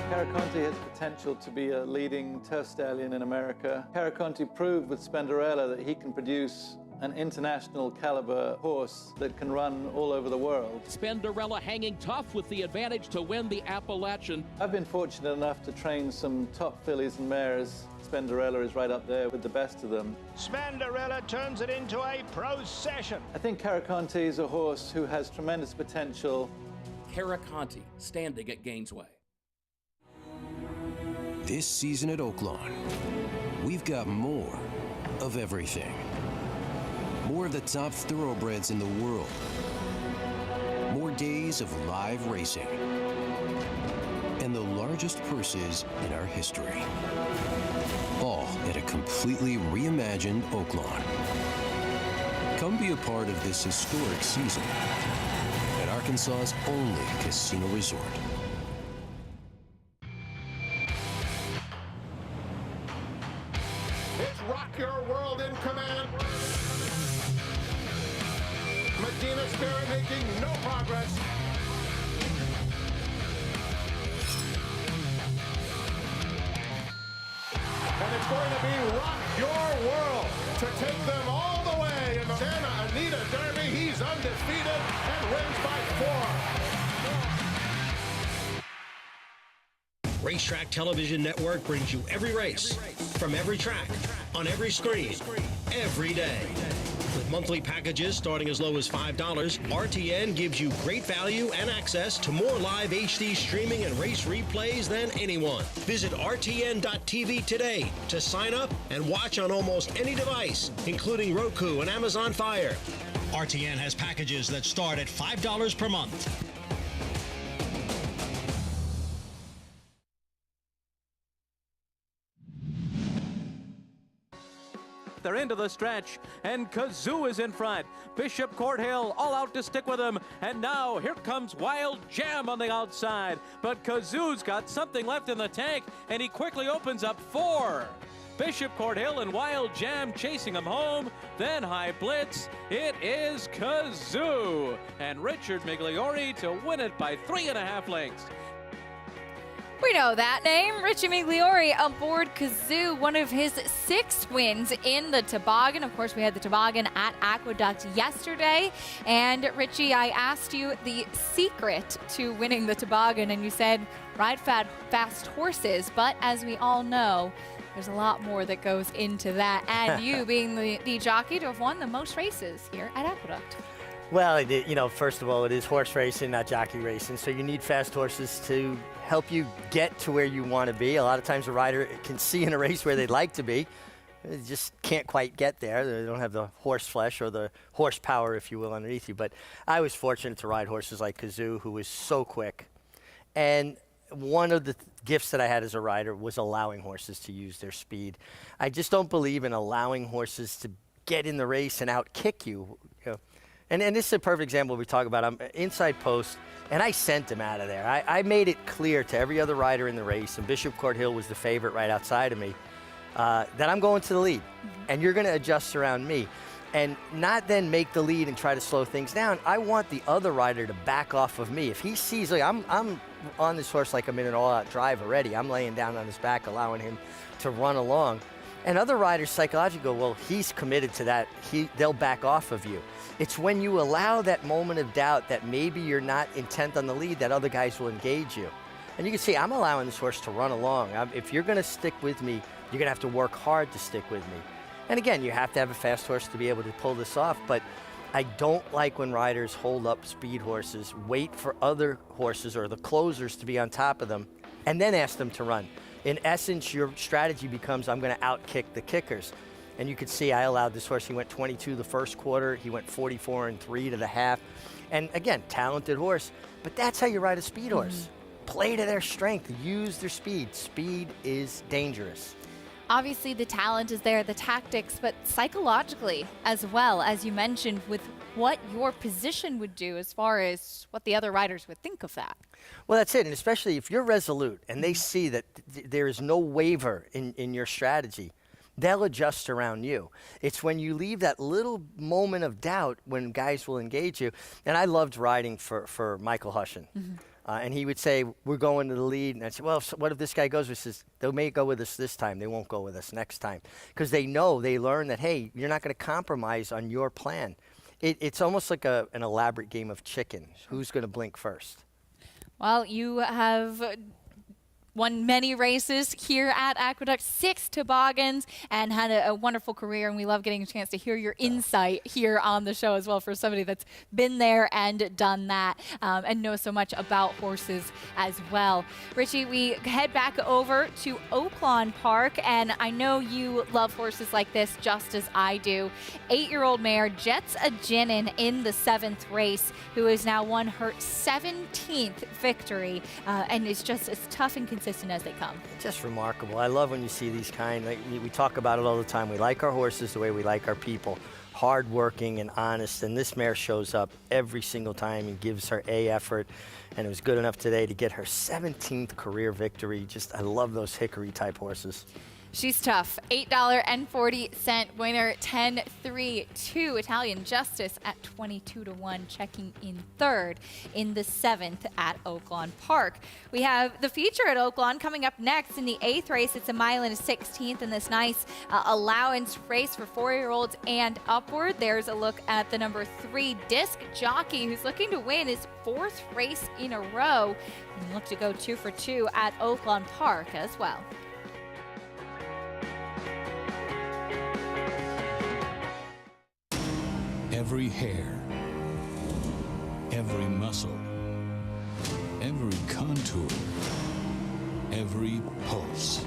Caraconte has potential to be a leading turf stallion in America. Caraconte proved with Spenderella that he can produce an international caliber horse that can run all over the world. Spenderella hanging tough with the advantage to win the Appalachian. I've been fortunate enough to train some top fillies and mares. Spenderella is right up there with the best of them. Spenderella turns it into a procession. I think Caraconte is a horse who has tremendous potential. Caraconte standing at Gainesway. This season at Oaklawn, we've got more of everything. More of the top thoroughbreds in the world. More days of live racing. And the largest purses in our history. All at a completely reimagined Oaklawn. Come be a part of this historic season at Arkansas's only casino resort. It's Rock Your World in command. Medina Spirit making no progress. And it's going to be Rock Your World to take them all the way in the Santa Anita Derby. He's undefeated and wins by 4. Racetrack Television Network brings you every race, from every track, on every screen, every day. With monthly packages starting as low as $5, RTN gives you great value and access to more live HD streaming and race replays than anyone. Visit RTN.tv today to sign up and watch on almost any device, including Roku and Amazon Fire. RTN has packages that start at $5 per month. They're into the stretch, and Kazoo is in front. Bishop Court Hill all out to stick with him, and now here comes Wild Jam on the outside. But Kazoo's got something left in the tank, and he quickly opens up 4. Bishop Court Hill and Wild Jam chasing him home. Then High Blitz. It is Kazoo, and Richard Migliori to win it by 3.5 lengths. We know that name. Richie Migliori aboard Kazoo, one of his 6 wins in the toboggan. Of course, we had the toboggan at Aqueduct yesterday. And Richie, I asked you the secret to winning the toboggan, and you said ride fast horses. But as we all know, there's a lot more that goes into that. And you being the jockey to have won the most races here at Aqueduct. Well, first of all, it is horse racing, not jockey racing. So you need fast horses to help you get to where you want to be. A lot of times a rider can see in a race where they'd like to be. They just can't quite get there. They don't have the horse flesh or the horsepower, if you will, underneath you. But I was fortunate to ride horses like Kazoo, who was so quick. And one of the gifts that I had as a rider was allowing horses to use their speed. I just don't believe in allowing horses to get in the race and out-kick you. And this is a perfect example we talk about. I'm inside post, and I sent him out of there. I made it clear to every other rider in the race, and Bishop Court Hill was the favorite right outside of me, that I'm going to the lead, and you're going to adjust around me. And not then make the lead and try to slow things down. I want the other rider to back off of me. If he sees, like, I'm on this horse like I'm in an all-out drive already. I'm laying down on his back, allowing him to run along. And other riders psychologically go, well, he's committed to that. They'll back off of you. It's when you allow that moment of doubt that maybe you're not intent on the lead that other guys will engage you. And you can see I'm allowing this horse to run along. If you're going to stick with me, you're going to have to work hard to stick with me. And again, you have to have a fast horse to be able to pull this off. But I don't like when riders hold up speed horses, wait for other horses or the closers to be on top of them, and then ask them to run. In essence, your strategy becomes I'm going to outkick the kickers. And you could see I allowed this horse. He went 22 the first quarter. He went 44 and 3 to the half. And again, talented horse. But that's how you ride a speed horse. Play to their strength. Use their speed. Speed is dangerous. Obviously, the talent is there, the tactics, but psychologically as well, as you mentioned, with what your position would do as far as what the other riders would think of that. Well, that's it. And especially if you're resolute and they see that there is no waver in your strategy, they'll adjust around you. It's when you leave that little moment of doubt when guys will engage you. And I loved riding for Michael Hushin. And he would say, we're going to the lead. And I'd say, well, so what if this guy goes? He says, they may go with us this time. They won't go with us next time. Because they learn that, hey, you're not going to compromise on your plan. It's almost like an elaborate game of chicken. Who's going to blink first? Well, you have won many races here at Aqueduct, 6 toboggans, and had a wonderful career. And we love getting a chance to hear your insight here on the show as well for somebody that's been there and done that and knows so much about horses as well. Richie, we head back over to Oaklawn Park, and I know you love horses like this just as I do. 8-year-old mare Jets a Jinnin in the 7th race, who has now won her 17th victory and is just as tough and consistent as they come. Just remarkable. I love when you see these like we talk about it all the time. We like our horses the way we like our people, hardworking and honest, and this mare shows up every single time and gives her A effort, and it was good enough today to get her 17th career victory. I love those Hickory type horses. She's tough. $8.40 winner, 10-3-2. Italian Justice at 22-1, checking in 3rd in the 7th at Oaklawn Park. We have the feature at Oaklawn coming up next in the 8th race. It's a 1.16 in this nice allowance race for 4-year-olds and upward. There's a look at the number 3 Disc Jockey, who's looking to win his 4th race in a row and look to go 2 for 2 at Oaklawn Park as well. Every hair, every muscle, every contour, every pulse.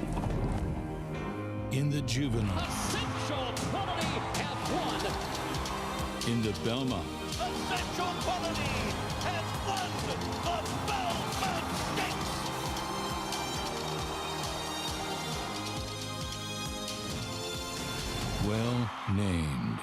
In the juvenile, Essential Quality have won. In the Belmont, Essential Quality has won the Belmont Stakes. well named.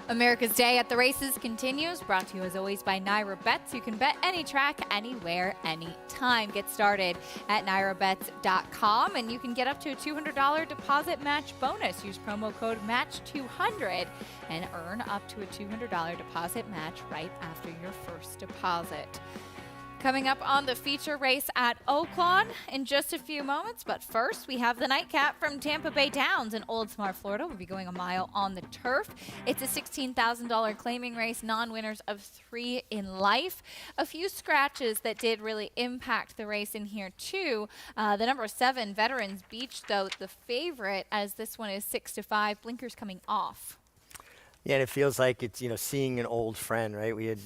America's Day at the Races continues, brought to you as always by Naira Bets. You can bet any track, anywhere, anytime. Get started at nairabets.com, and you can get up to a $200 deposit match bonus. Use promo code MATCH200 and earn up to a $200 deposit match right after your first deposit. Coming up on the feature race at Oaklawn in just a few moments. But first, we have the nightcap from Tampa Bay Downs in Oldsmar, Florida. We'll be going a mile on the turf. It's a $16,000 claiming race, non-winners of 3 in life. A few scratches that did really impact the race in here, too. The number 7, Veterans Beach, though, the favorite, as this one is 6-5. Blinkers coming off. Yeah, and it feels like it's, seeing an old friend, right? We had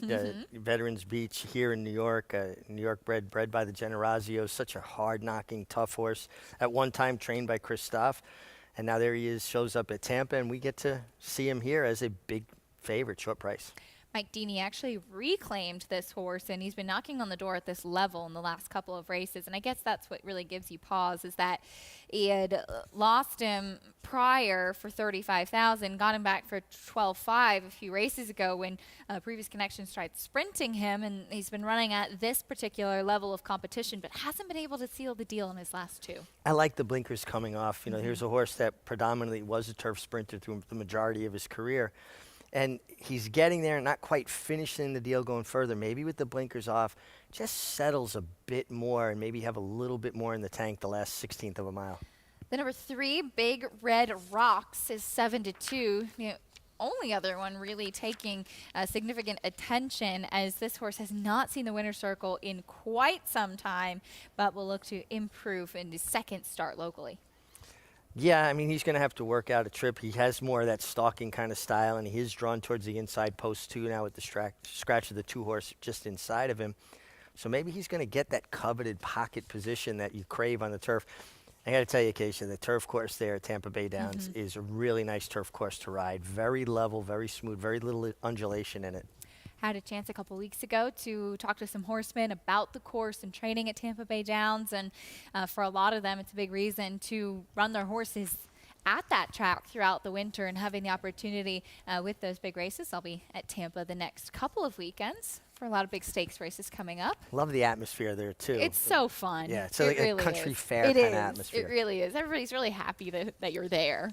Veterans Beach here in New York, New York bred by the Generasios, such a hard-knocking, tough horse. At one time trained by Christophe, and now there he is, shows up at Tampa, and we get to see him here as a big favorite, short price. Mike Deeney actually reclaimed this horse, and he's been knocking on the door at this level in the last couple of races. And I guess that's what really gives you pause, is that he had lost him prior for $35,000, got him back for $12,500 a few races ago when Previous Connections tried sprinting him, and he's been running at this particular level of competition, but hasn't been able to seal the deal in his last 2. I like the blinkers coming off. Here's a horse that predominantly was a turf sprinter through the majority of his career. And he's getting there, not quite finishing the deal going further. Maybe with the blinkers off, just settles a bit more and maybe have a little bit more in the tank the last 16th of a mile. The number 3, Big Red Rocks, is 7-2. Only other one really taking significant attention, as this horse has not seen the winner's circle in quite some time, but will look to improve in his second start locally. Yeah, I mean, he's going to have to work out a trip. He has more of that stalking kind of style, and he is drawn towards the inside post, too, now with the scratch of the 2-horse just inside of him. So maybe he's going to get that coveted pocket position that you crave on the turf. I got to tell you, Keisha, the turf course there at Tampa Bay Downs is a really nice turf course to ride. Very level, very smooth, very little undulation in it. Had a chance a couple weeks ago to talk to some horsemen about the course and training at Tampa Bay Downs, and for a lot of them it's a big reason to run their horses at that track throughout the winter and having the opportunity with those big races. I'll be at Tampa the next couple of weekends for a lot of big stakes races coming up. Love the atmosphere there, too. It's so fun. Yeah, it's like a country fair kind of atmosphere. It really is. Everybody's really happy that you're there,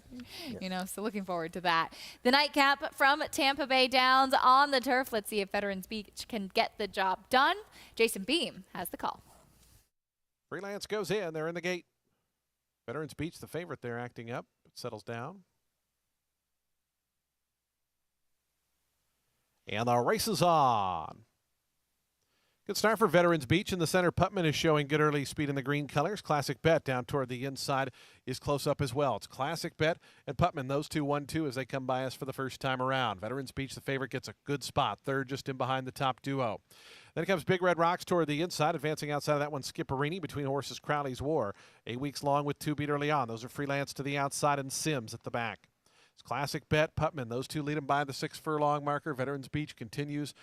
so looking forward to that. The nightcap from Tampa Bay Downs on the turf. Let's see if Veterans Beach can get the job done. Jason Beam has the call. Freelance goes in. They're in the gate. Veterans Beach, the favorite there, acting up. It settles down. And the race is on. Good start for Veterans Beach in the center. Putman is showing good early speed in the green colors. Classic Bet down toward the inside is close up as well. It's Classic Bet and Putman, those two 1-2 as they come by us for the first time around. Veterans Beach, the favorite, gets a good spot. Third just in behind the top duo. Then comes Big Red Rocks toward the inside. Advancing outside of that one, Skipperini between horses Crowley's War. 8 weeks long with 2 beat early on. Those are Freelance to the outside and Sims at the back. It's Classic Bet, Putman. Those two lead him by the 6 furlong marker. Veterans Beach continues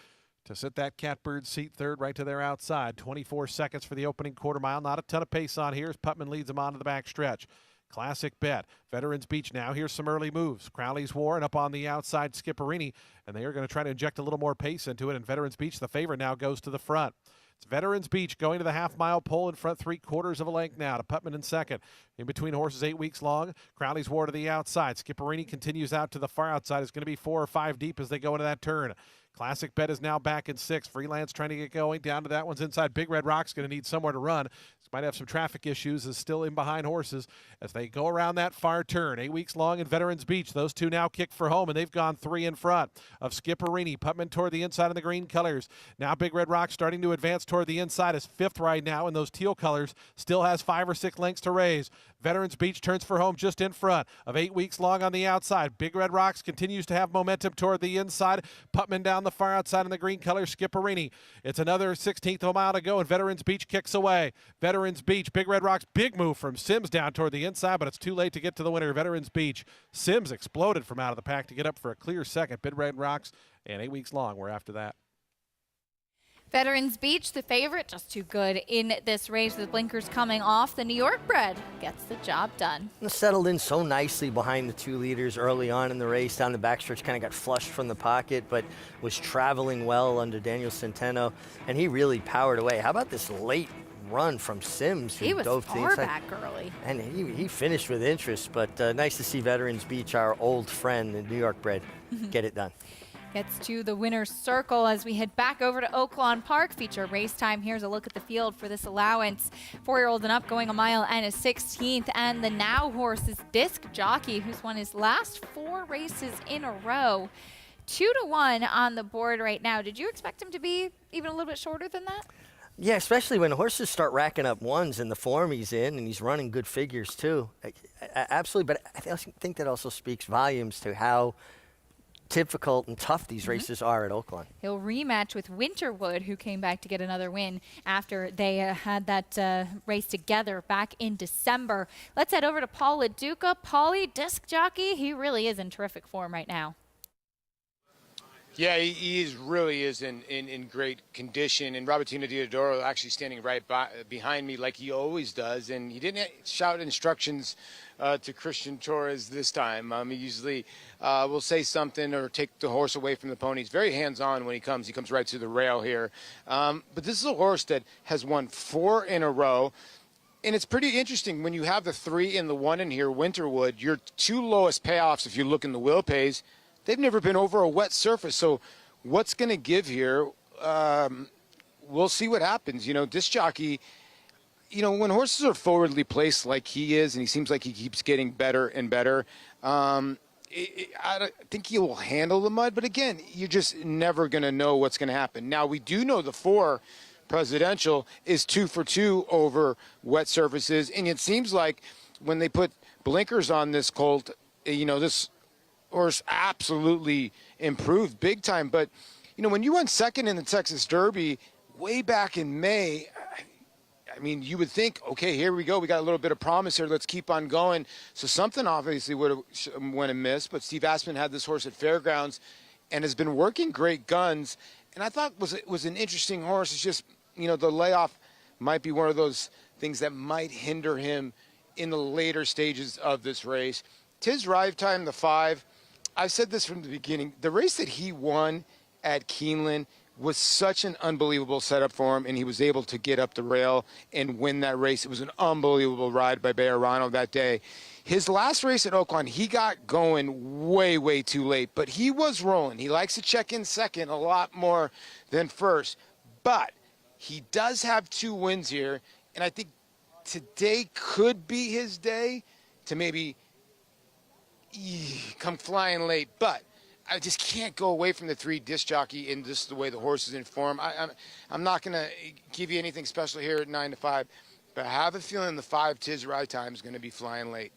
to sit that catbird seat third right to their outside. 24 seconds for the opening quarter mile. Not a ton of pace on here as Putman leads them onto the back stretch. Classic Bet. Veterans Beach now. Here's some early moves. Crowley's War and up on the outside Skipperini, and they are going to try to inject a little more pace into it, and Veterans Beach, the favorite, now goes to the front. It's Veterans Beach going to the half-mile pole in front, 3/4 of a length now to Putman in second. In between horses 8 weeks long. Crowley's War to the outside. Skipperini continues out to the far outside. It's going to be 4 or 5 deep as they go into that turn. Classic Bet is now back in 6. Freelance trying to get going. Down to that one's inside. Big Red Rock's going to need somewhere to run. Might have some traffic issues, is still in behind horses as they go around that far turn. 8 weeks long in Veterans Beach. Those two now kick for home, and they've gone 3 in front of Skipperini. Putman toward the inside in the green colors. Now Big Red Rock starting to advance toward the inside is 5th right now in those teal colors. Still has 5 or 6 lengths to raise. Veterans Beach turns for home just in front of 8 weeks long on the outside. Big Red Rocks continues to have momentum toward the inside. Putman down the far outside in the green colors. Skipperini. It's another 16th of a mile to go, and Veterans Beach kicks away. Veterans Beach, Big Red Rocks, big move from Sims down toward the inside, but it's too late to get to the winner. Veterans Beach. Sims exploded from out of the pack to get up for a clear second. Big Red Rocks, and 8 weeks long, we're after that. Veterans Beach, the favorite, just too good in this race. The blinkers coming off. The New York bred gets the job done. Settled in so nicely behind the 2 leaders early on in the race. Down the backstretch, kind of got flushed from the pocket, but was traveling well under Daniel Centeno, and he really powered away. How about this late run from Sims? He was far back early. And he finished with interest, but nice to see Veterans Beach, our old friend, the New York bred, get it done. Gets to the winner's circle as we head back over to Oaklawn Park. Feature race time. Here's a look at the field for this allowance. 4-year-old and up going a mile and a 16th. And the Now horse is Disc Jockey, who's won his last 4 races in a row. 2-1 on the board right now. Did you expect him to be even a little bit shorter than that? Yeah, especially when horses start racking up ones in the form he's in, and he's running good figures too. Absolutely, but I think that also speaks volumes to how difficult and tough these races are at Oaklawn. He'll rematch with Winterwood, who came back to get another win after they had that race together back in December. Let's head over to Paul LaDuca. Paulie, Disc Jockey, he really is in terrific form right now. Yeah, he really is in great condition. And Robertino Diodoro actually standing right behind me like he always does. And he didn't shout instructions to Christian Torres this time. He usually will say something or take the horse away from the pony. He's very hands-on when he comes. He comes right to the rail here. But this is a horse that has won 4 in a row. And it's pretty interesting when you have the 3 and the 1 in here, Winterwood, your 2 lowest payoffs, if you look in the wheel pays, they've never been over a wet surface. So what's going to give here? We'll see what happens. Disc Jockey, when horses are forwardly placed like he is, and he seems like he keeps getting better and better, I think he will handle the mud. But again, you're just never going to know what's going to happen. Now, we do know the 4 Presidential is 2 for 2 over wet surfaces. And it seems like when they put blinkers on this colt, this horse absolutely improved big time. But, when you went second in the Texas Derby way back in May, I mean, you would think, okay, here we go. We got a little bit of promise here. Let's keep on going. So something obviously would have went amiss. But Steve Aspen had this horse at Fairgrounds and has been working great guns. And I thought it was an interesting horse. It's just, the layoff might be one of those things that might hinder him in the later stages of this race. Tiz Rive Time, the 5. I've said this from the beginning. The race that he won at Keeneland was such an unbelievable setup for him, and he was able to get up the rail and win that race. It was an unbelievable ride by Bejarano that day. His last race at Oaklawn, he got going way, way too late, but he was rolling. He likes to check in second a lot more than first, but he does have 2 wins here, and I think today could be his day to maybe come flying late, but I just can't go away from the 3 Disc Jockey and just the way the horse is in form. I'm not going to give you anything special here at 9 to 5, but I have a feeling the 5 Tiz Ride Time is going to be flying late.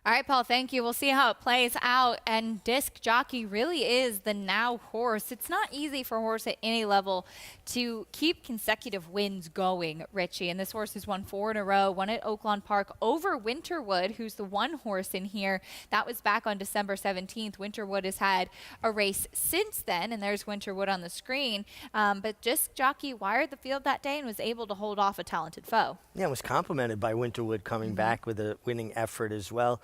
All right, Paul, thank you. We'll see how it plays out. And Disc Jockey really is the Now horse. It's not easy for a horse at any level to keep consecutive wins going, Richie. And this horse has won 4 in a row, one at Oaklawn Park over Winterwood, who's the 1 horse in here. That was back on December 17th. Winterwood has had a race since then, and there's Winterwood on the screen. But Disc Jockey wired the field that day and was able to hold off a talented foe. Yeah, it was complimented by Winterwood coming back with a winning effort as well.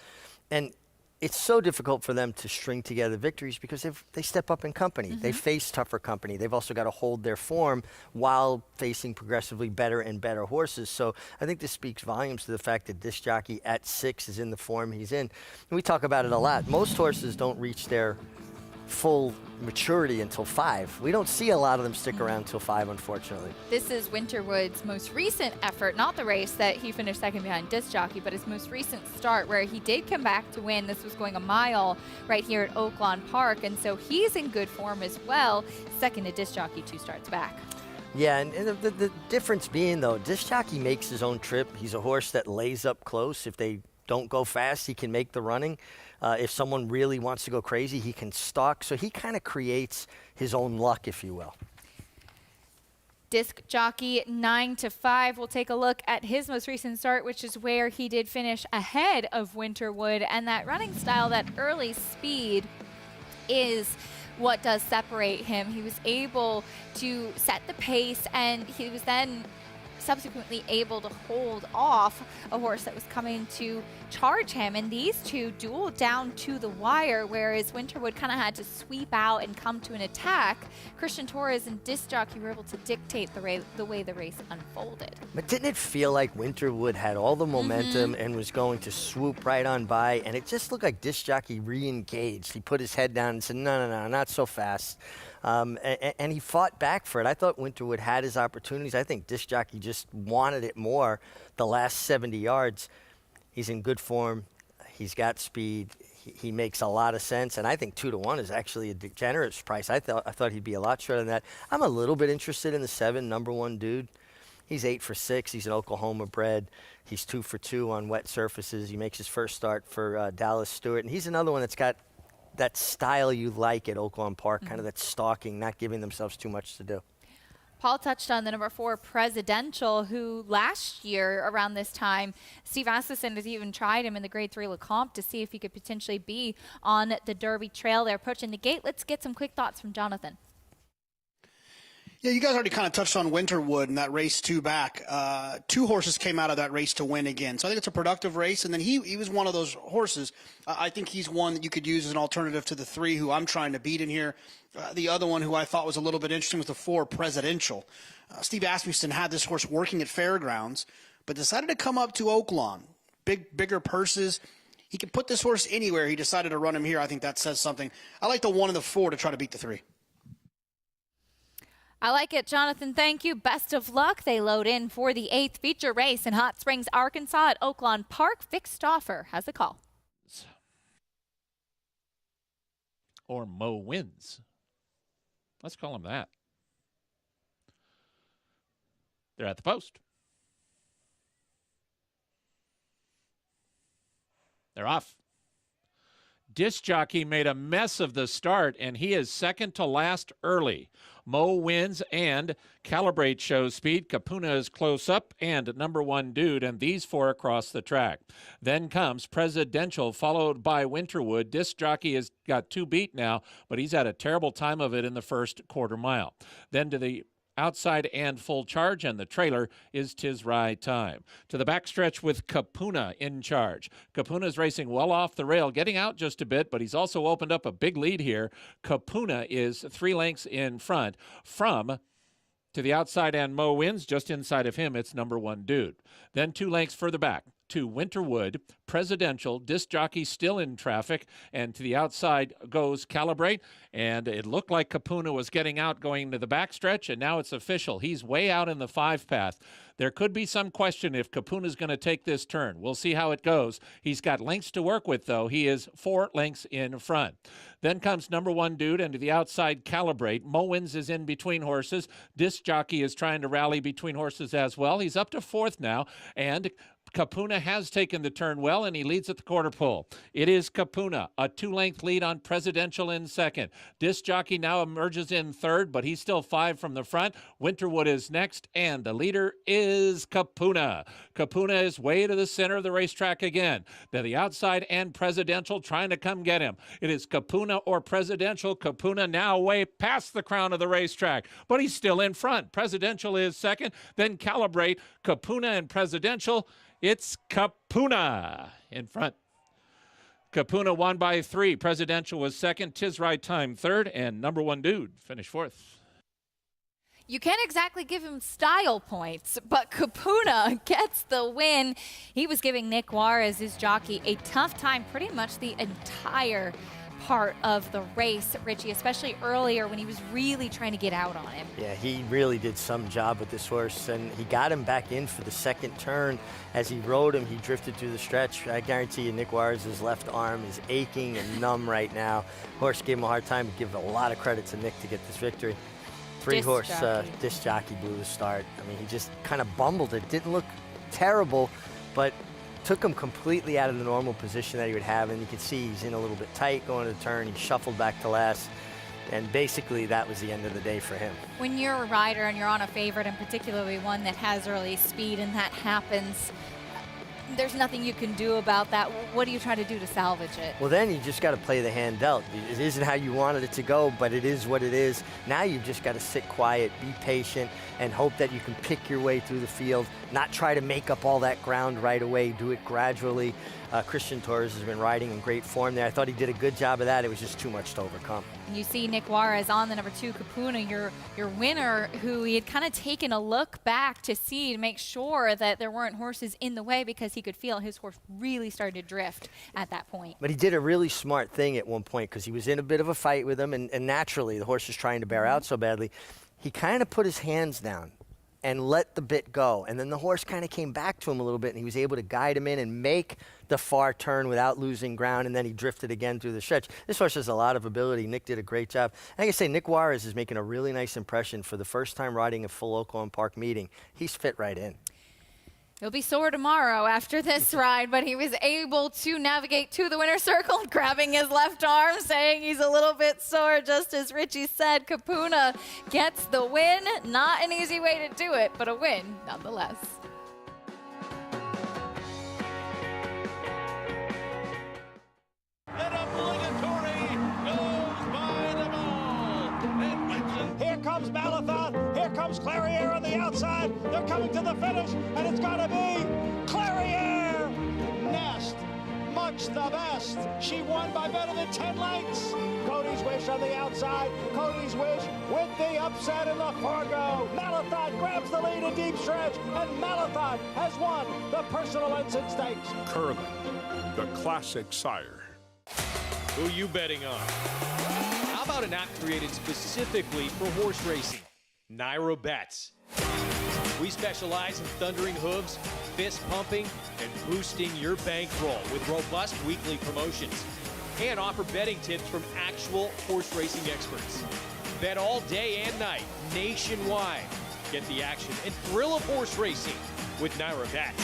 And it's so difficult for them to string together victories because they step up in company. They face tougher company. They've also got to hold their form while facing progressively better and better horses. So I think this speaks volumes to the fact that Disc Jockey at 6 is in the form he's in. And we talk about it a lot. Most horses don't reach their full maturity until 5. We don't see a lot of them stick around until 5, unfortunately. This is Winterwood's most recent effort, not the race that he finished second behind Disc Jockey, but his most recent start where he did come back to win. This was going a mile right here at Oaklawn Park, and so he's in good form as well. Second to Disc Jockey 2 starts back. Yeah, and the difference being, though, Disc Jockey makes his own trip. He's a horse that lays up close. If they don't go fast, he can make the running. If someone really wants to go crazy, he can stalk. So he kind of creates his own luck, if you will. Disc Jockey 9 to 5. We'll take a look at his most recent start, which is where he did finish ahead of Winterwood. And that running style, that early speed, is what does separate him. He was able to set the pace, and he was then subsequently able to hold off a horse that was coming to charge him. And these two dueled down to the wire, whereas Winterwood kind of had to sweep out and come to an attack. Christian Torres and Disc Jockey were able to dictate the way the race unfolded. But didn't it feel like Winterwood had all the momentum and was going to swoop right on by, and it just looked like Disc Jockey re-engaged. He put his head down and said, no, not so fast. And he fought back for it. I thought Winterwood had his opportunities. I think Disc Jockey just wanted it more the last 70 yards. He's in good form. He's got speed. He makes a lot of sense. And I think 2-1 is actually a generous price. I thought he'd be a lot shorter than that. I'm a little bit interested in the 7, Number One Dude. He's 8 for 6. He's an Oklahoma bred. He's 2 for 2 on wet surfaces. He makes his first start for Dallas Stewart. And he's another one that's got that style you like at Oaklawn Park, kind of that stalking, not giving themselves too much to do. Paul touched on the number 4 Presidential, who last year around this time, Steve Asmussen has even tried him in the Grade 3 Lecomte to see if he could potentially be on the Derby trail. They're approaching the gate. Let's get some quick thoughts from Jonathan. Yeah, you guys already kind of touched on Winterwood and that race 2 back. 2 horses came out of that race to win again. So I think it's a productive race. And then he was one of those horses. I think he's one that you could use as an alternative to the 3 who I'm trying to beat in here. The other one who I thought was a little bit interesting was the 4 Presidential. Steve Asmussen had this horse working at Fairgrounds, but decided to come up to Oaklawn. Bigger purses. He can put this horse anywhere. He decided to run him here. I think that says something. I like the 1 and the 4 to try to beat the 3. I like it, Jonathan. Thank you. Best of luck. They load in for the 8th feature race in Hot Springs, Arkansas at Oaklawn Park. Vic Stauffer has the call. Or Mo Wins. Let's call him that. They're at the post. They're off. Disc Jockey made a mess of the start, and he is second to last early. Mo Wins and Calibrate shows speed. Capuna is close up, and Number One Dude, and these 4 across the track. Then comes Presidential, followed by Winterwood. Disc Jockey has got 2 beat now, but he's had a terrible time of it in the first quarter mile. Then to the outside and Full Charge, and the trailer is 'Tis Right Time. To the backstretch with Capuna in charge. Capuna's racing well off the rail, getting out just a bit, but he's also opened up a big lead here. Capuna is 3 lengths in front from to the outside, and Mo Wins. Just inside of him, it's Number One Dude. Then 2 lengths further back to Winterwood, Presidential, Disc Jockey still in traffic, and to the outside goes Calibrate, and it looked like Capuna was getting out going to the backstretch, and now it's official. He's way out in the 5 path. There could be some question if Capuna's going to take this turn. We'll see how it goes. He's got lengths to work with, though. He is 4 lengths in front. Then comes Number One Dude, and to the outside, Calibrate. Mo Wins is in between horses. Disc Jockey is trying to rally between horses as well. He's up to 4th now, and Capuna has taken the turn well, and he leads at the quarter pole. It is Capuna, a 2-length lead on Presidential in second. Disc Jockey now emerges in third, but he's still 5 from the front. Winterwood is next, and the leader is Capuna. Capuna is way to the center of the racetrack again. To the outside, and Presidential trying to come get him. It is Capuna or Presidential. Capuna now way past the crown of the racetrack, but he's still in front. Presidential is second, then Calibrate. Capuna and Presidential. It's Capuna in front. Capuna won by 3. Presidential was second. 'Tis Right Time third. And Number One Dude finished 4th. You can't exactly give him style points, but Capuna gets the win. He was giving Nick Juarez, his jockey, a tough time pretty much the entire part of the race, Richie, especially earlier when he was really trying to get out on him. Yeah, he really did some job with this horse, and he got him back in for the second turn. As he rode him, he drifted through the stretch. I guarantee you Nick Juarez's left arm is aching and numb right now. Horse gave him a hard time. Give a lot of credit to Nick to get this victory. 3-horse Disc Jockey blew the start. I mean, he just kind of bumbled it. Didn't look terrible, but took him completely out of the normal position that he would have, and you can see he's in a little bit tight going to the turn. He shuffled back to last, and basically that was the end of the day for him. When you're a rider and you're on a favorite, and particularly one that has early speed, and that happens, there's nothing you can do about that. What do you try to do to salvage it? Well, then you just got to play the hand dealt. It isn't how you wanted it to go, but it is what it is. Now you've just got to sit quiet, be patient, and hope that you can pick your way through the field, not try to make up all that ground right away, do it gradually. Christian Torres has been riding in great form there. I thought he did a good job of that. It was just too much to overcome. You see Nick Juarez on the number 2, Kupuna, your winner, who he had kind of taken a look back to see to make sure that there weren't horses in the way, because he could feel his horse really started to drift at that point. But he did a really smart thing at one point, because he was in a bit of a fight with him, and naturally the horse was trying to bear out so badly. He kind of put his hands down and let the bit go. And then the horse kind of came back to him a little bit, and he was able to guide him in and make the far turn without losing ground, and then he drifted again through the stretch. This horse has a lot of ability. Nick did a great job. Like I say, Nick Juarez is making a really nice impression for the first time riding a full Oaklawn Park meeting. He's fit right in. He'll be sore tomorrow after this ride, but he was able to navigate to the winner's circle, grabbing his left arm, saying he's a little bit sore, just as Richie said. Kupuna gets the win. Not an easy way to do it, but a win nonetheless. Here comes Malathaat. Here comes Clairiere on the outside. They're coming to the finish, and it's going to be Clairiere. Nest, much the best. She won by better than 10 lengths. Cody's Wish on the outside. Cody's Wish with the upset in the Fargo. Malathaat grabs the lead in deep stretch, and Malathaat has won the Personal Ensign Stakes. Curlin, the classic sire. Who you betting on? How about an app created specifically for horse racing? Nairo Bets. We specialize in thundering hooves, fist pumping, and boosting your bankroll with robust weekly promotions. And offer betting tips from actual horse racing experts. Bet all day and night, nationwide. Get the action and thrill of horse racing with Nairo Bets.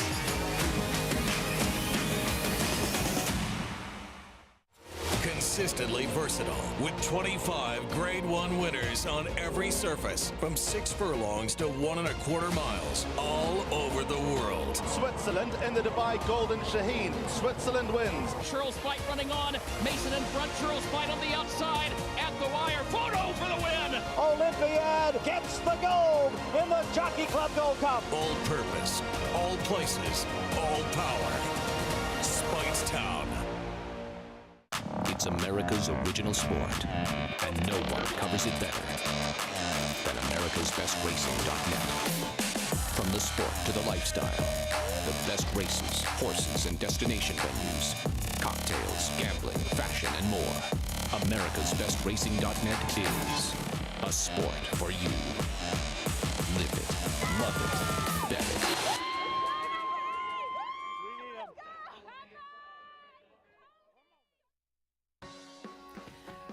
Consistently versatile with 25 Grade 1 winners on every surface from 6 furlongs to 1 1/4 miles all over the world. Switzerland in the Dubai Golden Shaheen. Switzerland wins. Churls Fight running on. Mason in front. Churls Fight on the outside. At the wire. Photo for the win. Olympiad gets the gold in the Jockey Club Gold Cup. All purpose, all places, all power. Speightstown. It's America's original sport, and no one covers it better than America'sBestRacing.net. From the sport to the lifestyle, the best races, horses, and destination venues, cocktails, gambling, fashion, and more. America'sBestRacing.net is a sport for you. Live it, love it, bet it.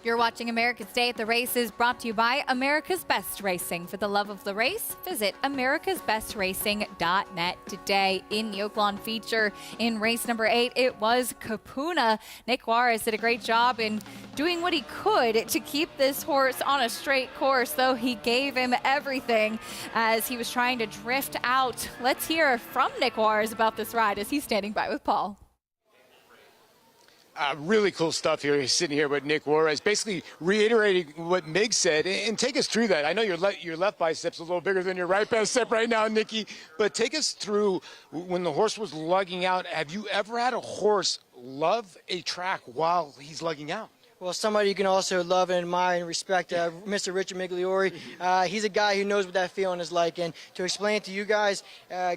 You're watching America's Day at the Races, brought to you by America's Best Racing. For the love of the race, visit americasbestracing.net today. In the Oaklawn feature in race number 8, it was Kupuna. Nick Juarez did a great job in doing what he could to keep this horse on a straight course, though he gave him everything as he was trying to drift out. Let's hear from Nick Juarez about this ride as he's standing by with Paul. Really cool stuff here. He's sitting here with Nick Juarez, basically reiterating what Mig said. And take us through that. I know your left bicep's a little bigger than your right bicep right now, Nicky. But take us through when the horse was lugging out. Have you ever had a horse love a track while he's lugging out? Well, somebody you can also love and admire and respect, Mr. Richard Migliore. He's a guy who knows what that feeling is like. And to explain it to you guys,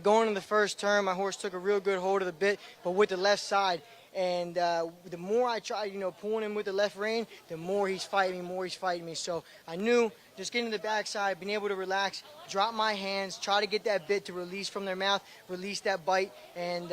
going in the first turn, my horse took a real good hold of the bit, but with the left side. And the more I try, pulling him with the left rein, the more he's fighting me, So I knew just getting to the backside, being able to relax, drop my hands, try to get that bit to release from their mouth, release that bite, and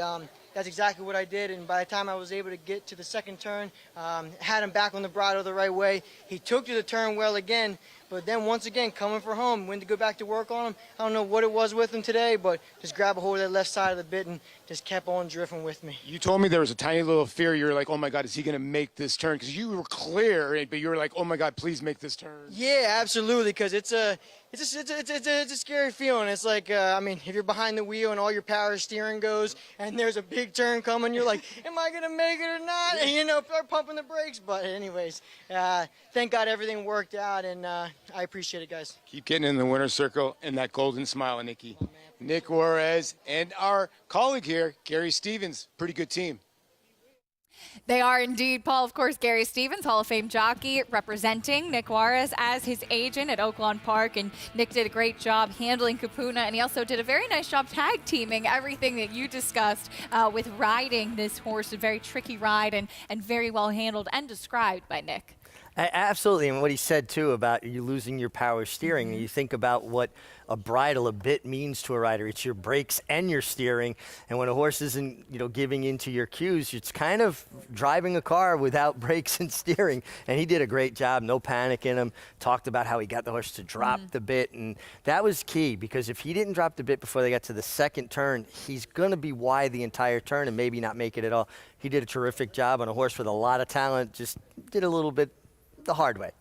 that's exactly what I did. And by the time I was able to get to the second turn, had him back on the bridle the right way. He took to the turn well again, but then once again, coming for home, went to go back to work on him. I don't know what it was with him today, but just grabbed a hold of that left side of the bit and just kept on drifting with me. You told me there was a tiny little fear. You were like, oh, my God, is he going to make this turn? Because you were clear, but you were like, oh, my God, please make this turn. Yeah, absolutely, because it's a it's a scary feeling. It's like, I mean, if you're behind the wheel and all your power steering goes and there's a big turn coming, you're like, am I going to make it or not? And, you know, start pumping the brakes. But anyways, thank God everything worked out, and I appreciate it, guys. Keep getting in the winner's circle and that golden smile, Nikki. Nick Juarez and our colleague here, Gary Stevens. Pretty good team. They are indeed, Paul. Of course, Gary Stevens, Hall of Fame jockey, representing Nick Juarez as his agent at Oaklawn Park. And Nick did a great job handling Kupuna, and he also did a very nice job tag teaming everything that you discussed with riding this horse. A very tricky ride and very well handled and described by Nick. Absolutely, and what he said, too, about you losing your power steering. You think about what a bridle, a bit means to a rider. It's your brakes and your steering, and when a horse isn't, you know, giving into your cues, it's kind of driving a car without brakes and steering, and he did a great job, no panic in him, talked about how he got the horse to drop the bit, and that was key, because if he didn't drop the bit before they got to the second turn, he's going to be wide the entire turn and maybe not make it at all. He did a terrific job on a horse with a lot of talent, just did a little bit the hard way.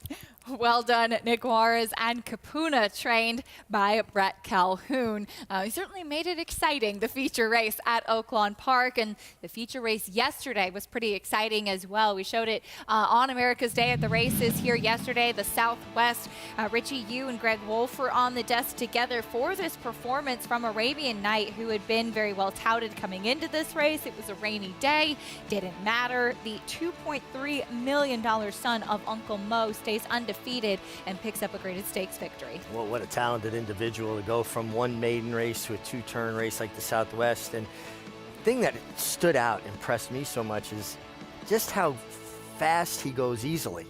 Well done, Nick Juarez and Kupuna, trained by Brett Calhoun. He certainly made it exciting, the feature race at Oaklawn Park, and the feature race yesterday was pretty exciting as well. We showed it on America's Day at the races here yesterday. The Southwest, Richie Yu and Greg Wolf were on the desk together for this performance from Arabian Night, who had been very well touted coming into this race. It was a rainy day, didn't matter. The $2.3 million son of Uncle Mo stays undefeated and picks up a graded stakes victory. Well, what a talented individual to go from one maiden race to a two-turn race like the Southwest. And the thing that stood out, impressed me so much, is just how fast he goes easily.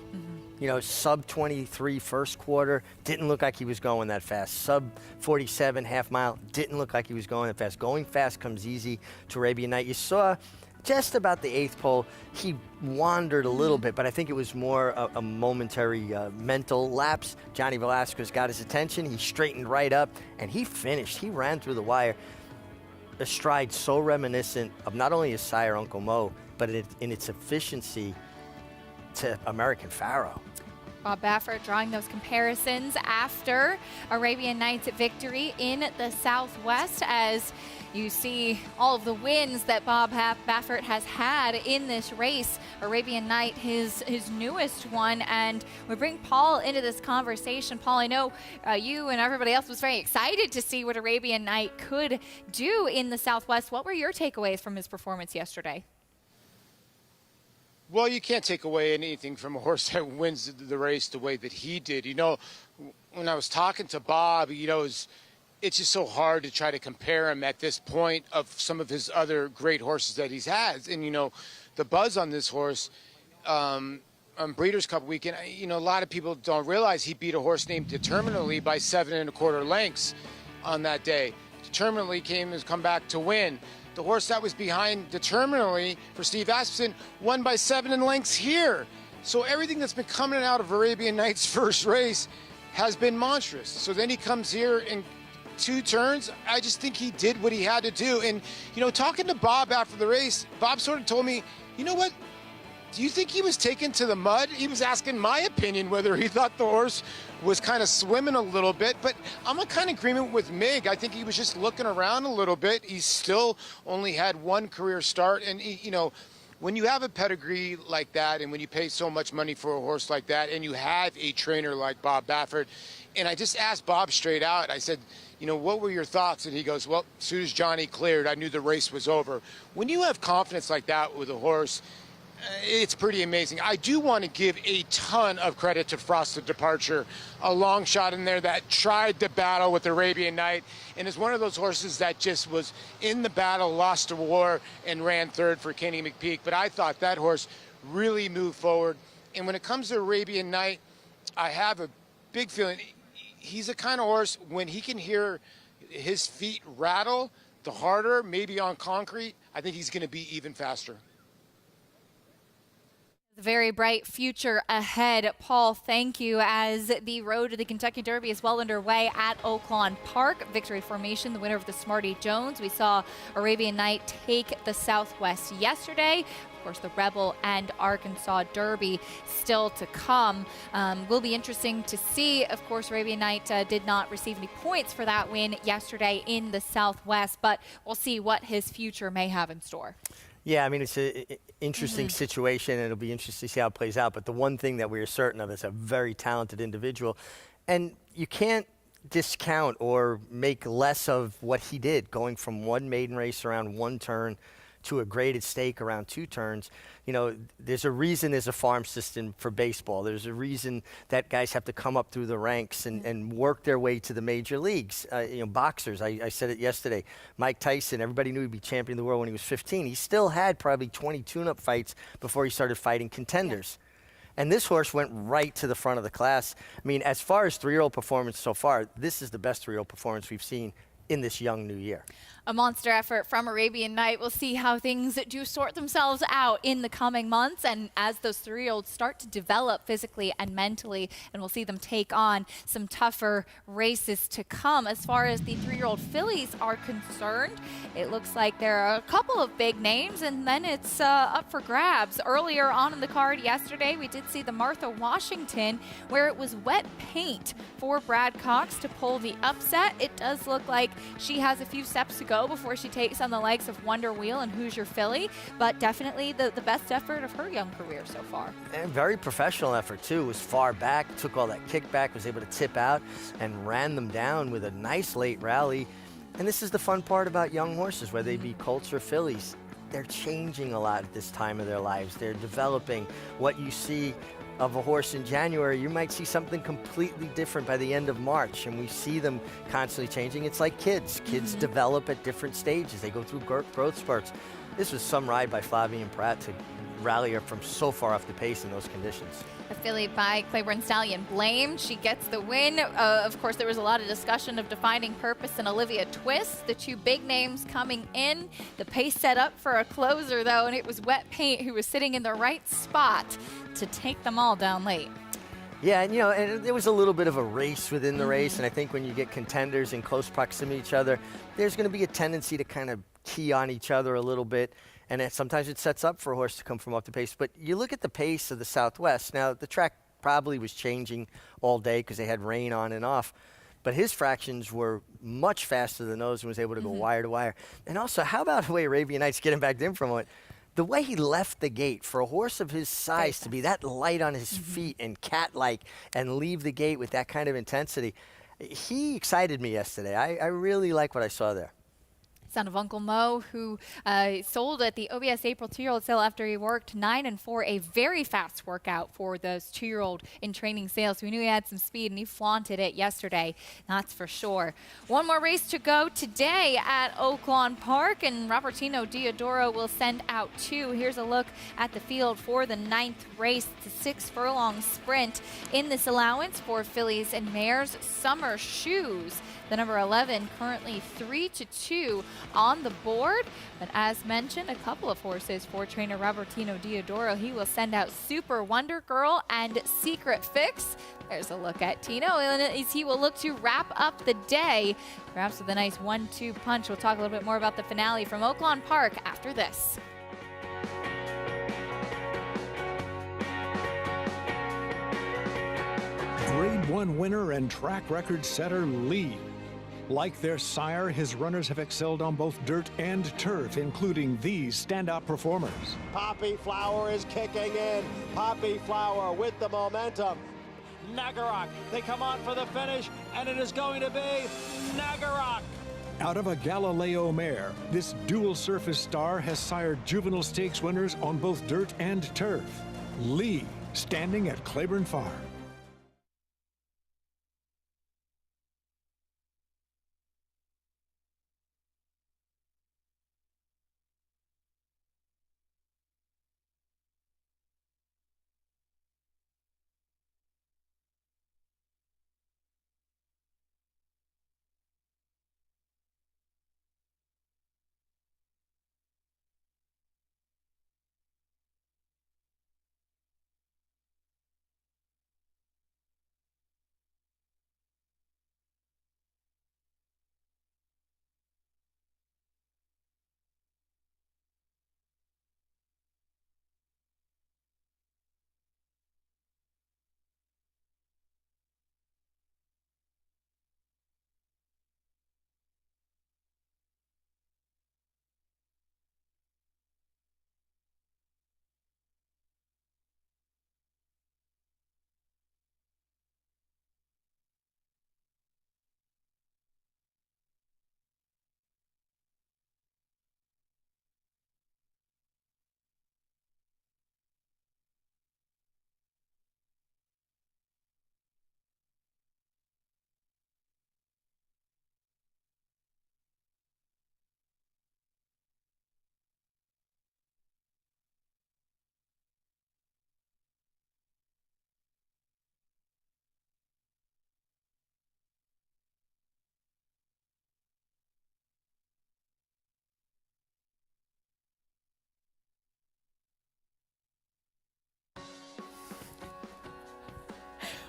You know, sub 23 first quarter, didn't look like he was going that fast. Sub 47 half mile, didn't look like he was going that fast. Going fast comes easy to Arabian Night. You saw just about the eighth pole, he wandered a little bit, but I think it was more a momentary mental lapse. Johnny Velasquez got his attention. He straightened right up, and he finished. He ran through the wire. A stride so reminiscent of not only his sire, Uncle Mo, but in its efficiency to American Pharoah. Bob Baffert drawing those comparisons after Arabian Night's victory in the Southwest, as you see all of the wins that Bob Baffert has had in this race. Arabian Night, his newest one, and we bring Paul into this conversation. Paul, I know you and everybody else was very excited to see what Arabian Night could do in the Southwest. What were your takeaways from his performance yesterday? Well, you can't take away anything from a horse that wins the race the way that he did. You know, when I was talking to Bob, you know, it's just so hard to try to compare him at this point of some of his other great horses that he's had. And, you know, the buzz on this horse on Breeders' Cup weekend, you know, a lot of people don't realize he beat a horse named Determinately by 7 1/4 lengths on that day. Determinately has come back to win. The horse that was behind Determinately for Steve Asmussen won by 7 lengths here. So everything that's been coming out of Arabian Night's first race has been monstrous. So then he comes here in 2 turns. I just think he did what he had to do. And, you know, talking to Bob after the race, Bob sort of told me, you know what? Do you think he was taken to the mud? He was asking my opinion whether he thought the horse was kind of swimming a little bit, but I'm a kind of agreement with Mig. I think he was just looking around a little bit. He still only had 1 career start, and you know, when you have a pedigree like that, and when you pay so much money for a horse like that, and you have a trainer like Bob Baffert, and I just asked Bob straight out, I said, you know, what were your thoughts? And he goes, well, as soon as Johnny cleared, I knew the race was over. When you have confidence like that with a horse, it's pretty amazing. I do want to give a ton of credit to Frosted Departure, a long shot in there that tried the battle with Arabian Night, and is one of those horses that just was in the battle, lost a war, and ran third for Kenny McPeak. But I thought that horse really moved forward. And when it comes to Arabian Night, I have a big feeling he's a kind of horse, when he can hear his feet rattle, the harder, maybe on concrete, I think he's going to be even faster. Very bright future ahead. Paul, thank you. As the road to the Kentucky Derby is well underway at Oaklawn Park. Victory Formation, the winner of the Smarty Jones. We saw Arabian Night take the Southwest yesterday. Of course, the Rebel and Arkansas Derby still to come. Will be interesting to see. Of course, Arabian Night did not receive any points for that win yesterday in the Southwest, but we'll see what his future may have in store. Yeah, I mean, it's an interesting situation, and it'll be interesting to see how it plays out. But the one thing that we are certain of is a very talented individual. And you can't discount or make less of what he did, going from one maiden race around one turn to a graded stake around 2 turns. You know, there's a reason there's a farm system for baseball. There's a reason that guys have to come up through the ranks and work their way to the major leagues. You know, boxers, I said it yesterday, Mike Tyson, everybody knew he'd be champion of the world when he was 15. He still had probably 20 tune-up fights before he started fighting contenders. Yeah. And this horse went right to the front of the class. I mean, as far as 3-year-old performance so far, this is the best 3-year-old performance we've seen in this young new year. A monster effort from Arabian Night. We'll see how things do sort themselves out in the coming months, and as those 3-year-olds start to develop physically and mentally, and we'll see them take on some tougher races to come. As far as the 3-year-old fillies are concerned, it looks like there are a couple of big names, and then it's up for grabs. Earlier on in the card yesterday, we did see the Martha Washington, where it was wet paint for Brad Cox to pull the upset. It does look like she has a few steps to go before she takes on the likes of Wonder Wheel and Who's Your Filly, but definitely the best effort of her young career so far. And very professional effort too. Was far back, took all that kickback, was able to tip out and ran them down with a nice late rally. And this is the fun part about young horses, whether they be colts or fillies. They're changing a lot at this time of their lives. They're developing. What you see of a horse in January, you might see something completely different by the end of March, and we see them constantly changing. It's like kids. Kids develop at different stages. They go through growth spurts. This was some ride by Flavien Prat to rally her from so far off the pace in those conditions. A filly by Claiborne Stallion Blamed. She gets the win. Of course, there was a lot of discussion of Defining Purpose and Olivia Twist, the 2 big names coming in. The pace set up for a closer, though, and it was Wet Paint who was sitting in the right spot to take them all down late. Yeah, and you know, and there was a little bit of a race within the race, and I think when you get contenders in close proximity to each other, there's going to be a tendency to kind of key on each other a little bit. And sometimes it sets up for a horse to come from off the pace. But you look at the pace of the Southwest. Now, the track probably was changing all day because they had rain on and off. But his fractions were much faster than those and was able to go wire to wire. And also, how about the way Arabian Nights, getting back to him for a moment, the way he left the gate for a horse of his size to be that light on his feet and cat-like and leave the gate with that kind of intensity, he excited me yesterday. I really like what I saw there. Son of Uncle Mo, who sold at the OBS April 2-year-old sale after he worked 9 and 4, a very fast workout for those 2-year-old in training sales. We knew he had some speed, and he flaunted it yesterday, that's for sure. One more race to go today at Oaklawn Park, and Robertino Diodoro will send out 2. Here's a look at the field for the 9th race, the 6-furlong sprint in this allowance for fillies and mares. Summer Shoes, the number 11, currently 3-2 on the board. But as mentioned, a couple of horses for trainer Robertino Diodoro. He will send out Super Wonder Girl and Secret Fix. There's a look at Tino, and as he will look to wrap up the day, perhaps with a nice 1-2 punch. We'll talk a little bit more about the finale from Oaklawn Park after this. Grade 1 winner and track record setter Lee. Like their sire, his runners have excelled on both dirt and turf, including these standout performers. Poppy Flower is kicking in. Poppy Flower with the momentum. Nagarok, they come on for the finish, and it is going to be Nagarok. Out of a Galileo mare, this dual surface star has sired juvenile stakes winners on both dirt and turf. Lee, standing at Claiborne Farm.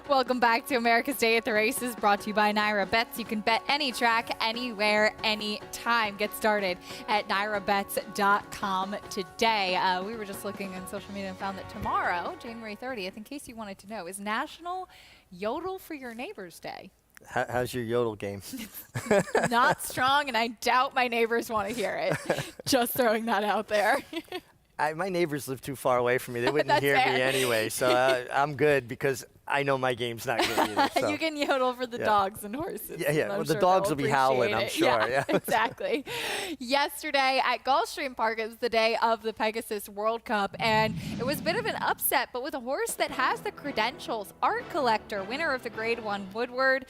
Welcome back to America's Day at the Races, brought to you by Naira Bets. You can bet any track, anywhere, anytime. Get started at nairabets.com today. We were just looking on social media and found that tomorrow, January 30th, in case you wanted to know, is National Yodel for Your Neighbors Day. How's your yodel game? Not strong, and I doubt my neighbors want to hear it. Just throwing that out there. My neighbors live too far away from me. They wouldn't hear me anyway, so I'm good because I know my game's not good either. So. You can yodel for the dogs and horses. Yeah. Well, the dogs will be howling, I'm sure. Yeah, exactly. Yesterday at Gulfstream Park, it was the day of the Pegasus World Cup, and it was a bit of an upset, but with a horse that has the credentials. Art Collector, winner of the Grade 1 Woodward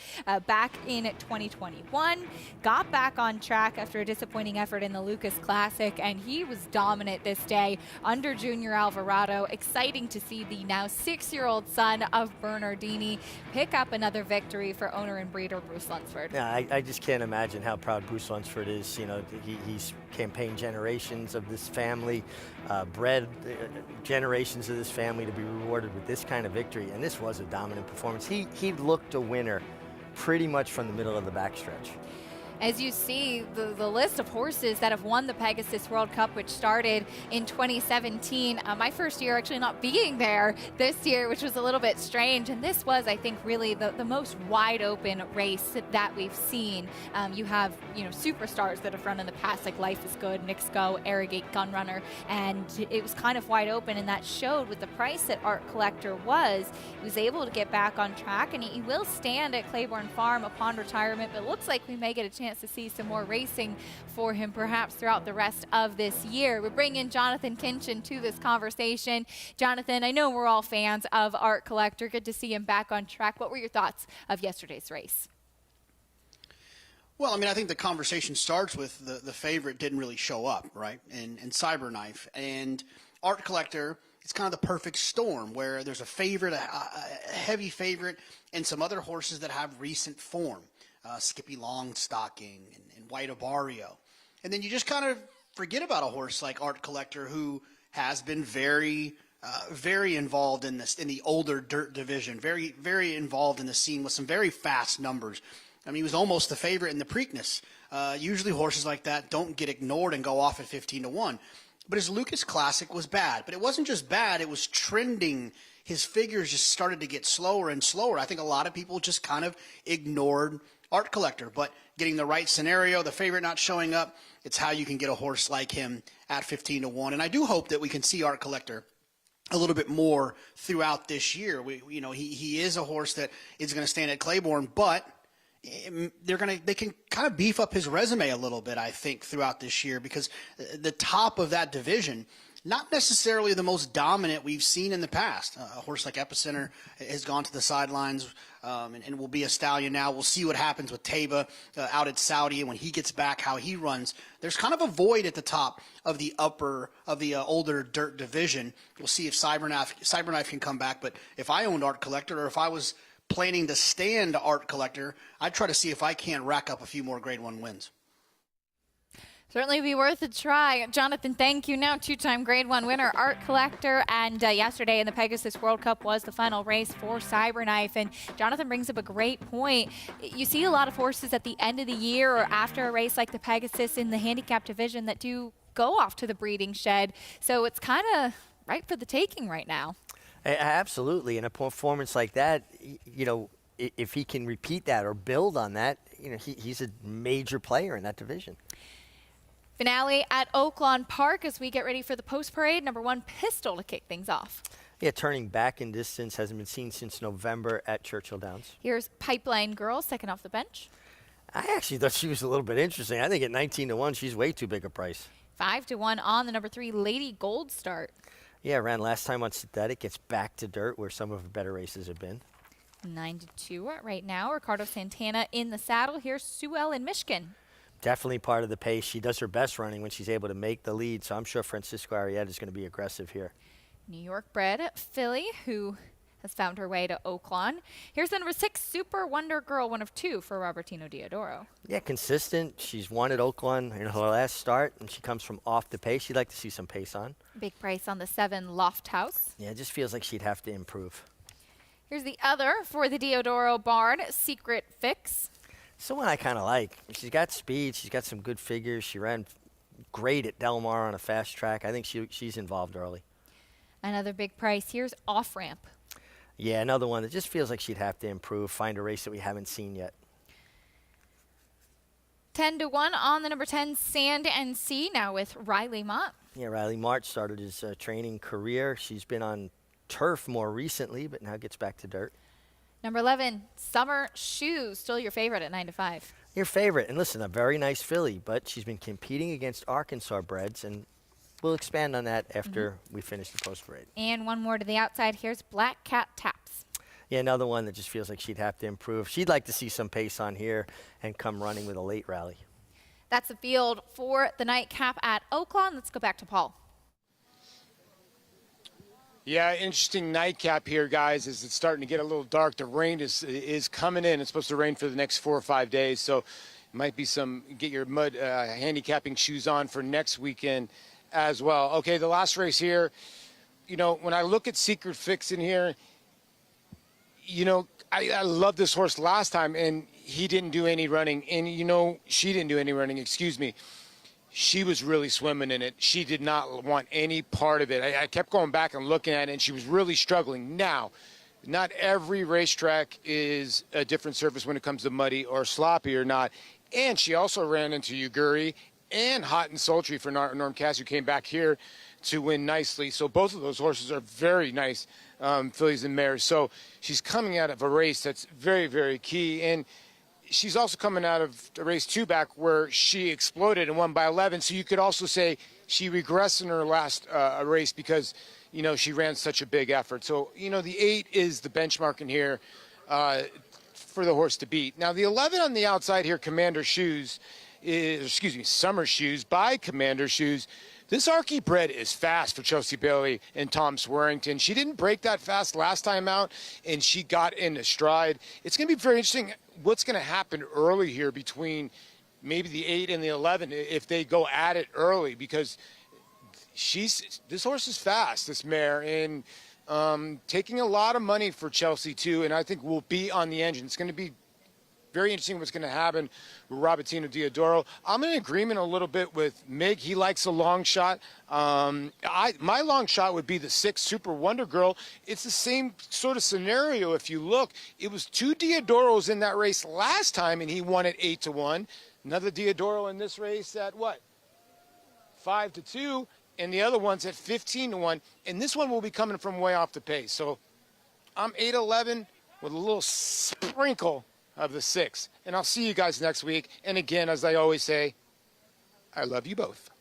back in 2021, got back on track after a disappointing effort in the Lucas Classic, and he was dominant this day under Junior Alvarado. Exciting to see the now 6-year-old son of Bernardini pick up another victory for owner and breeder Bruce Lunsford. Yeah, I just can't imagine how proud Bruce Lunsford is. You know, he's campaigned generations of this family, bred generations of this family to be rewarded with this kind of victory, and this was a dominant performance. He looked a winner pretty much from the middle of the backstretch. As you see, the list of horses that have won the Pegasus World Cup, which started in 2017, my first year actually not being there this year, which was a little bit strange. And this was, I think, really the most wide open race that we've seen. You have, superstars that have run in the past, like Life is Good, Knicks Go, Arrogate Gunrunner, and it was kind of wide open, and that showed with the price that Art Collector was. He was able to get back on track, and he will stand at Claiborne Farm upon retirement, but it looks like we may get a chance to see some more racing for him perhaps throughout the rest of this year. We bring in Jonathan Kinchin to this conversation. Jonathan, I know we're all fans of Art Collector. Good to see him back on track. What were your thoughts of yesterday's race? Well, I think the conversation starts with the favorite didn't really show up, right? And Cyberknife. And Art Collector, it's kind of the perfect storm where there's a favorite, a heavy favorite, and some other horses that have recent form. Skippy Longstocking and White Abario. And then you just kind of forget about a horse like Art Collector, who has been very involved in the older dirt division, very, very involved in the scene with some very fast numbers. He was almost the favorite in the Preakness. Usually horses like that don't get ignored and go off at 15-1. But his Lucas Classic was bad. But it wasn't just bad, it was trending. His figures just started to get slower and slower. I think a lot of people just kind of ignored Art Collector, but getting the right scenario, the favorite not showing up, it's how you can get a horse like him at 15-1. And I do hope that we can see Art Collector a little bit more throughout this year. He is a horse that is going to stand at Claiborne, but they can kind of beef up his resume a little bit, I think, throughout this year, because the top of that division, not necessarily the most dominant we've seen in the past. A horse like Epicenter has gone to the sidelines and will be a stallion now. We'll see what happens with Taiba out at Saudi, and when he gets back, how he runs. There's kind of a void at the top of the older dirt division. We'll see if Cyberknife can come back. But if I owned Art Collector, or if I was planning to stand Art Collector, I'd try to see if I can't rack up a few more Grade 1 wins. Certainly be worth a try. Jonathan, thank you. Now two-time Grade 1 winner, Art Collector, and yesterday in the Pegasus World Cup was the final race for Cyberknife, and Jonathan brings up a great point. You see a lot of horses at the end of the year or after a race like the Pegasus in the handicap division that do go off to the breeding shed, so it's kind of right for the taking right now. Absolutely, and a performance like that, if he can repeat that or build on that, he's a major player in that division. Finale at Oaklawn Park as we get ready for the post parade. Number 1 Pistol to kick things off. Yeah, turning back in distance hasn't been seen since November at Churchill Downs. Here's Pipeline Girl, second off the bench. I actually thought she was a little bit interesting. I think at 19-1, she's way too big a price. 5-1 on the number 3 Lady Gold Start. Yeah, ran last time on synthetic. Gets back to dirt where some of her better races have been. 9-2 right now. Ricardo Santana in the saddle. Here's Sue Ellen Michigan. Definitely part of the pace. She does her best running when she's able to make the lead, so I'm sure Francisco Arietta is going to be aggressive here. New York bred filly who has found her way to Oaklawn. Here's the number 6 Super Wonder Girl, 1 of 2 for Robertino Diodoro. Yeah, consistent. She's won at Oaklawn in her last start, and she comes from off the pace. She'd like to see some pace on. Big price on the 7 Loft House. Yeah, it just feels like she'd have to improve. Here's the other for the Diodoro barn, Secret Fix. Someone I kind of like. She's got speed. She's got some good figures. She ran great at Del Mar on a fast track. I think she's involved early. Another big price. Here's Off Ramp. Yeah, another one that just feels like she'd have to improve, find a race that we haven't seen yet. 10-1 on the number 10, Sand and Sea, now with Riley Mott. Yeah, Riley Mott started his training career. She's been on turf more recently, but now gets back to dirt. Number 11, Summer Shoes, still your favorite at 9-5. Your favorite, and listen, a very nice filly, but she's been competing against Arkansas breds, and we'll expand on that after we finish the post parade. And one more to the outside. Here's Black Cat Taps. Yeah, another one that just feels like she'd have to improve. She'd like to see some pace on here and come running with a late rally. That's the field for the nightcap at Oaklawn. Let's go back to Paul. Yeah, interesting nightcap here, guys, as it's starting to get a little dark. The rain is coming in. It's supposed to rain for the next 4 or 5 days, so it might be get your mud handicapping shoes on for next weekend as well. Okay, the last race here, you know, when I look at Secret Fix in here, you know, I loved this horse last time, and he didn't do any running. And, you know, she didn't do any running, excuse me. She was really swimming in it. She did not want any part of it. I kept going back and looking at it, and she was really struggling. Now, not every racetrack is a different surface when it comes to muddy or sloppy or not. And she also ran into Uguri and Hot and Sultry for Norm Cass, who came back here to win nicely. So both of those horses are very nice fillies and mares. So she's coming out of a race that's very, very key. And she's also coming out of the race 2 back where she exploded and won by 11. So you could also say she regressed in her last race because, you know, she ran such a big effort. So, you know, the 8 is the benchmark in here for the horse to beat. Now, the 11 on the outside here, Commander Shoes, Summer Shoes by Commander Shoes. This Archie bred is fast for Chelsea Bailey and Tom Swearington. She didn't break that fast last time out, and she got into stride. It's going to be very interesting what's going to happen early here between maybe the 8 and the 11 if they go at it early, because this horse is fast, this mare, and taking a lot of money for Chelsea too, and I think will be on the engine. It's going to be very interesting what's going to happen with Robertino Diodoro. I'm in agreement a little bit with Mig. He likes a long shot. My long shot would be the 6 Super Wonder Girl. It's the same sort of scenario if you look. It was 2 Diodoros in that race last time, and he won at 8-1. Another Diodoro in this race at what? 5-2, and the other one's at 15-1. And this one will be coming from way off the pace. So I'm 8-11 with a little sprinkle of the 6. And I'll see you guys next week. And again, as I always say, I love you both.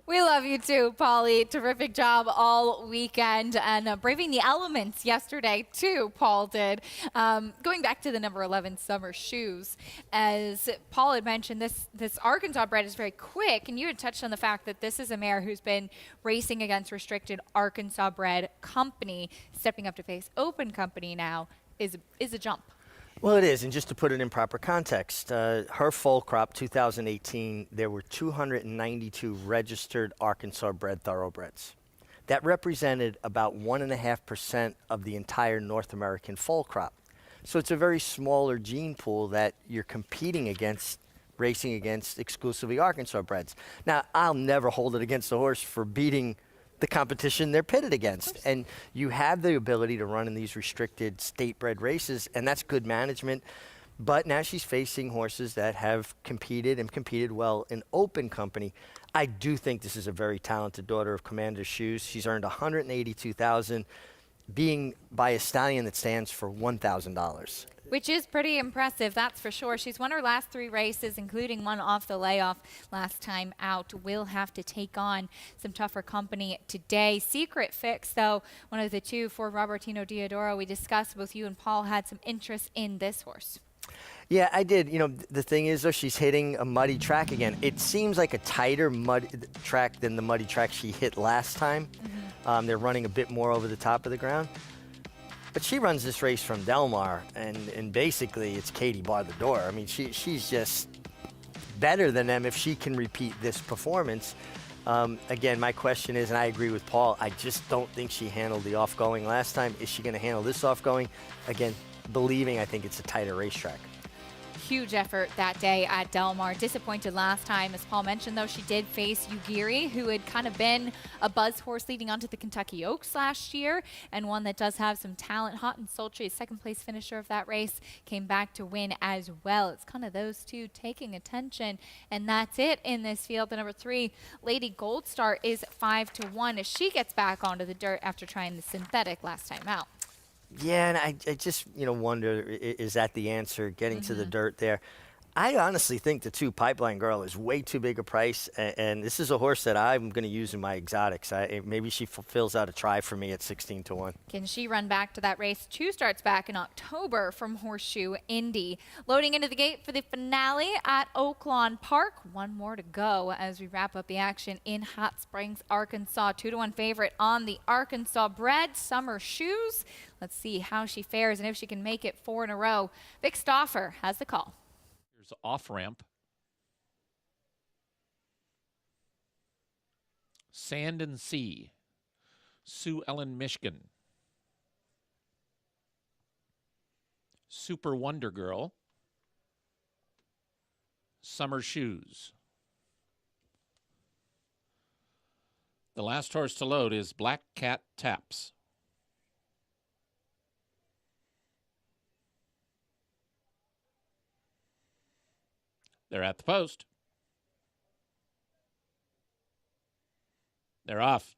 We love you too, Paulie. Terrific job all weekend and braving the elements yesterday too, Paul did. Going back to the number 11 Summer Shoes, as Paul had mentioned, this Arkansas bred is very quick, and you had touched on the fact that this is a mare who's been racing against restricted Arkansas bred company, stepping up to face open company now is a jump. Well, it is, and just to put it in proper context, her foal crop 2018, there were 292 registered Arkansas bred thoroughbreds. That represented about 1.5% of the entire North American foal crop. So it's a very smaller gene pool that you're competing against, racing against exclusively Arkansas breds. Now, I'll never hold it against the horse for beating the competition they're pitted against. And you have the ability to run in these restricted state-bred races, and that's good management. But now she's facing horses that have competed and competed well in open company. I do think this is a very talented daughter of Commander Shoes. She's earned $182,000, being by a stallion that stands for $1,000. Which is pretty impressive, that's for sure. She's won her last 3 races, including one off the layoff last time out. Will have to take on some tougher company today. Secret Fix, though, one of the 2 for Robertino Diodoro. We discussed, both you and Paul had some interest in this horse. Yeah, I did. You know, the thing is, though, she's hitting a muddy track again. It seems like a tighter mud track than the muddy track she hit last time. They're running a bit more over the top of the ground. But she runs this race from Del Mar, and basically it's Katie bar the door. I mean, she's just better than them if she can repeat this performance. Again, my question is, and I agree with Paul, I just don't think she handled the off-going last time. Is she going to handle this off-going? Again, believing I think it's a tighter racetrack. Huge effort that day at Del Mar. Disappointed last time. As Paul mentioned, though, she did face Ugiri, who had kind of been a buzz horse leading onto the Kentucky Oaks last year, and one that does have some talent. Hot and sultry, second place finisher of that race, came back to win as well. It's kind of those two taking attention, and that's it in this field. The number 3, Lady Goldstar, is 5-1 as she gets back onto the dirt after trying the synthetic last time out. Yeah, and I just, wonder, is that the answer, getting to the dirt there? I honestly think the 2 Pipeline Girl is way too big a price, and this is a horse that I'm going to use in my exotics. Maybe she fulfills out a try for me at 16-1. Can she run back to that race? 2 starts back in October from Horseshoe Indy. Loading into the gate for the finale at Oaklawn Park. One more to go as we wrap up the action in Hot Springs, Arkansas. 2-1 favorite on the Arkansas bred, Summer Shoes. Let's see how she fares and if she can make it 4 in a row. Vic Stauffer has the call. Off ramp. Sand and Sea. Sue Ellen Mishkin. Super Wonder Girl. Summer Shoes. The last horse to load is Black Cat Taps. They're at the post. They're off.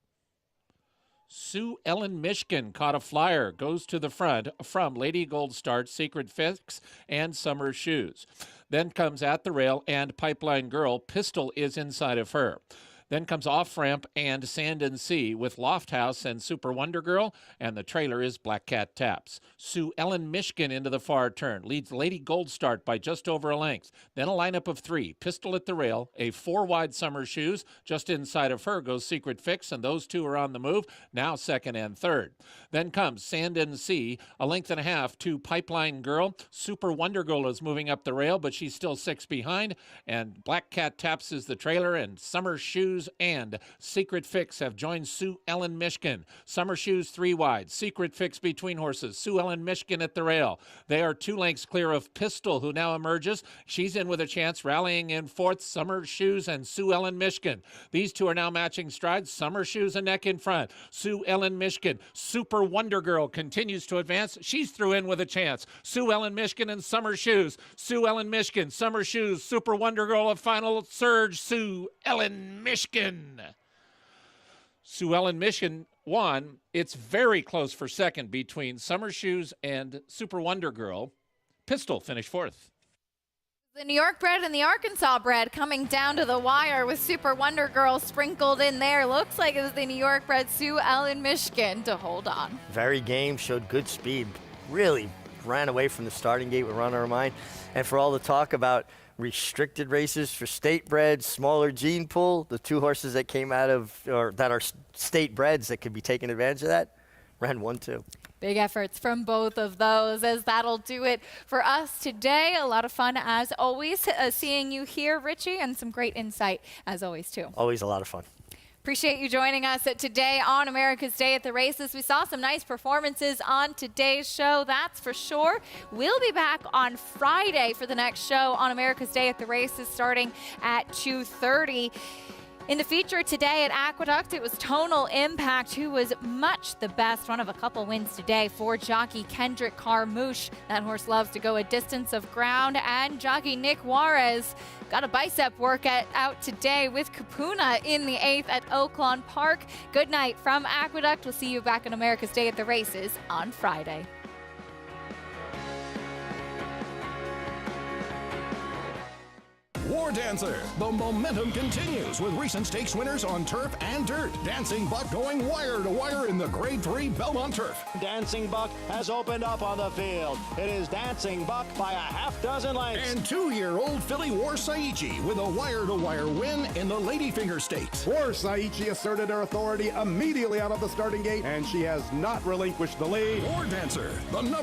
Sue Ellen Mishkin caught a flyer, goes to the front from Lady Goldstar, Secret Fix, and Summer Shoes. Then comes At the Rail and Pipeline Girl. Pistol is inside of her. Then comes Off Ramp and Sand and Sea with Loft House and Super Wonder Girl, and the trailer is Black Cat Taps. Sue Ellen Mishkin into the far turn, leads Lady Goldstart by just over a length. Then a lineup of 3, Pistol at the Rail, a 4-wide Summer Shoes. Just inside of her goes Secret Fix, and those 2 are on the move, now 2nd and 3rd. Then comes Sand and Sea, a length and a half to Pipeline Girl. Super Wonder Girl is moving up the rail, but she's still 6 behind, and Black Cat Taps is the trailer, and Summer Shoes and Secret Fix have joined Sue Ellen Mishkin. Summer Shoes 3 wide, Secret Fix between horses, Sue Ellen Mishkin at the rail. They are 2 lengths clear of Pistol, who now emerges. She's in with a chance, rallying in 4th, Summer Shoes and Sue Ellen Mishkin. These 2 are now matching strides. Summer Shoes a neck in front. Sue Ellen Mishkin. Super Wonder Girl continues to advance. She's through in with a chance. Sue Ellen Mishkin and Summer Shoes. Sue Ellen Mishkin, Summer Shoes, Super Wonder Girl, a final surge. Sue Ellen Mishkin. Sue Ellen Mishkin won. It's very close for 2nd between Summer Shoes and Super Wonder Girl. Pistol finished 4th. The New York bred and the Arkansas bred coming down to the wire with Super Wonder Girl sprinkled in there. Looks like it was the New York bred Sue Ellen Mishkin to hold on. Very game, showed good speed. Really ran away from the starting gate with Run Our Mind. And for all the talk about restricted races for state breds, smaller gene pool, the 2 horses that came out of, or that are state breds that could be taking advantage of that, ran 1-2. Big efforts from both of those, as that'll do it for us today. A lot of fun as always seeing you here, Richie, and some great insight as always too. Always a lot of fun. Appreciate you joining us today on America's Day at the Races. We saw some nice performances on today's show, that's for sure. We'll be back on Friday for the next show on America's Day at the Races starting at 2:30. In the feature today at Aqueduct, it was Tonal Impact, who was much the best, one of a couple wins today for jockey Kendrick Carmouche. That horse loves to go a distance of ground, and jockey Nick Juarez got a bicep workout out today with Kapuna in the 8th at Oaklawn Park. Good night from Aqueduct. We'll see you back on America's Day at the Races on Friday. War Dancer. The momentum continues with recent stakes winners on turf and dirt. Dancing Buck going wire to wire in the Grade 3 Belmont Turf. Dancing Buck has opened up on the field. It is Dancing Buck by a half-dozen lengths. And 2-year-old filly War Saichi with a wire-to-wire win in the Ladyfinger Stakes. War Saichi asserted her authority immediately out of the starting gate, and she has not relinquished the lead. War Dancer, the number